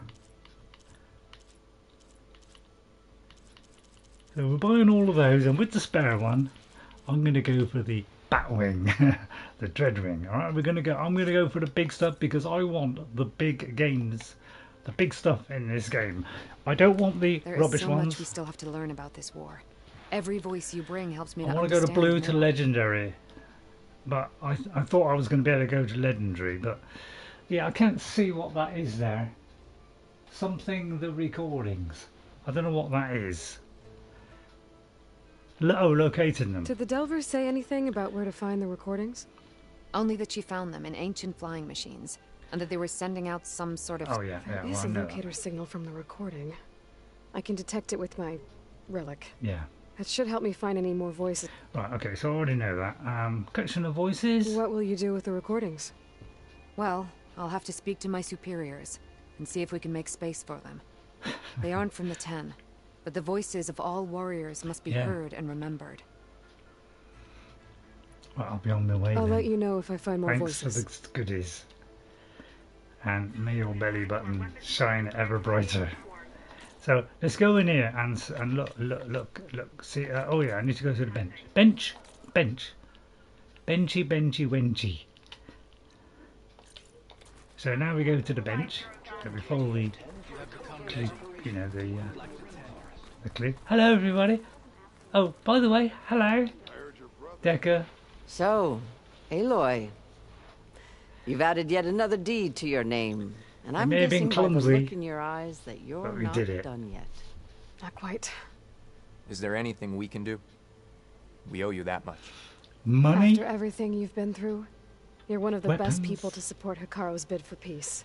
So we're buying all of those, and with the spare one, I'm going to go for the Batwing, the Dreadwing. All right, we're going to go. I'm going to go for the big stuff because I want the big games, the big stuff in this game. I don't want the rubbish so ones. Much we still have to learn about this war. Every voice you bring helps me to I want to go to blue to legendary, but I thought I was going to be able to go to legendary, but. Yeah, I can't see what that is there. Something, the recordings. I don't know what that is. Oh, locating them. Did the Delvers say anything about where to find the recordings? Only that she found them in ancient flying machines, and that they were sending out some sort of... Oh yeah, yeah. There is a locator signal from the recording. I can detect it with my relic. Yeah. That should help me find any more voices. Right, okay, so I already know that. Collection of voices. What will you do with the recordings? Well, I'll have to speak to my superiors and see if we can make space for them. They aren't from the 10, but the voices of all warriors must be heard and remembered. Well, I'll be on my way I'll then. let you know if I find more Thanks voices. for the goodies. And may your belly button shine ever brighter. So let's go in here and look. See, oh yeah, I need to go to the bench. Bench. Benchy. So now we go to the bench. So we follow the clip, you know, the clip. Hello, everybody. Oh, by the way, hello, Decker. So, Aloy, you've added yet another deed to your name, and I'm guessing by the look in your eyes that you're not done yet. Not quite. Is there anything we can do? We owe you that much. Money? After everything you've been through, you're one of the best people to support Hikaru's bid for peace.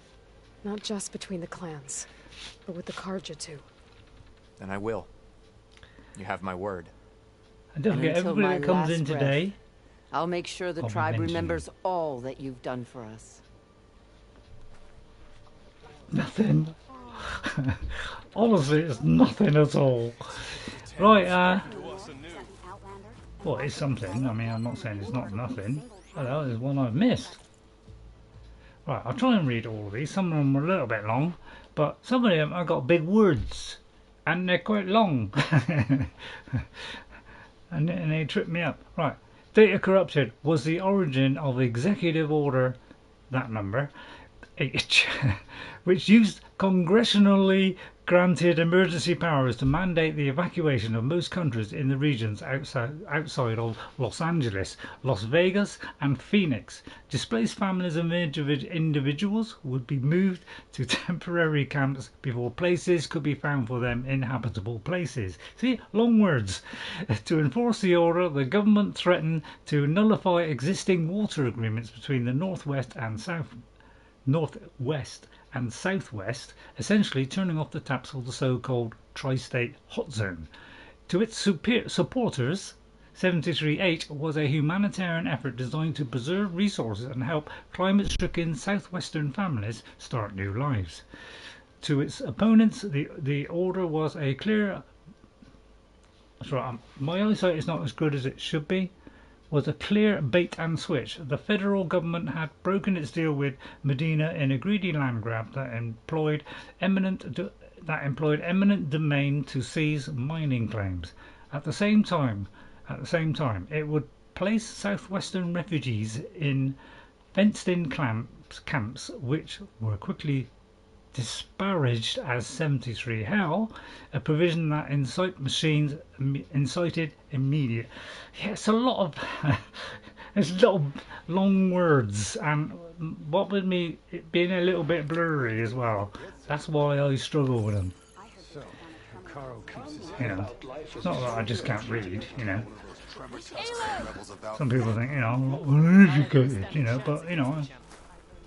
Not just between the clans, but with the Karja too. Then I will. You have my word. And don't forget, everybody that comes in today, I'll make sure the tribe remembers all that you've done for us. Nothing. Honestly, it's nothing at all. Right, well, it's something. I mean, I'm not saying it's not nothing. Hello, there's one I've missed. Right, I'll try and read all of these. Some of them are a little bit long, but some of them have got big words, and they're quite long. and they trip me up. Right, data corrupted was the origin of the executive order, that number, H, which used congressionally granted emergency powers to mandate the evacuation of most countries in the regions outside of Los Angeles, Las Vegas and Phoenix. Displaced families and individuals would be moved to temporary camps before places could be found for them in habitable places. See, long words. To enforce the order, the government threatened to nullify existing water agreements between the Northwest and Southwest, essentially turning off the taps of the so-called tri-state hot zone. To its supporters, 73-8 was a humanitarian effort designed to preserve resources and help climate-stricken southwestern families start new lives. To its opponents, the order was a clear... Sorry, my eyesight is not as good as it should be. Was a clear bait and switch. The federal government had broken its deal with Medina in a greedy land grab that employed eminent domain to seize mining claims. At the same time, it would place southwestern refugees in fenced-in camps, which were quickly disparaged as 73 Hell, a provision that incited immediate. Yeah, it's a lot of it's a lot of long words, and what with me it being a little bit blurry as well. That's why I struggle with them. You know, it's not that I just can't read. You know, some people think, you know, I'm not well educated. You know, but you know.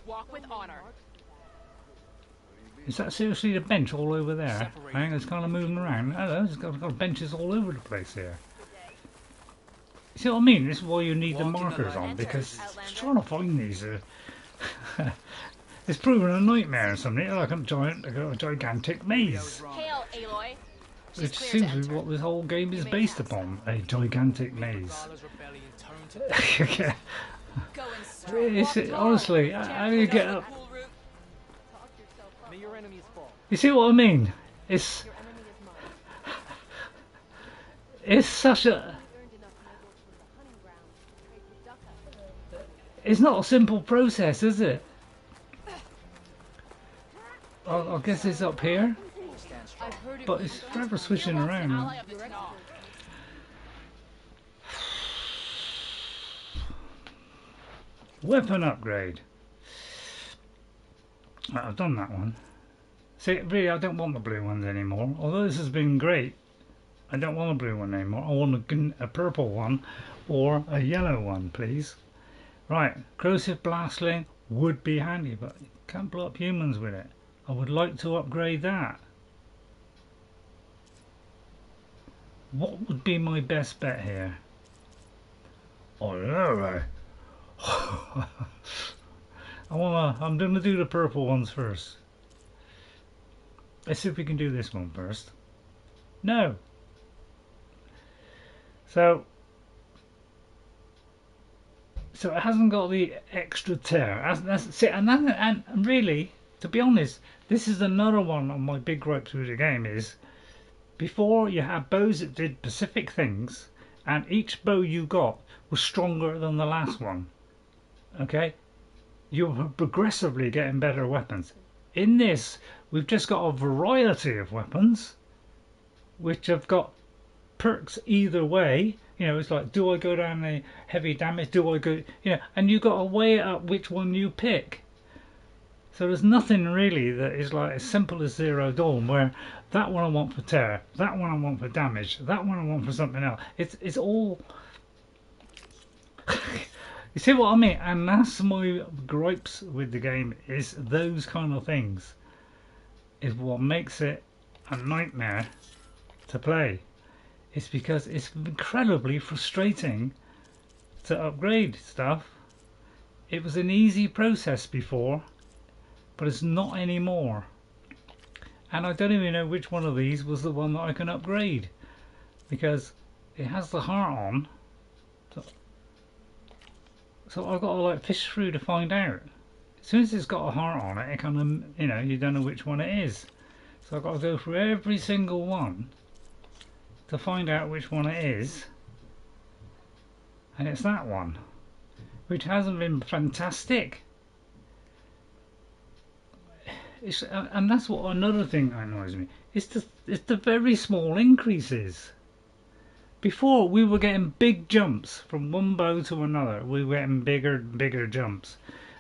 Walk with honor. Is that seriously the bench all over there? I think it's kind of moving around. Hello, it's got benches all over the place here. You see what I mean? This is why you need the markers on, because trying to find these it's proven a nightmare or something, like a gigantic maze. Hail, Aloy. Which seems to be what this whole game is based upon, a gigantic maze. Honestly, how do you get up? You see what I mean? It's such a... It's not a simple process, is it? I guess it's up here, but it's forever switching around. Weapon upgrade. I've done that one. See, really, I don't want the blue ones anymore. Although this has been great, I don't want a blue one anymore. I want a purple one or a yellow one, please. Right, corrosive blastling would be handy, but you can't blow up humans with it. I would like to upgrade that. What would be my best bet here? I don't know. I'm going to do the purple ones first. Let's see if we can do this one first. No. So it hasn't got the extra tear. And really, to be honest, this is another one of my big gripes with the game is, before you had bows that did specific things, and each bow you got was stronger than the last one. Okay? You're progressively getting better weapons. In this, we've just got a variety of weapons, which have got perks either way. You know, it's like, do I go down the heavy damage? Do I go, you know, and you got to weigh up which one you pick. So there's nothing really that is like as simple as Zero Dawn, where that one I want for tear, that one I want for damage, that one I want for something else. It's all. You see what I mean? And that's my gripes with the game, is those kind of things is what makes it a nightmare to play. It's because it's incredibly frustrating to upgrade stuff. It was an easy process before, but it's not anymore. And I don't even know which one of these was the one that I can upgrade, because it has the heart on. So I've got to like fish through to find out. As soon as it's got a heart on it, it kind of, you know, you don't know which one it is. So I've got to go through every single one to find out which one it is. And it's that one, which hasn't been fantastic. And that's what another thing that annoys me. It's the very small increases. Before, we were getting big jumps from one bow to another. We were getting bigger and bigger jumps.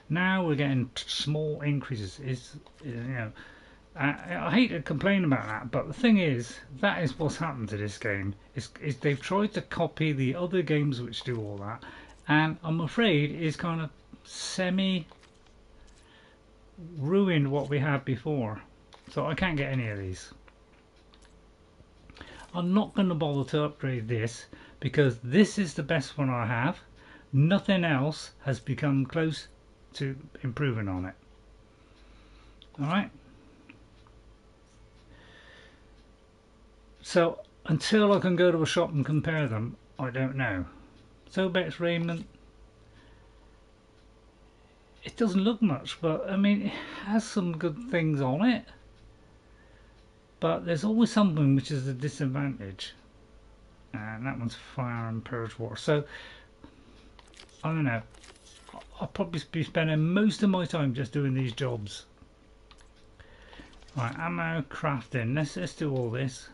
Now we're getting small increases. It's, you know, I hate to complain about that, but the thing is, that is what's happened to this game. Is they've tried to copy the other games which do all that, and I'm afraid it's kind of semi-ruined what we had before. So I can't get any of these. I'm not going to bother to upgrade this because this is the best one I have. Nothing else has become close to improving on it. Alright, so until I can go to a shop and compare them, I don't know. Sobek's raiment, it doesn't look much, but I mean, it has some good things on it, but there's always something which is a disadvantage, and that one's fire and purge water. So I don't know, I'll probably be spending most of my time just doing these jobs. Right, ammo, crafting, let's do all this.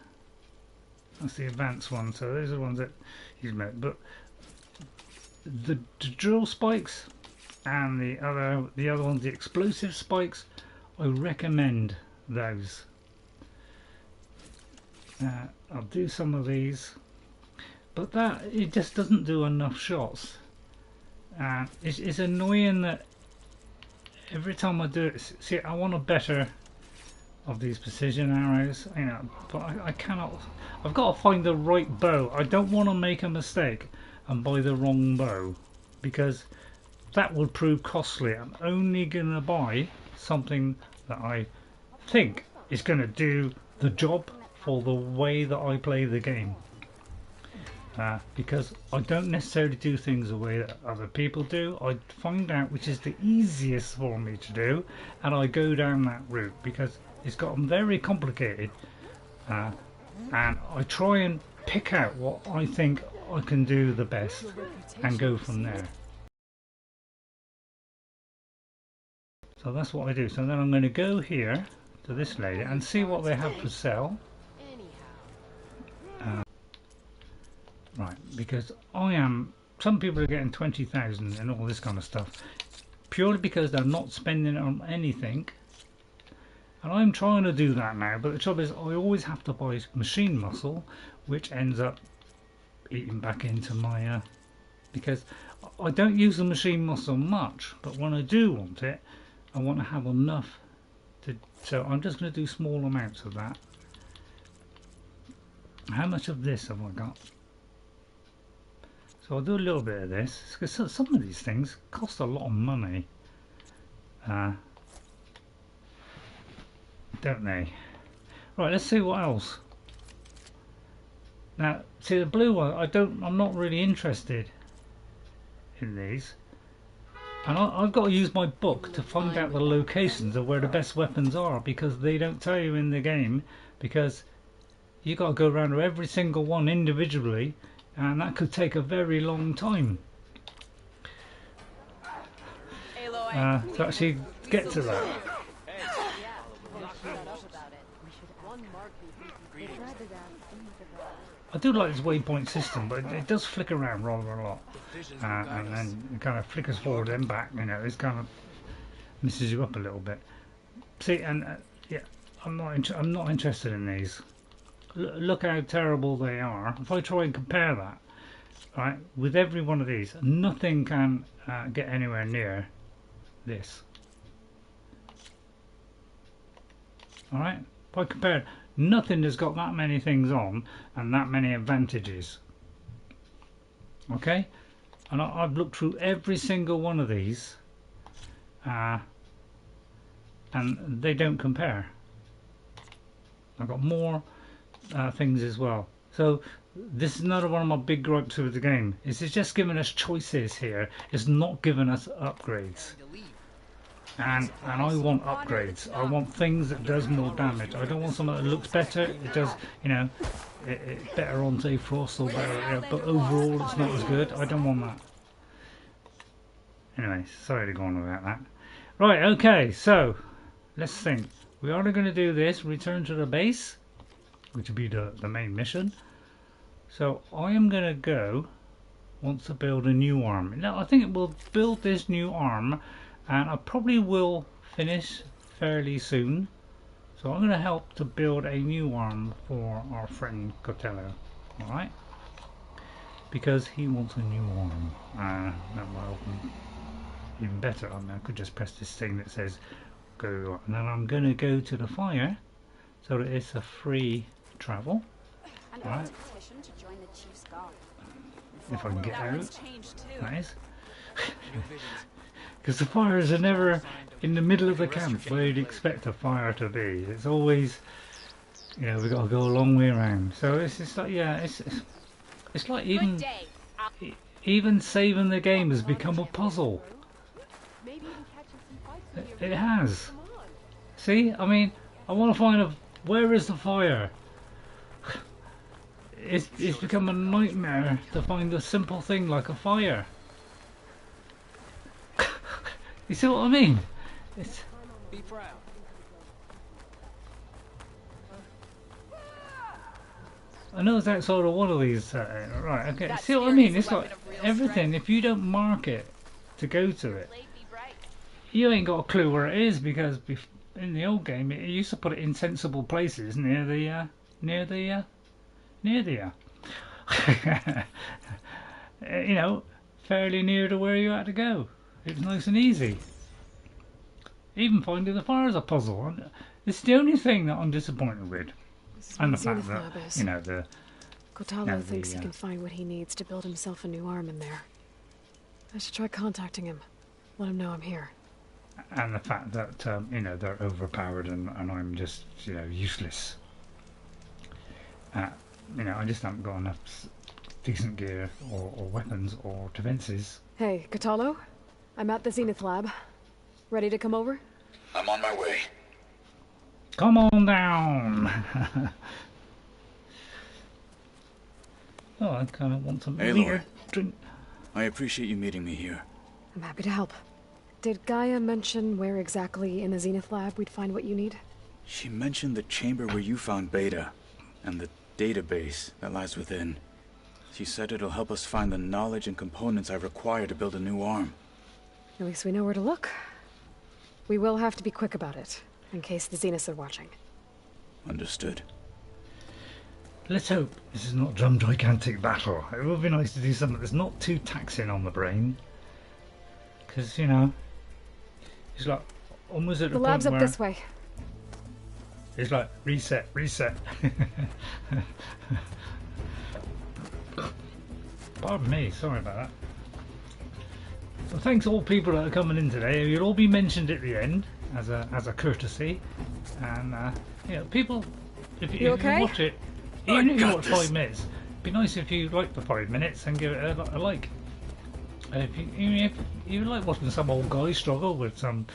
That's the advanced one, so those are the ones that he's made. But the drill spikes and the other ones, the explosive spikes, I recommend those. I'll do some of these, but that it just doesn't do enough shots. It's annoying that every time I do it, see, I want a better of these precision arrows, you know, but I cannot. I've got to find the right bow. I don't want to make a mistake and buy the wrong bow, because that would prove costly. I'm only going to buy something that I think is going to do the job for the way that I play the game. Because I don't necessarily do things the way that other people do. I find out which is the easiest for me to do, and I go down that route, because it's gotten very complicated, and I try and pick out what I think I can do the best and go from there. So that's what I do. So then I'm going to go here to this lady and see what they have for sale. Right, because some people are getting 20,000 and all this kind of stuff purely because they're not spending it on anything, and I'm trying to do that now, but the trouble is I always have to buy machine muscle, which ends up eating back into my because I don't use the machine muscle much, but when I do want it, I want to have enough to, so I'm just going to do small amounts of that. How much of this have I got? So I'll do a little bit of this, because some of these things cost a lot of money, don't they? Right, let's see what else. Now, see the blue one, I'm not really interested in these, and I've got to use my book to find out the locations of where the best weapons are, because they don't tell you in the game, because you got to go around to every single one individually, and that could take a very long time to actually get to that. I do like this waypoint system, but it does flick around rather a lot, and then it kind of flickers forward and back. You know, it kind of messes you up a little bit. See, and yeah, I'm not interested in these. Look how terrible they are. If I try and compare that, right, with every one of these, nothing can get anywhere near this. Alright, if I compare, nothing has got that many things on and that many advantages. Okay, and I've looked through every single one of these, and they don't compare. I've got more things as well. So this is another one of my big gripes with the game. It's just giving us choices here. It's not giving us upgrades. And I want upgrades. I want things that does more damage. I don't want something that looks better. It does, you know, it's better on say frost or better, but overall it's not as good. I don't want that. Anyway, sorry to go on about that. Right, okay, so let's think. We are going to do this, return to the base, which will be the main mission. So I am going to go, want to build a new arm. Now I think it will build this new arm, and I probably will finish fairly soon. So I'm going to help to build a new arm for our friend Kotallo, alright? Because he wants a new arm. That might help him even better. I mean, I could just press this thing that says go, and then I'm going to go to the fire so that it's a free travel. Right. if I can get out. That is. Because the fires are never in the middle of the camp where you'd expect a fire to be. It's always, you know, we've got to go a long way around. So it's just like, yeah, it's like even saving the game has become a puzzle. It has. See, I mean, I want to find where is the fire. It's become a nightmare to find a simple thing like a fire. You see what I mean? It's... Be proud. I know it's outside of one of these. Right, okay. See what I mean? It's like everything. If you don't mark it to go to it, you ain't got a clue where it is, because in the old game it used to put it in sensible places near the you know, fairly near to where you had to go. It was nice and easy. Even finding the fire is a puzzle. It's the only thing that I'm disappointed with. And the fact that, you know, Kotallo thinks he can find what he needs to build himself a new arm in there. I should try contacting him. Let him know I'm here. And the fact that, you know, they're overpowered and I'm just, you know, useless. You know, I just haven't got enough decent gear or weapons or defences. Hey, Kotallo? I'm at the Zenith lab. Ready to come over? I'm on my way. Come on down! Oh, I kind of want some beer. Drink. I appreciate you meeting me here. I'm happy to help. Did Gaia mention where exactly in the Zenith lab we'd find what you need? She mentioned the chamber where you found Beta, and the database that lies within. She said it'll help us find the knowledge and components I require to build a new arm. At least we know where to look. We will have to be quick about it, in case the Zeniths are watching. Understood. Let's hope this is not some gigantic battle. It would be nice to do something that's not too taxing on the brain. Because, you know, it's like almost at the lab's point up where this way. It's like reset. Pardon me, sorry about that. Well, thanks all people that are coming in today. You'll all be mentioned at the end as a courtesy, and you know, people, if you watch it, even if you watch 5 minutes, it'd be nice if you like the 5 minutes and give it a like. If you like watching some old guy struggle with some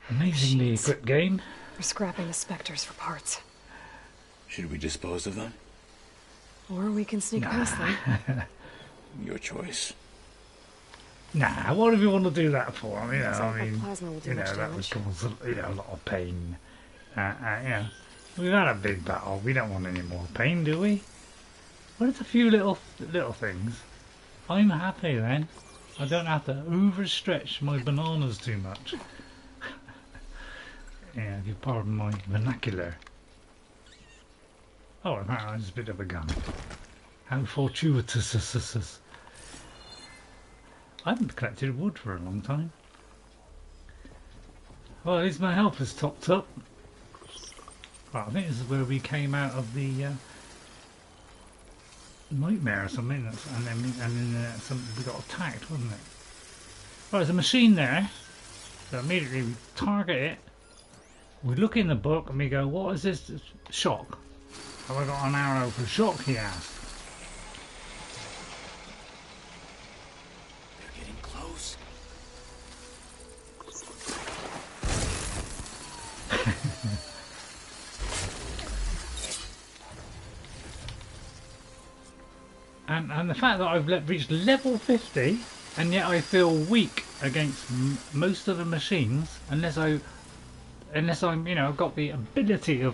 amazingly equipped game. We're scrapping the Specters for parts. Should we dispose of them? Or we can sneak past them. Your choice. Nah, what do you want to do that for? I mean, Plasma will do you know, much that would damage. cause a lot of pain. You know, we've had a big battle. We don't want any more pain, do we? What are a few little things? I'm happy then. I don't have to overstretch my bananas too much. Yeah, if you pardon my vernacular. Oh, apparently there's a bit of a gun. How fortuitous. I haven't collected wood for a long time. Well, at least my health is topped up. Well, I think this is where we came out of the nightmare or something, and then we got attacked, wasn't it? Well, there's a machine there, so immediately we target it. We look in the book and we go, what is this? Shock. Have I got an arrow for shock, he asked. They're getting close. And the fact that I've reached level 50 and yet I feel weak against most of the machines unless I'm, you know, I've got the ability of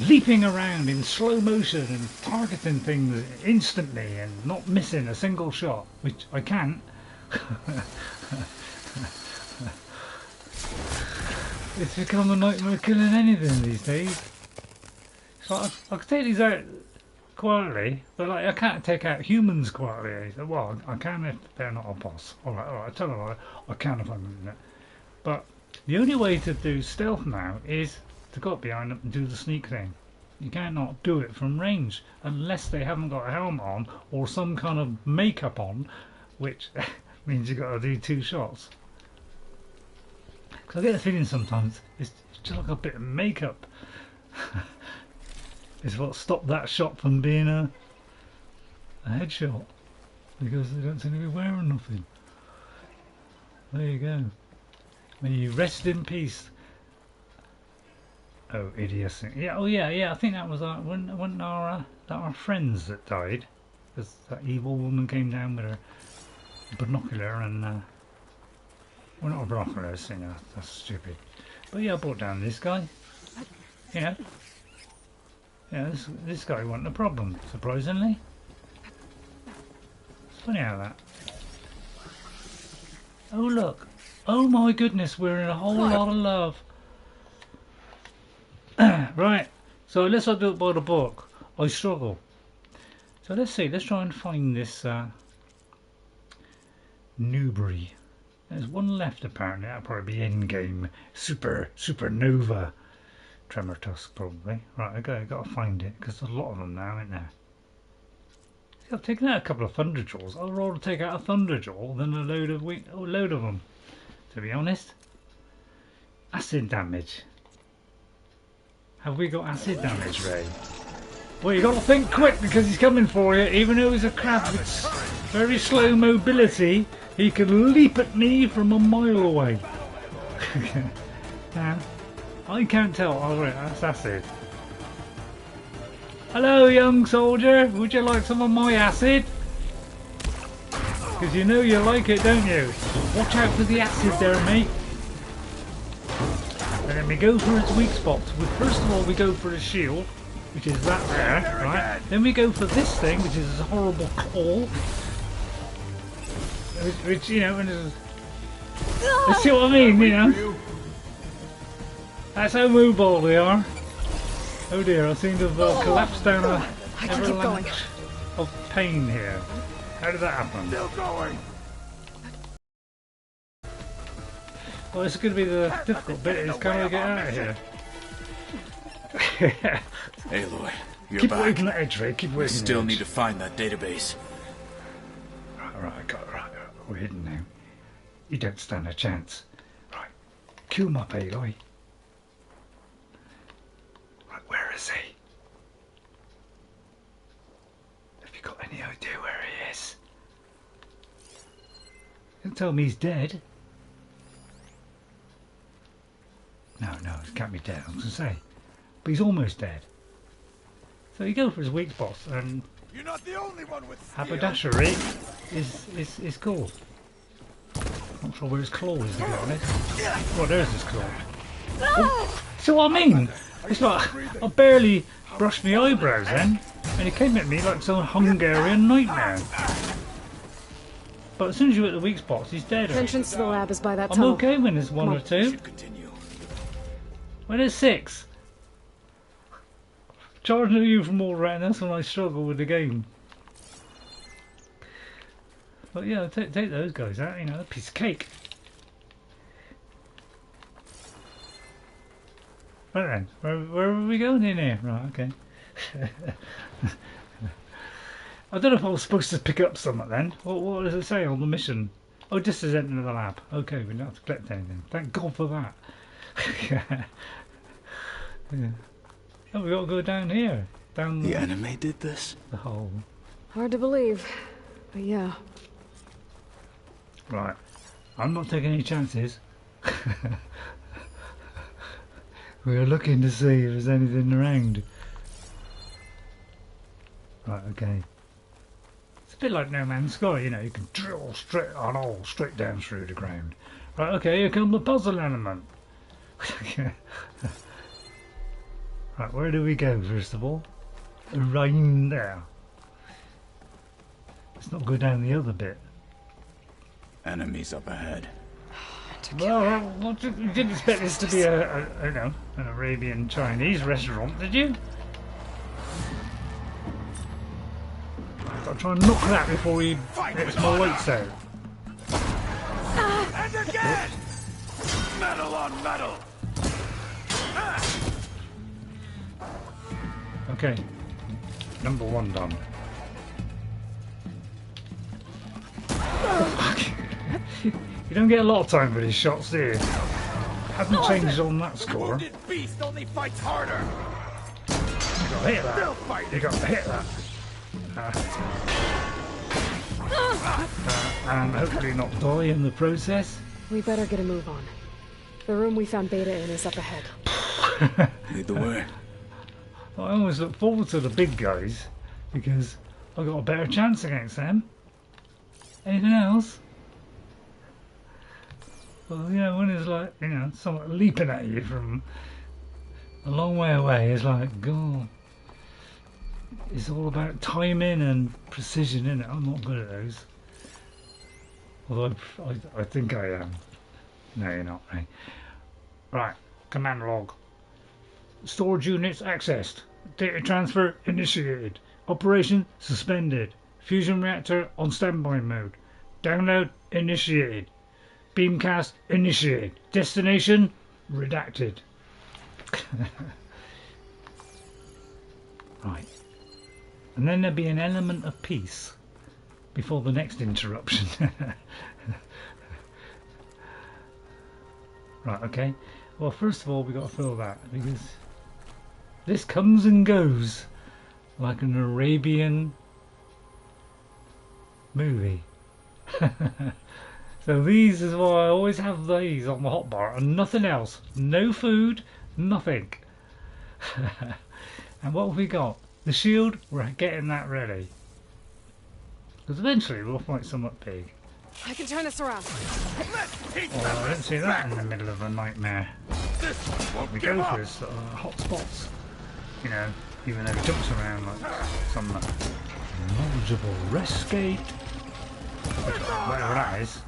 leaping around in slow motion and targeting things instantly and not missing a single shot, which I can't. It's become a nightmare killing anything these days. So I could take these out quietly, but like I can't take out humans quietly. Well, I can if they're not a boss. Alright, I tell you what, I can if I'm in it. But the only way to do stealth now is to go up behind them and do the sneak thing. You cannot do it from range unless they haven't got a helmet on or some kind of makeup on, which means you've got to do 2 shots. Because I get the feeling sometimes it's just like a bit of makeup is what stopped that shot from being a headshot, because they don't seem to be wearing nothing. There you go. May you rest in peace. Oh, idiocy. Yeah. Oh, yeah. I think that was our friends that died, because that evil woman came down with her binocular and well, not a binocular. You know, that's stupid. But yeah, I brought down this guy. You know. Yeah, this guy wasn't a problem, surprisingly. It's funny how that. Oh look! Oh my goodness, we're in a whole lot of love. Right, so unless I do it by the book, I struggle. So let's see, let's try and find this Newbury. There's one left apparently, that'll probably be endgame. Supernova. Tremor Tusk probably. Right, okay, gotta find it, because there's a lot of them now, isn't there? See, I've taken out a couple of Thunderjaws. I'd rather take out a Thunderjaw than a load of them, to be honest. Acid damage. Have we got acid damage, Ray? Well, you got to think quick because he's coming for you. Even though he's a crab with very slow mobility, he can leap at me from a mile away. Now, I can't tell. Oh, right, that's acid. Hello, young soldier. Would you like some of my acid? Because you know you like it, don't you? Watch out for the acid there, mate. And then we go for its weak spots. First of all, we go for the shield, which is that there, right? Then we go for this thing, which is a horrible claw. Which, you know, you see what I mean, you know? That's how mobile they are. Oh dear, I seem to have collapsed down a avalanche of pain here. How did that happen? Still going. Well, this is going to be the difficult bit, is can I get out of here? Aloy, you're keep back. Keep working that edge, Ray, keep working We still the edge. need to find that database. Right, I got it, right. We're hidden now. You don't stand a chance. Right, cue him up, Aloy. Right, where is he? Have you got any idea where he is? Don't tell me he's dead. No, he can't be dead, I was going to say. But he's almost dead. So you go for his weak spots, and you're not the only one with haberdashery is cool. Not sure where his claw is, to be honest. Well, there's his claw. Oh, see what I mean? It's like I barely brushed my eyebrows then, and he came at me like some Hungarian nightmare. But as soon as you hit the weak spots, he's dead. The entrance to the lab is by that I'm tunnel. okay when there's 1 or 2. When there's 6. Charging at you from all around, that's when I struggle with the game. But yeah, take those guys out, you know, a piece of cake. Right then, where are we going in here? Right, okay. I don't know if I was supposed to pick up something then. What does it say on the mission? Oh, just as enter the lab. Okay, we don't have to collect anything. Thank God for that. Yeah. Oh, we got to go down here. Down the enemy did this? The hole. Hard to believe, but yeah. Right. I'm not taking any chances. We're looking to see if there's anything around. Right, okay. It's a bit like No Man's Sky, you know, you can drill straight down through the ground. Right, okay, here comes the puzzle element. Right, where do we go first of all? Right there. Let's not go down the other bit. Enemies up ahead. Well, you didn't expect this to be a you know, an Arabian Chinese restaurant, did you? I'll try and knock that before he gets my lights out. And again! Metal on metal! Okay. Number 1 done. You don't get a lot of time for these shots, do you? Haven't changed on that score. The beast only fights harder. You gotta hit that. You gotta hit that. And hopefully not die in the process. We better get a move on. The room we found Beta in is up ahead. Lead the way. I always look forward to the big guys because I've got a better chance against them. Anything else? Well, you know, when it's like, you know, someone leaping at you from a long way away, it's like, God. It's all about timing and precision, isn't it? I'm not good at those. Although I think I am. No, you're not, right? Right, command log. Storage units accessed. Data transfer initiated. Operation suspended. Fusion reactor on standby mode. Download initiated. Beamcast initiated. Destination redacted. Right. And then there'll be an element of peace before the next interruption. Right, okay. Well, first of all, we've got to fill that because this comes and goes like an Arabian movie. So these is why I always have these on the hotbar and nothing else. No food, nothing. And what have we got? The shield, we're getting that ready. Because eventually we'll fight something big. I can turn this around. Well, I don't see that in the middle of a nightmare. What we go for is hot spots. You know, even though he jumps around like some knowledgeable rescue. Whatever that is.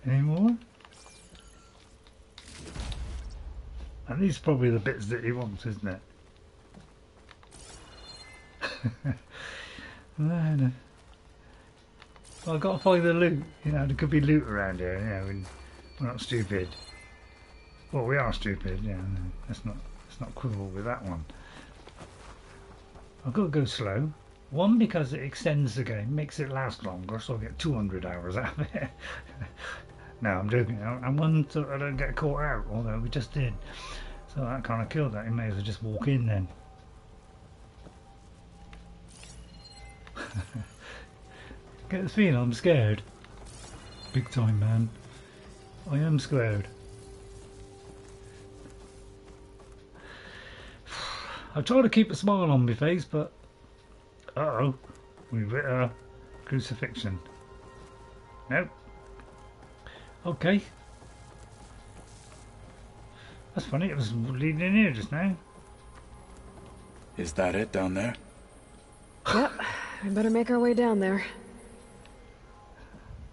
Any more? And these are probably the bits that he wants, isn't it? No. Well, I've got to find the loot. You know, there could be loot around here. You know, we're not stupid. Well, we are stupid. Yeah, no, let's not quibble with that one. I've got to go slow. One, because it extends the game, makes it last longer, so I'll get 200 hours out of it. No, I'm joking. And one, so I don't get caught out, although we just did. So that kind of killed that. You may as well just walk in then. Get the feeling I'm scared. Big time, man. I am scared. I try to keep a smile on my face, but uh-oh, we've hit a crucifixion. Nope. Okay. That's funny, it was leading in here just now. Is that it down there? Yep, we better make our way down there.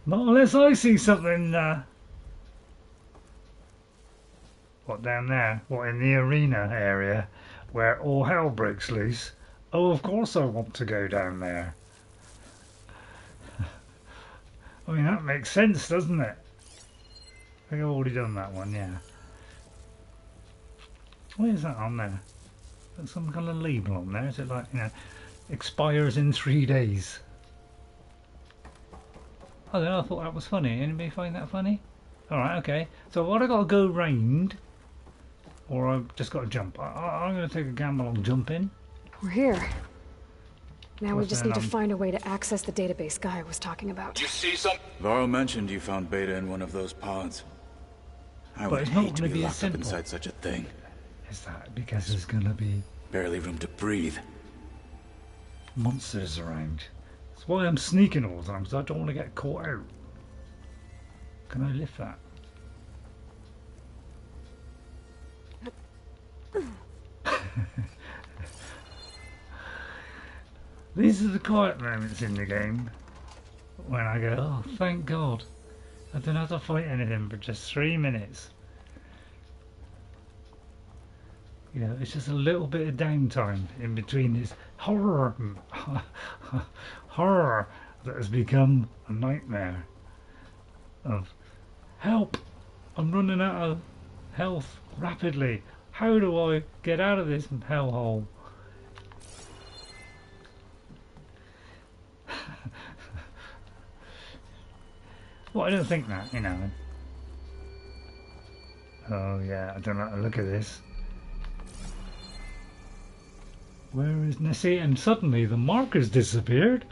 Not unless I see something, what, down there? What, in the arena area? Where all hell breaks loose? Oh, of course I want to go down there. I mean, that makes sense, doesn't it? I think I've already done that one, yeah. What is that on there? There's some kind of label on there. Is it like, you know, expires in 3 days? I don't know, I thought that was funny. Anybody find that funny? Alright, okay. So what I got to go round, or I've just got to jump? I'm going to take a gamble on jumping. We're here. Now we just need to find a way to access the database Gaia was talking about. You see something? Varl mentioned you found Beta in one of those pods. I But would it's not hate to gonna be be locked as up simple. inside such a thing. Is that because there's going to be barely room to breathe? Monsters around. That's why I'm sneaking all the time, because I don't want to get caught out. Can I lift that? These are the quiet moments in the game when I go, oh, thank God. I don't have to fight anything for just 3 minutes. You know, it's just a little bit of downtime in between this horror that has become a nightmare of help. I'm running out of health rapidly. How do I get out of this hellhole? Well, I don't think that, you know. Oh yeah, I don't know. Look at this. Where is Nessie? And suddenly the marker's disappeared.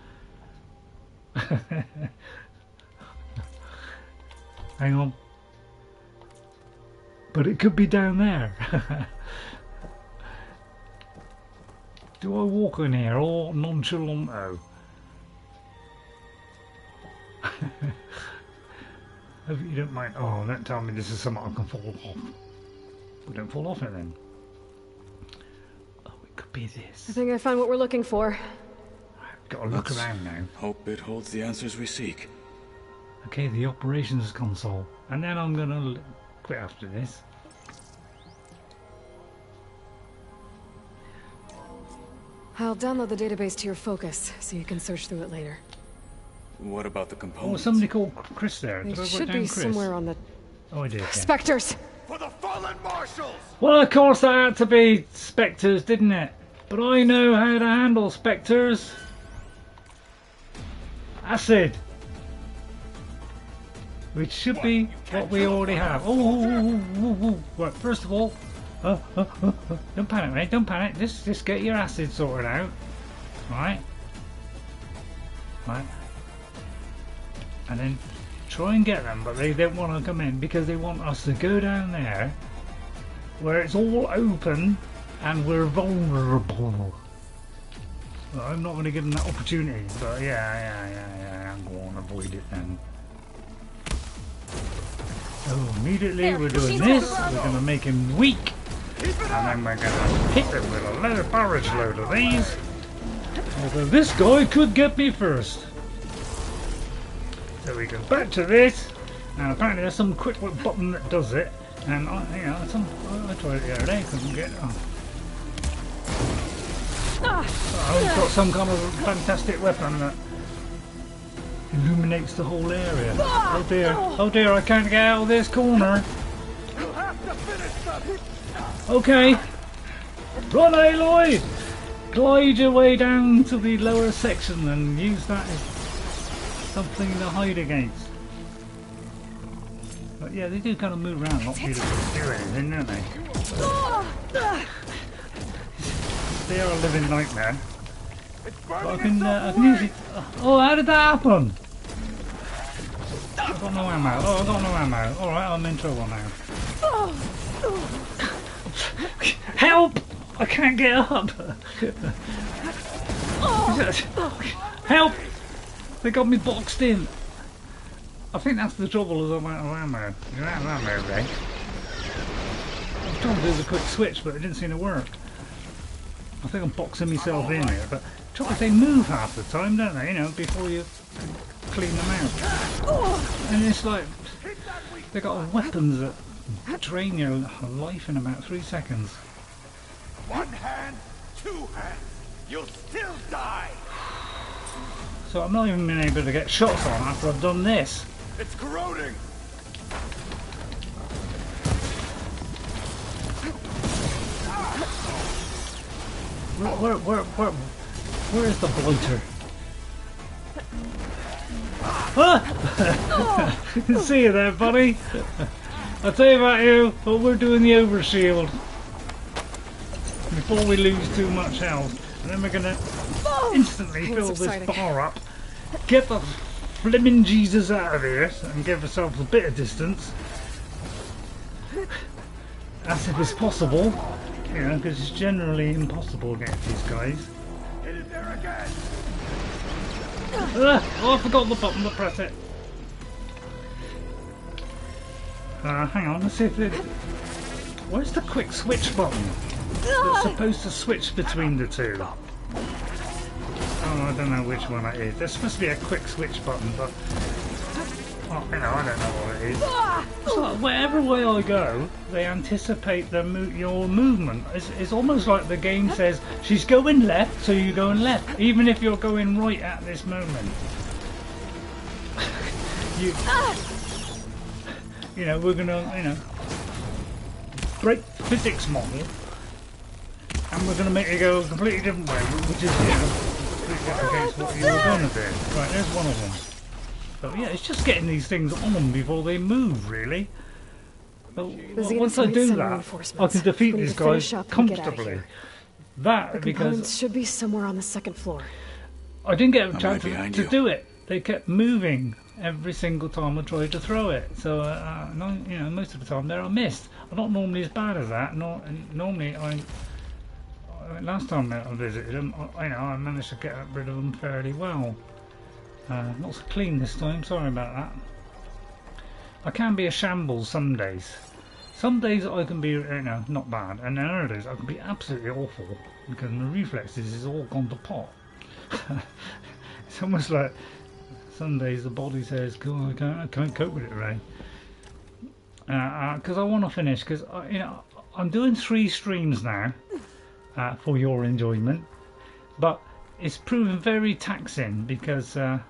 Hang on. But it could be down there. Do I walk in here all nonchalant? Hope you don't mind. Oh, don't tell me this is something I can fall off. We don't fall off it then. Oh, it could be this. I think I found what we're looking for. Gotta look around now. Hope it holds the answers we seek. Okay, the operations console. And then I'm gonna quit after this. I'll download the database to your Focus so you can search through it later. What about the components? Oh, somebody called Chris there. They Did I write should down be Chris? somewhere on the... Oh, I did. Yeah. Specters! For the fallen marshals! Well, of course that had to be Specters, didn't it? But I know how to handle Specters. Acid. Which should be what we already have. Oh, right, first of all, don't panic, mate. Don't panic. Just get your acid sorted out. Right. Right. And then try and get them, but they don't want to come in because they want us to go down there where it's all open and we're vulnerable. Well, I'm not going to give them that opportunity, but yeah, I'm going to avoid it then. So immediately we're doing this, we're going to make him weak, and then we're going to hit him with a barrage load of these. Although this guy could get me first. So we go back to this, and apparently there's some quick work button that does it, and I tried it the other day, couldn't get it. I've got some kind of fantastic weapon that illuminates the whole area. Oh dear, I can't get out of this corner. Okay, run Aloy! Glide your way down to the lower section and use that as something to hide against. But yeah, they do kind of move around, not really do anything, don't they? They are a living nightmare. But I can use it. Oh, how did that happen? I've got no ammo. Oh, I've got no ammo. Alright, I'm in trouble now. Help! I can't get up! Help! They got me boxed in. I think that's the trouble, is I'm out of ammo. You're out of ammo, Ray. I was trying to do the quick switch, but it didn't seem to work. I think I'm boxing myself in here, but trouble is they move half the time, don't they? You know, before you clean them out. And it's like they got weapons that drain your life in about 3 seconds. One hand, two hands. You'll still die. So I'm not even been able to get shots on after I've done this. It's corroding. Where is the blighter? Ah! See you there, buddy. I'll tell you about you, but we're doing the overshield before we lose too much health, and then we're gonna instantly fill this bar up, get the flimming Jesus out of here, and give ourselves a bit of distance, as if it's possible. You know, because it's generally impossible against these guys. Get in there again. Oh, I forgot the button to press it. Hang on, let's see if it... Where's the quick switch button? It's supposed to switch between the two. Oh, I don't know which one it is. There's supposed to be a quick switch button, but... Oh, you know, I don't know what it is. It's like wherever way I go, they anticipate your movement. It's almost like the game says, she's going left, so you're going left, even if you're going right at this moment. you know, we're gonna, you know, break the physics model, and we're gonna make it go a completely different way, which is, you know, completely against what you were gonna do. Right, there's one of them. So yeah, it's just getting these things on them before they move, really. But once I do that, I can defeat these guys comfortably. That because should be somewhere on the second floor. I didn't get a chance to do it. They kept moving every single time I tried to throw it. So you know, most of the time there I missed. I'm not normally as bad as that. Normally last time I visited them, you know, I managed to get rid of them fairly well. Not so clean this time. Sorry about that. I can be a shambles some days. Some days I can be, you know, not bad, and then other days I can be absolutely awful because my reflexes is all gone to pot. It's almost like some days the body says, "Cool, I can't cope with it, Ray." Because I want to finish. Because you know, I'm doing 3 streams now for your enjoyment, but it's proven very taxing because I'm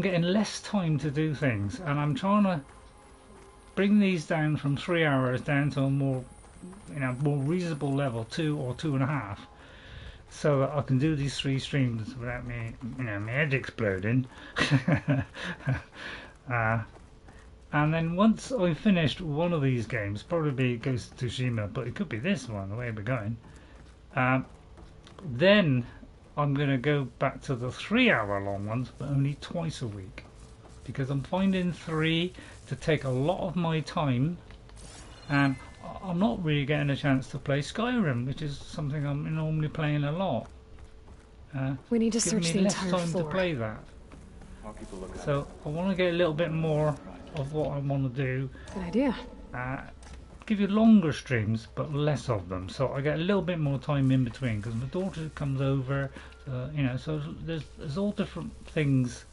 getting less time to do things, and I'm trying to bring these down from 3 hours down to a more, you know, more reasonable level, 2 or 2.5, so that I can do these 3 streams without me, you know, my head exploding. And then once I've finished one of these games, probably Ghost of Tsushima, but it could be this one, the way we're going, then I'm going to go back to the 3-hour long ones, but only twice a week, because I'm finding 3 to take a lot of my time, and I'm not really getting a chance to play Skyrim, which is something I'm normally playing a lot. We need to search the entire floor. Less time to play that. So I want to get a little bit more of what I want to do. Good idea. Give you longer streams, but less of them, so I get a little bit more time in between, because my daughter comes over, you know, so there's all different things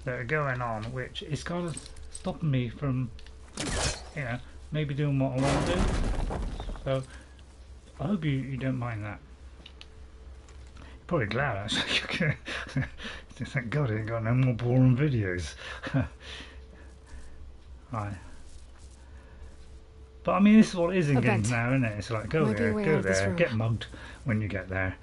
that are going on, which is kind of stopping me from, you know, maybe doing what I want to do. So I hope you don't mind that. You're probably glad, actually. Thank God I ain't got no more boring videos. Right. But I mean, this is what it is in games now, isn't it? It's like go there, get mugged when you get there.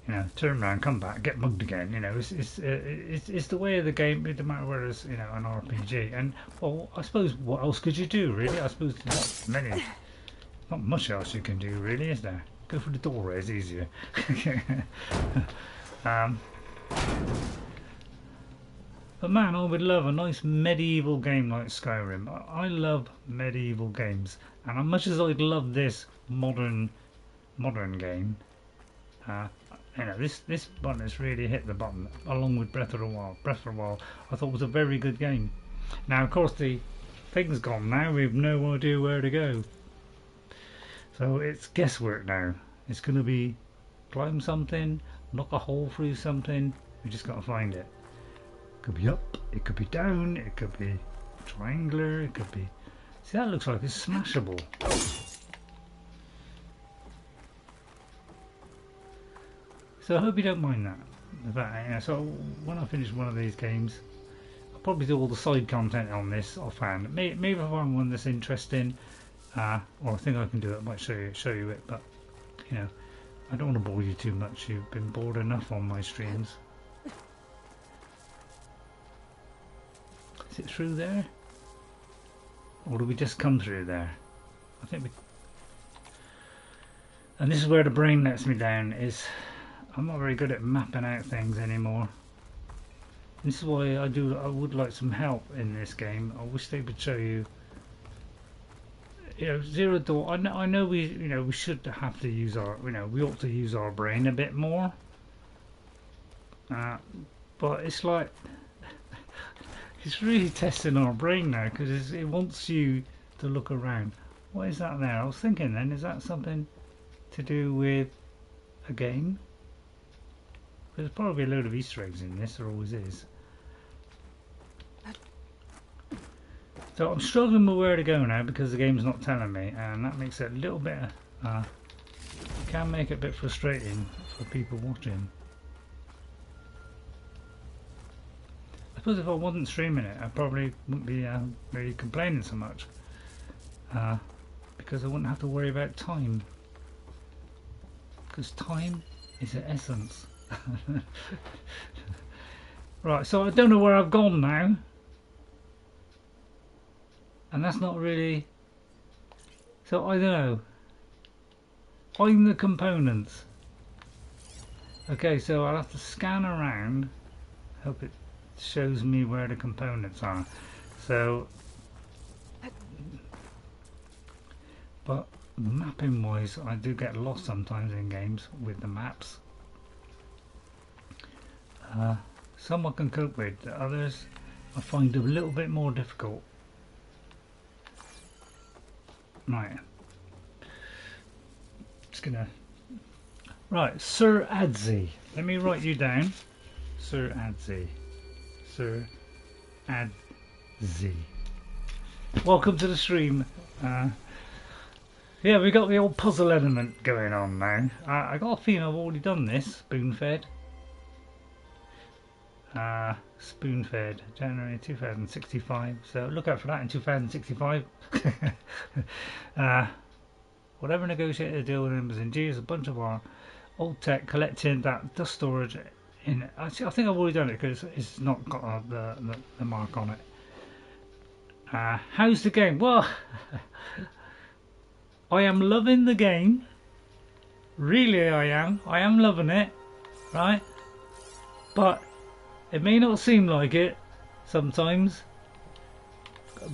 You know, turn around, come back, get mugged again. You know, it's the way of the game. It doesn't matter whether it's, you know, an RPG. And well, I suppose what else could you do, really? I suppose not much else you can do, really, is there? Go for the doorway, it's easier. But man, I would love a nice medieval game like Skyrim. I love medieval games, and as much as I'd love this modern game, you know, this button has really hit the button, along with Breath of the Wild. Breath of the Wild, I thought was a very good game. Now, of course, the thing's gone now. We've no idea where to go, so it's guesswork now. It's going to be climb something, knock a hole through something. We just got to find it. It could be up, it could be down, it could be triangular, it could be... See, that looks like it's smashable. So I hope you don't mind that. You know, so when I finish one of these games, I'll probably do all the side content on this offhand. Maybe if I find one that's interesting, or I think I can do it, I might show you it, but you know, I don't want to bore you too much. You've been bored enough on my streams. Is it through there? Or do we just come through there? I think we... And this is where the brain lets me down, is I'm not very good at mapping out things anymore. This is why I would like some help in this game. I wish they would show you, you know, Zero Dawn. I know we, you know, we should have to use our, you know, we ought to use our brain a bit more. But it's like, it's really testing our brain now, because it wants you to look around. What is that there? I was thinking then, is that something to do with a game? There's probably a load of Easter eggs in this, there always is. So I'm struggling with where to go now because the game's not telling me, and that makes it a little bit, can make it a bit frustrating for people watching. I suppose if I wasn't streaming it, I probably wouldn't be really complaining so much. Because I wouldn't have to worry about time. Because time is the essence. Right, so I don't know where I've gone now. And that's not really... So I don't know. Find the components. Okay, so I'll have to scan around. Hope it shows me where the components are. So... But mapping wise, I do get lost sometimes in games with the maps. Some I can cope with, others I find a little bit more difficult. Right. Just gonna... Right, Sir Adzi. Let me write you down. Sir Adzi. Sir Adzi. Welcome to the stream. Yeah, we got the old puzzle element going on now. I got a feeling I've already done this. Spoon-fed. Spoon-fed. January 2065. So look out for that in 2065. Whatever negotiated a deal with members in G is a bunch of our old tech collecting that dust storage in. Actually, I think I've already done it because it's not got the mark on it. How's the game? Well, I am loving the game. Really, I am. I am loving it, right? But it may not seem like it sometimes.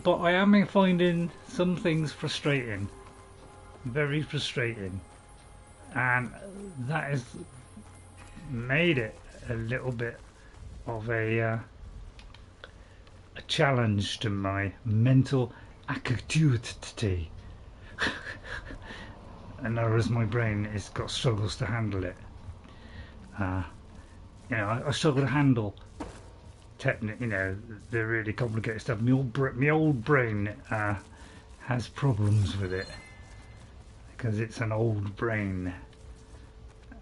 But I am finding some things frustrating. Very frustrating. And that has made it a little bit of a challenge to my mental acuity. And as my brain has got struggles to handle it. You know, I struggle to handle you know, the really complicated stuff. My old brain has problems with it because it's an old brain,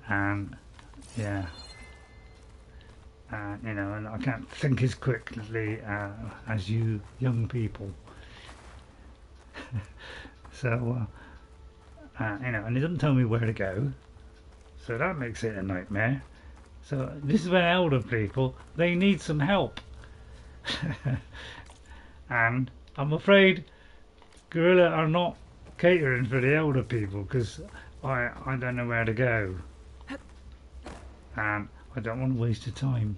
and yeah, you know, and I can't think as quickly as you young people. So you know, and it doesn't tell me where to go, so that makes it a nightmare. So this is when elder people, they need some help. And I'm afraid Gorilla are not catering for the elder people because I don't know where to go. And I don't want to waste your time.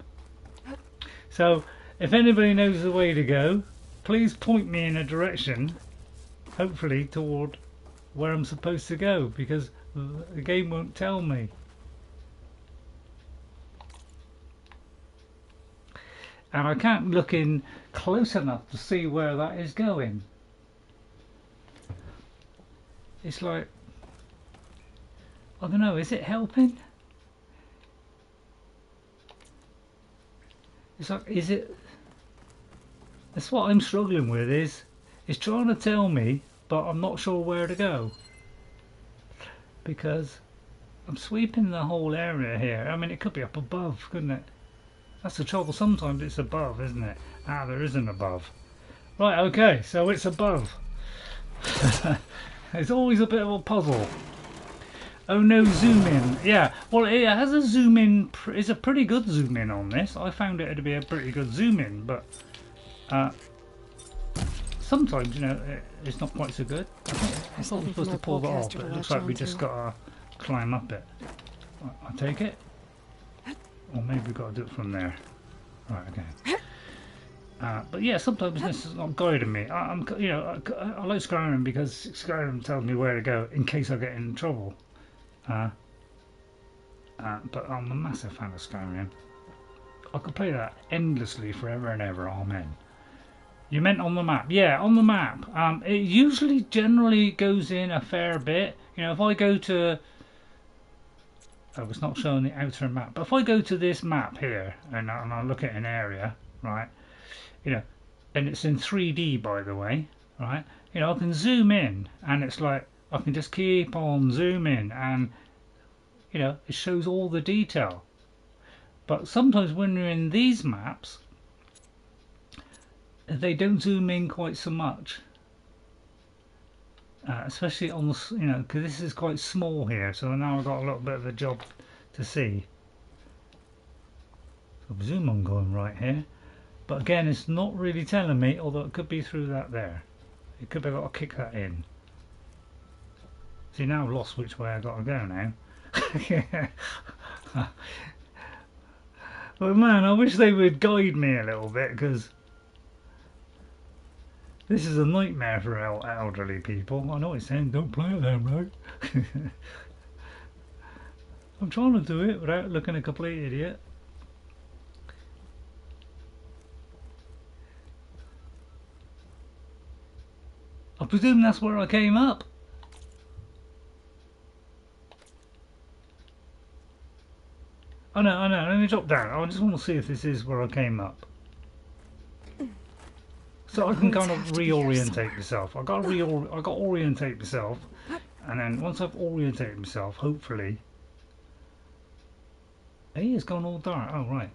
So if anybody knows the way to go, please point me in a direction, hopefully toward where I'm supposed to go, because the game won't tell me. And I can't look in close enough to see where that is going. It's like, I don't know, is it helping? It's like, is it? That's what I'm struggling with, is it's trying to tell me, but I'm not sure where to go. Because I'm sweeping the whole area here. I mean, it could be up above, couldn't it? That's the trouble, sometimes it's above, isn't it? Ah, there isn't above. Right, okay, so it's above. It's always a bit of a puzzle. Oh no, zoom in. Yeah, well, it has a zoom in, it's a pretty good zoom in on this. I found it to be a pretty good zoom in, but sometimes, you know, it's not quite so good. I thought we're supposed to pull that off, but it looks like we just got to climb up it. I'll take it. Or maybe we've got to do it from there. Right, okay. But yeah, sometimes this is not guiding me. I'm, you know, I like Skyrim because Skyrim tells me where to go in case I get in trouble. But I'm a massive fan of Skyrim. I could play that endlessly, forever and ever. Amen. You meant on the map? Yeah, on the map. It usually generally goes in a fair bit. You know, if I go to... Oh, it's not showing the outer map. But if I go to this map here and I look at an area, right, you know, and it's in 3D, by the way, right, you know, I can zoom in and it's like I can just keep on zooming and, you know, it shows all the detail. But sometimes when you're in these maps, they don't zoom in quite so much. Especially on the, you know, because this is quite small here, so now I've got a little bit of a job to see. So zoom on going right here, but again it's not really telling me, although it could be through that there. It could be I've got to kick that in. See, now I've lost which way I got to go now. But man, I wish they would guide me a little bit, because this is a nightmare for elderly people. I know it's saying don't play it then, right? I'm trying to do it without looking a complete idiot. I presume that's where I came up. Oh no, let me drop down. I just want to see if this is where I came up. So I can kind of reorientate myself. I got to orientate myself, and then once I've orientated myself, hopefully. Hey, it's gone all dark. Oh right.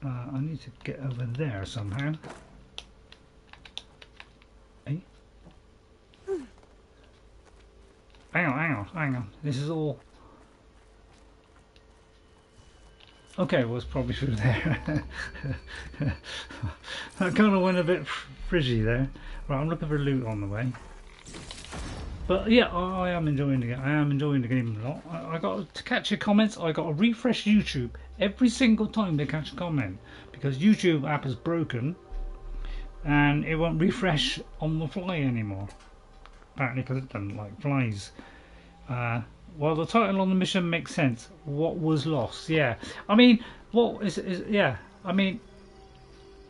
I need to get over there somehow. Hey. Hang on. This is all. Okay, well, it's probably through there. That kind of went a bit frizzy there. Right, I'm looking for loot on the way. But yeah, I am enjoying the game. I am enjoying the game a lot. I got to catch your comments. I got to refresh YouTube every single time they catch a comment, because YouTube app is broken and it won't refresh on the fly anymore. Apparently, because it doesn't like flies. Well, the title on the mission makes sense. What was lost? Yeah. I mean, what is yeah. I mean,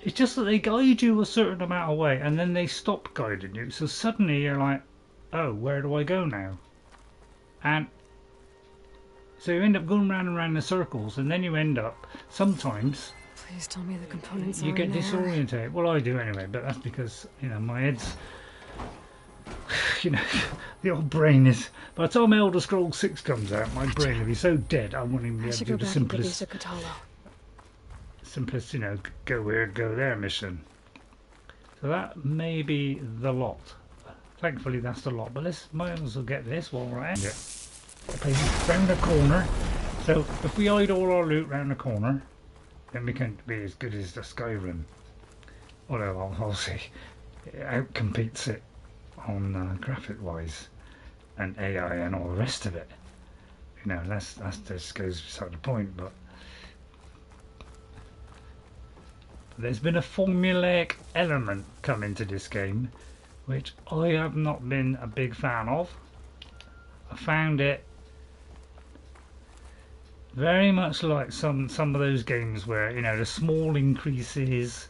it's just that they guide you a certain amount of way and then they stop guiding you. So suddenly you're like, oh, where do I go now? And so you end up going round and round in circles, and then you end up sometimes. Please tell me the components you are get in there. disorientated. Well, I do anyway, but that's because, you know, my head's. You know, the old brain is. By the time Elder Scrolls 6 comes out, my brain will be so dead I won't even be able to do the simplest, you know, go here, go there mission. So that may be the lot. Thankfully, that's the lot. But let's might as well get this while we're at it. Round the corner. So if we hide all our loot round the corner, then we can be as good as the Skyrim. Although I'll see, it outcompetes it on graphic wise and AI and all the rest of it. You know, that's just goes beside the point. But there's been a formulaic element come into this game, which I have not been a big fan of. I found it very much like some of those games where, you know, the small increases,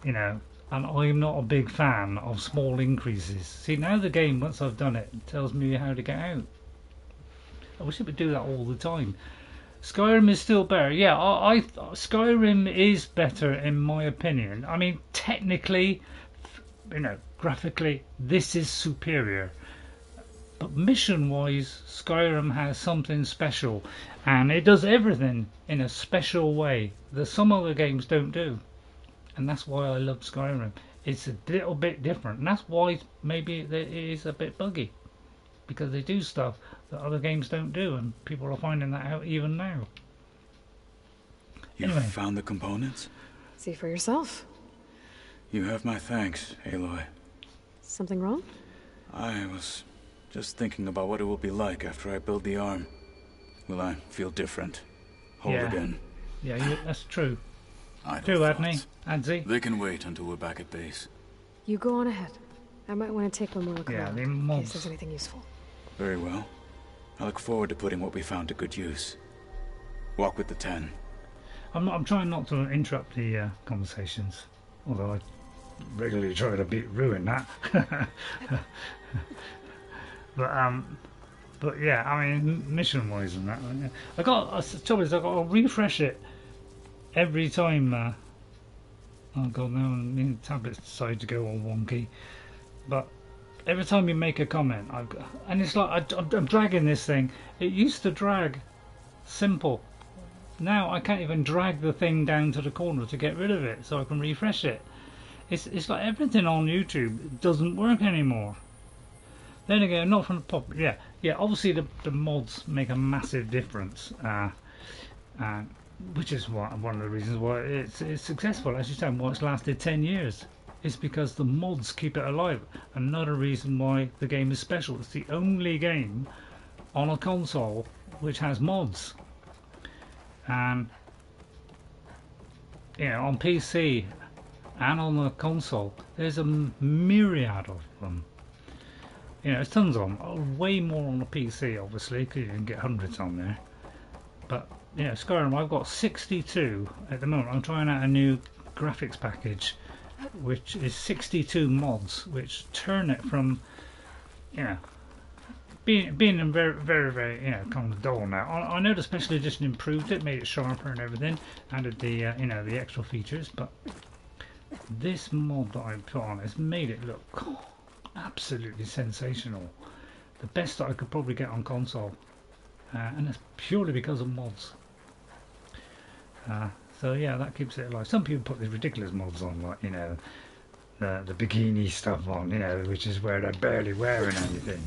you know. And I'm not a big fan of small increases. See, now the game, once I've done it, tells me how to get out. I wish it would do that all the time. Skyrim is still better. Yeah, Skyrim is better in my opinion. I mean, technically, you know, graphically, this is superior. But mission-wise, Skyrim has something special. And it does everything in a special way that some other games don't do. And that's why I love Skyrim. It's a little bit different, and that's why maybe it is a bit buggy, because they do stuff that other games don't do, and people are finding that out even now. You anyway. Found the components? See for yourself. You have my thanks, Aloy. Something wrong? I was just thinking about what it will be like after I build the arm. Will I feel different? Whole again? Yeah, that's true. True, Adzi. They can wait until we're back at base. You go on ahead. I might want to take one more look around in case there's anything useful. Very well. I look forward to putting what we found to good use. Walk with the 10. I'm trying not to interrupt the conversations, although I regularly try to ruin that. But yeah, I mean, mission-wise and that. I got to refresh it every time. Oh god, now the tablets decide to go all wonky. But every time you make a comment, and it's like I'm dragging this thing. It used to drag simple, now I can't even drag the thing down to the corner to get rid of it so I can refresh it. It's like everything on YouTube doesn't work anymore. Then again, not from the pop. Yeah. Obviously the mods make a massive difference, which is one of the reasons why it's successful. As you said, why it's lasted 10 years. It's because the mods keep it alive. Another reason why the game is special. It's the only game on a console which has mods. And on PC and on the console, there's a myriad of them. There's tons of them. Way more on the PC, obviously, because you can get hundreds on there. But Skyrim, I've got 62 at the moment. I'm trying out a new graphics package, which is 62 mods, which turn it from being very, very, very kind of dull now. I know the special edition improved it, made it sharper and everything, added the the extra features, but this mod that I put on has made it look absolutely sensational. The best that I could probably get on console, and it's purely because of mods. So yeah, that keeps it alive. Some people put these ridiculous mods on, like the bikini stuff on, which is where they're barely wearing anything.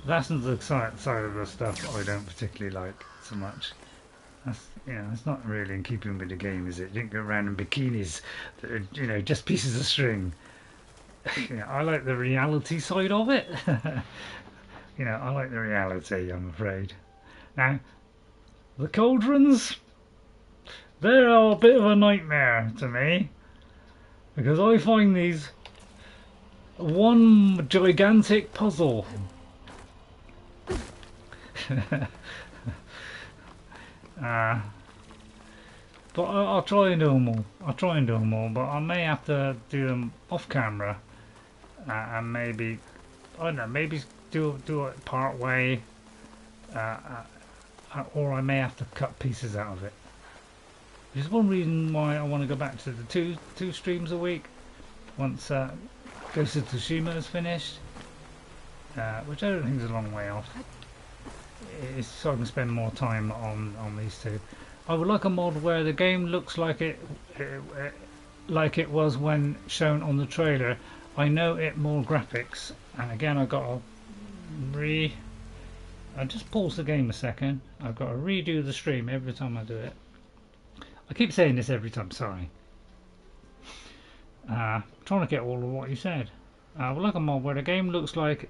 That's the side of the stuff I don't particularly like so much. That's it's not really in keeping with the game, is it? You don't go around in bikinis that are just pieces of string. I like the reality side of it. I like the reality, I'm afraid. Now, the cauldrons, they're a bit of a nightmare to me, because I find these one gigantic puzzle. But I'll try and do them all. But I may have to do them off camera, and maybe maybe do it part way, or I may have to cut pieces out of it. Which is one reason why I want to go back to the two streams a week once Ghost of Tsushima is finished, which I don't think is a long way off. It's so I can spend more time on these two. I would like a mod where the game looks like it was when shown on the trailer. I know it more graphics, and again I got to I just pause the game a second. I've got to redo the stream every time I do it. I keep saying this every time, sorry. Trying to get all of what you said. I would like a mod where the game looks like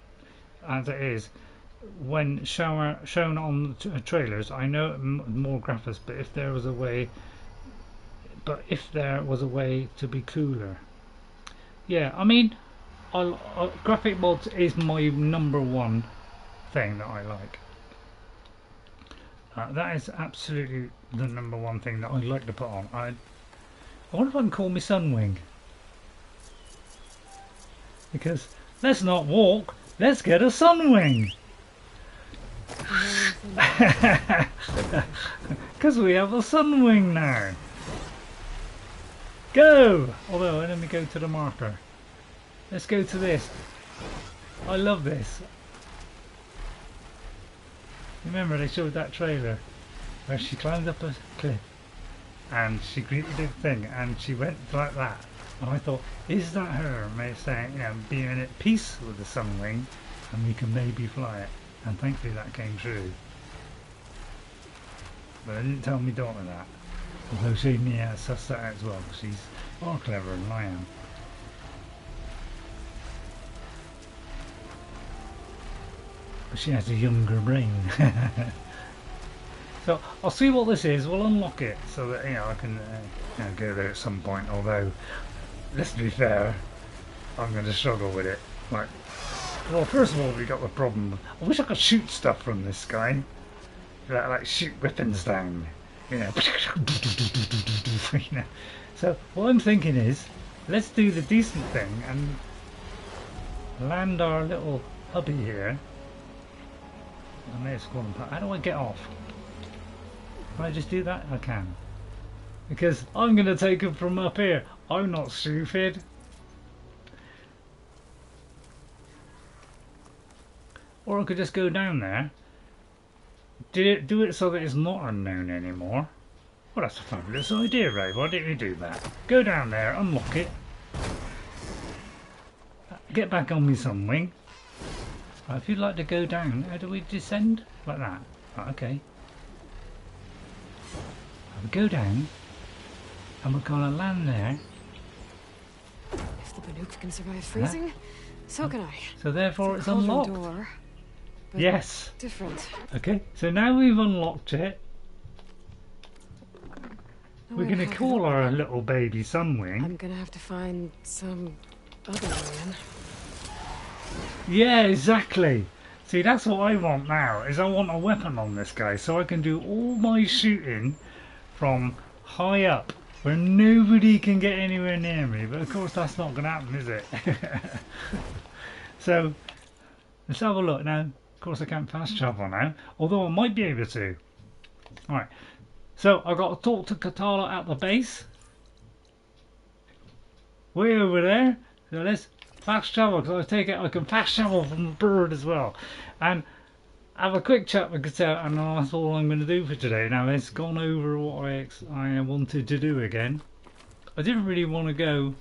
as it is when shown on the trailers. I know more graphics, but if there was a way to be cooler. Yeah, I mean, graphic mods is my #1 thing that I like. That is absolutely the #1 thing that I'd like to put on. I wonder if I can call me Sunwing. Because let's not walk, let's get a Sunwing. Because we have a Sunwing now. Go! Although, let me go to the marker. Let's go to this. I love this. Remember they showed that trailer where she climbed up a cliff and she greeted the thing and she went like that. And I thought, is that her saying, being at peace with the Sunwing and we can maybe fly it? And thankfully that came true. But I didn't tell my daughter that. Although she sussed that out as well. She's far cleverer than I am. But she has a younger brain. So I'll see what this is. We'll unlock it so that I can go there at some point. Although, let's be fair, I'm going to struggle with it. Well, first of all, we got the problem. I wish I could shoot stuff from this guy. Like shoot weapons down. So what I'm thinking is, let's do the decent thing and land our little hubby here. I may as well. How do I get off? Can I just do that? I can. Because I'm going to take him from up here. I'm not stupid. Or I could just go down there, do it so that it's not unknown anymore. Well, that's a fabulous idea, Ray. Why didn't you do that? Go down there, unlock it. Get back on me, Sunwing. Right, if you'd like to go down, how do we descend? Like that. Right, okay. We go down, and we're gonna land there. If the Banuk can survive freezing, so can I. So therefore it's Cauldron unlocked. Door, yes. Different. Okay, so now we've unlocked it. We're gonna call our little baby Sunwing. I'm gonna have to find some other man. Yeah, exactly. See, that's what I want now, is I want a weapon on this guy so I can do all my shooting from high up where nobody can get anywhere near me. But of course that's not going to happen, is it? So, let's have a look now. Of course I can't fast travel now, although I might be able to. Alright, so I've got to talk to Kotallo at the base. Way over there. So let's fast travel, because I take it I can fast travel from the bird as well, and have a quick chat with Kotallo, and that's all I'm going to do for today. Now it's gone over what I wanted to do again. I didn't really want to go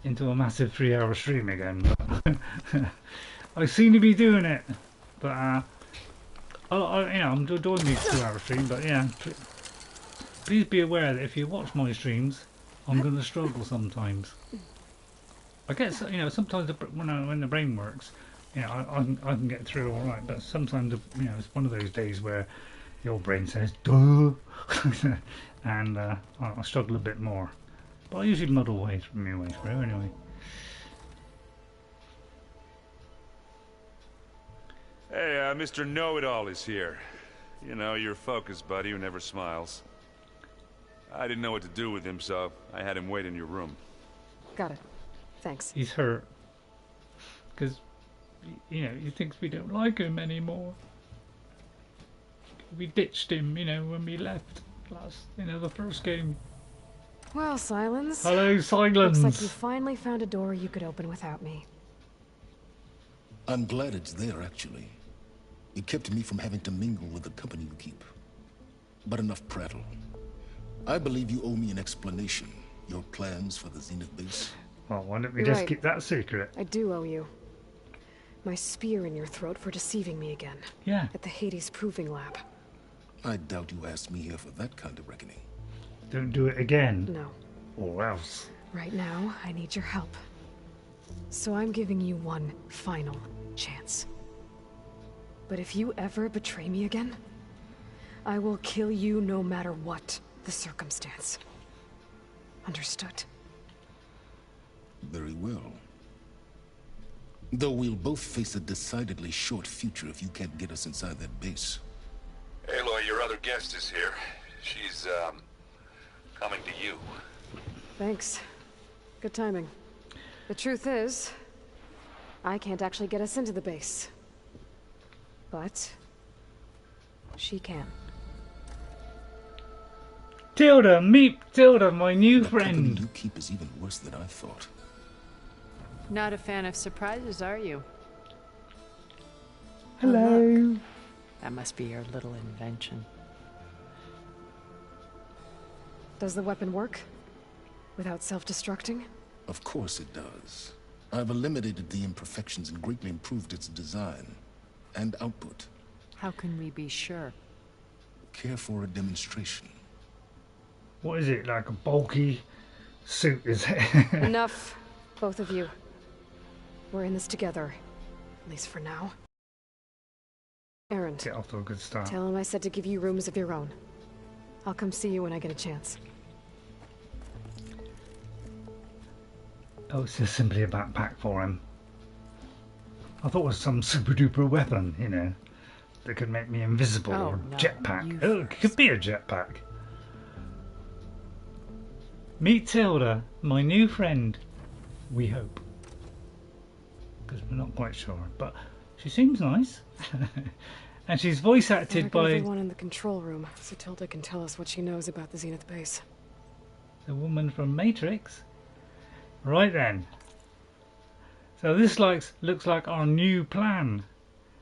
into a massive 3-hour stream again, but I seem to be doing it. But I'm doing these 2-hour stream. But yeah, please be aware that if you watch my streams, I'm going to struggle sometimes. I guess, sometimes when the brain works, I can get through all right. But sometimes, it's one of those days where your brain says "duh," and I struggle a bit more. But I usually muddle my way through anyway. Hey, Mr. Know-It-All is here. Your focus buddy who never smiles. I didn't know what to do with him, so I had him wait in your room. Got it. Thanks. He's hurt. Because, he thinks we don't like him anymore. We ditched him, when we left the first game. Well, Sylens. Hello, Sylens. Looks like you finally found a door you could open without me. I'm glad it's there, actually. It kept me from having to mingle with the company you keep. But enough prattle. I believe you owe me an explanation. Your plans for the Zenith base. Well, why don't we just keep that secret? I do owe you. My spear in your throat for deceiving me again. Yeah. At the Hades Proving Lab. I doubt you asked me here for that kind of reckoning. Don't do it again. No. Or else. Right now, I need your help. So I'm giving you one final chance. But if you ever betray me again, I will kill you no matter what the circumstance. Understood? Very well. Though we'll both face a decidedly short future if you can't get us inside that base. Aloy, your other guest is here. She's, coming to you. Thanks. Good timing. The truth is, I can't actually get us into the base. But she can. Tilda, meet Tilda, my new friend. The you keep is even worse than I thought. Not a fan of surprises, are you? Hello. That must be your little invention. Does the weapon work? Without self-destructing? Of course it does. I've eliminated the imperfections and greatly improved its design and output. How can we be sure? Care for a demonstration? What is it, like a bulky suit, is it? Enough, both of you. We're in this together, at least for now. Errand. Get off to a good start. Tell him I said to give you rooms of your own. I'll come see you when I get a chance. Oh, it's just simply a backpack for him. I thought it was some super duper weapon, that could make me invisible, or no, jetpack. Oh, it could be a jetpack. Meet Tilda, my new friend. We hope. Because we're not quite sure, but she seems nice. And she's voice acted by everyone in the control room, so Tilda can tell us what she knows about the Zenith base. the woman from Matrix. Right then. So this looks like our new plan.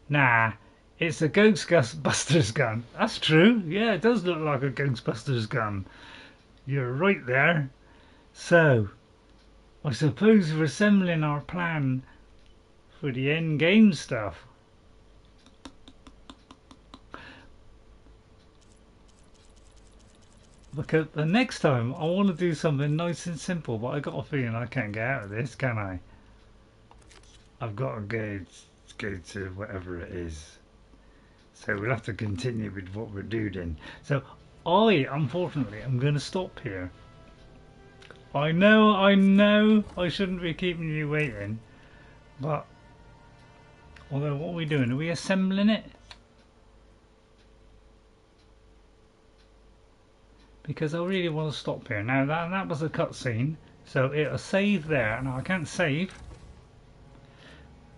Nah, It's a Ghostbusters gun. That's true. Yeah, it does look like a Ghostbusters gun. You're right there. So, I suppose we're assembling our plan for the end game stuff. Because the next time I want to do something nice and simple, but I got a feeling I can't get out of this, can I? I've got to go to whatever it is. So we'll have to continue with what we're doing. So unfortunately, I'm going to stop here. I know I shouldn't be keeping you waiting, but although what are we doing? Are we assembling it? Because I really want to stop here. Now that was a cutscene, so it'll save there. Now I can't save.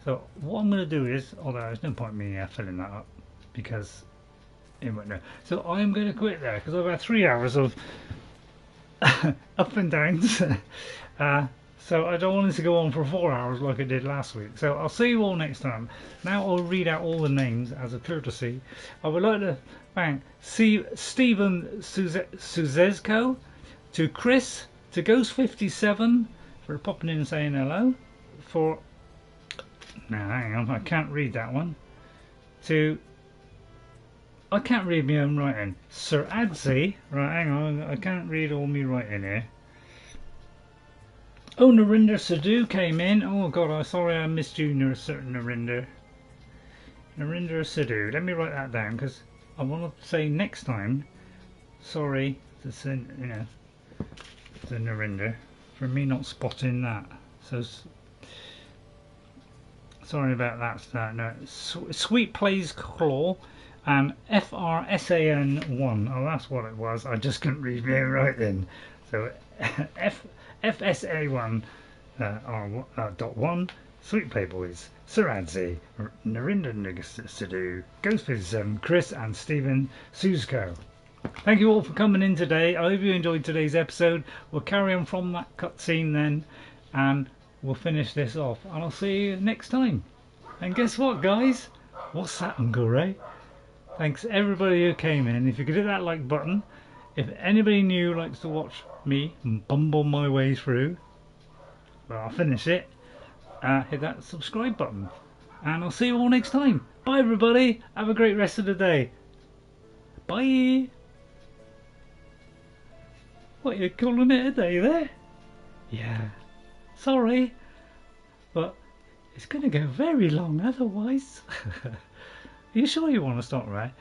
So what I'm going to do is, although there's no point in me filling that up, because it won't know. So I'm going to quit there, because I've had 3 hours of up and downs. So I don't want it to go on for 4 hours like I did last week. So I'll see you all next time. Now I'll read out all the names as a courtesy. I would like to thank Stephen Suzesco, to Chris, to Ghost57 for popping in and saying hello. For now, hang on, I can't read that one. I can't read my own writing. Sir Adzi, right, hang on, I can't read all my writing here. Oh, Narinder Sadhu came in. Oh god, I'm sorry I missed you, Narinder. Narinder Sadhu. Let me write that down because I want to say next time. Sorry to send, to Narinder for me not spotting that. So sorry about that. No, Sweet Plays Claw and FRSAN1. Oh, that's what it was. I just couldn't read my own writing. So FSA1 .1, Sweet Playboys, Sir Adzi, Narinder Sidhu, Ghost57, Chris and Stephen Suzko. Thank you all for coming in today. I hope you enjoyed today's episode. We'll carry on from that cutscene then, and we'll finish this off. And I'll see you next time. And guess what, guys? What's that, Uncle Ray? Thanks everybody who came in. If you could hit that like button. If anybody new likes to watch me bumble my way through, well, I'll finish it. Hit that subscribe button. And I'll see you all next time. Bye everybody. Have a great rest of the day. Bye. What, you're calling it a day there? Yeah. Sorry. But it's going to go very long otherwise. Are you sure you want to stop, right?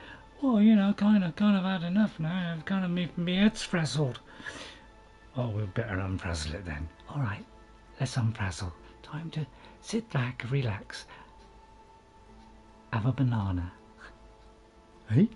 Well, kind of had enough now. I've kind of my head's frazzled. Oh, we'll better unfrazzle it then. All right, let's unfrazzle. Time to sit back, relax, have a banana. Hey?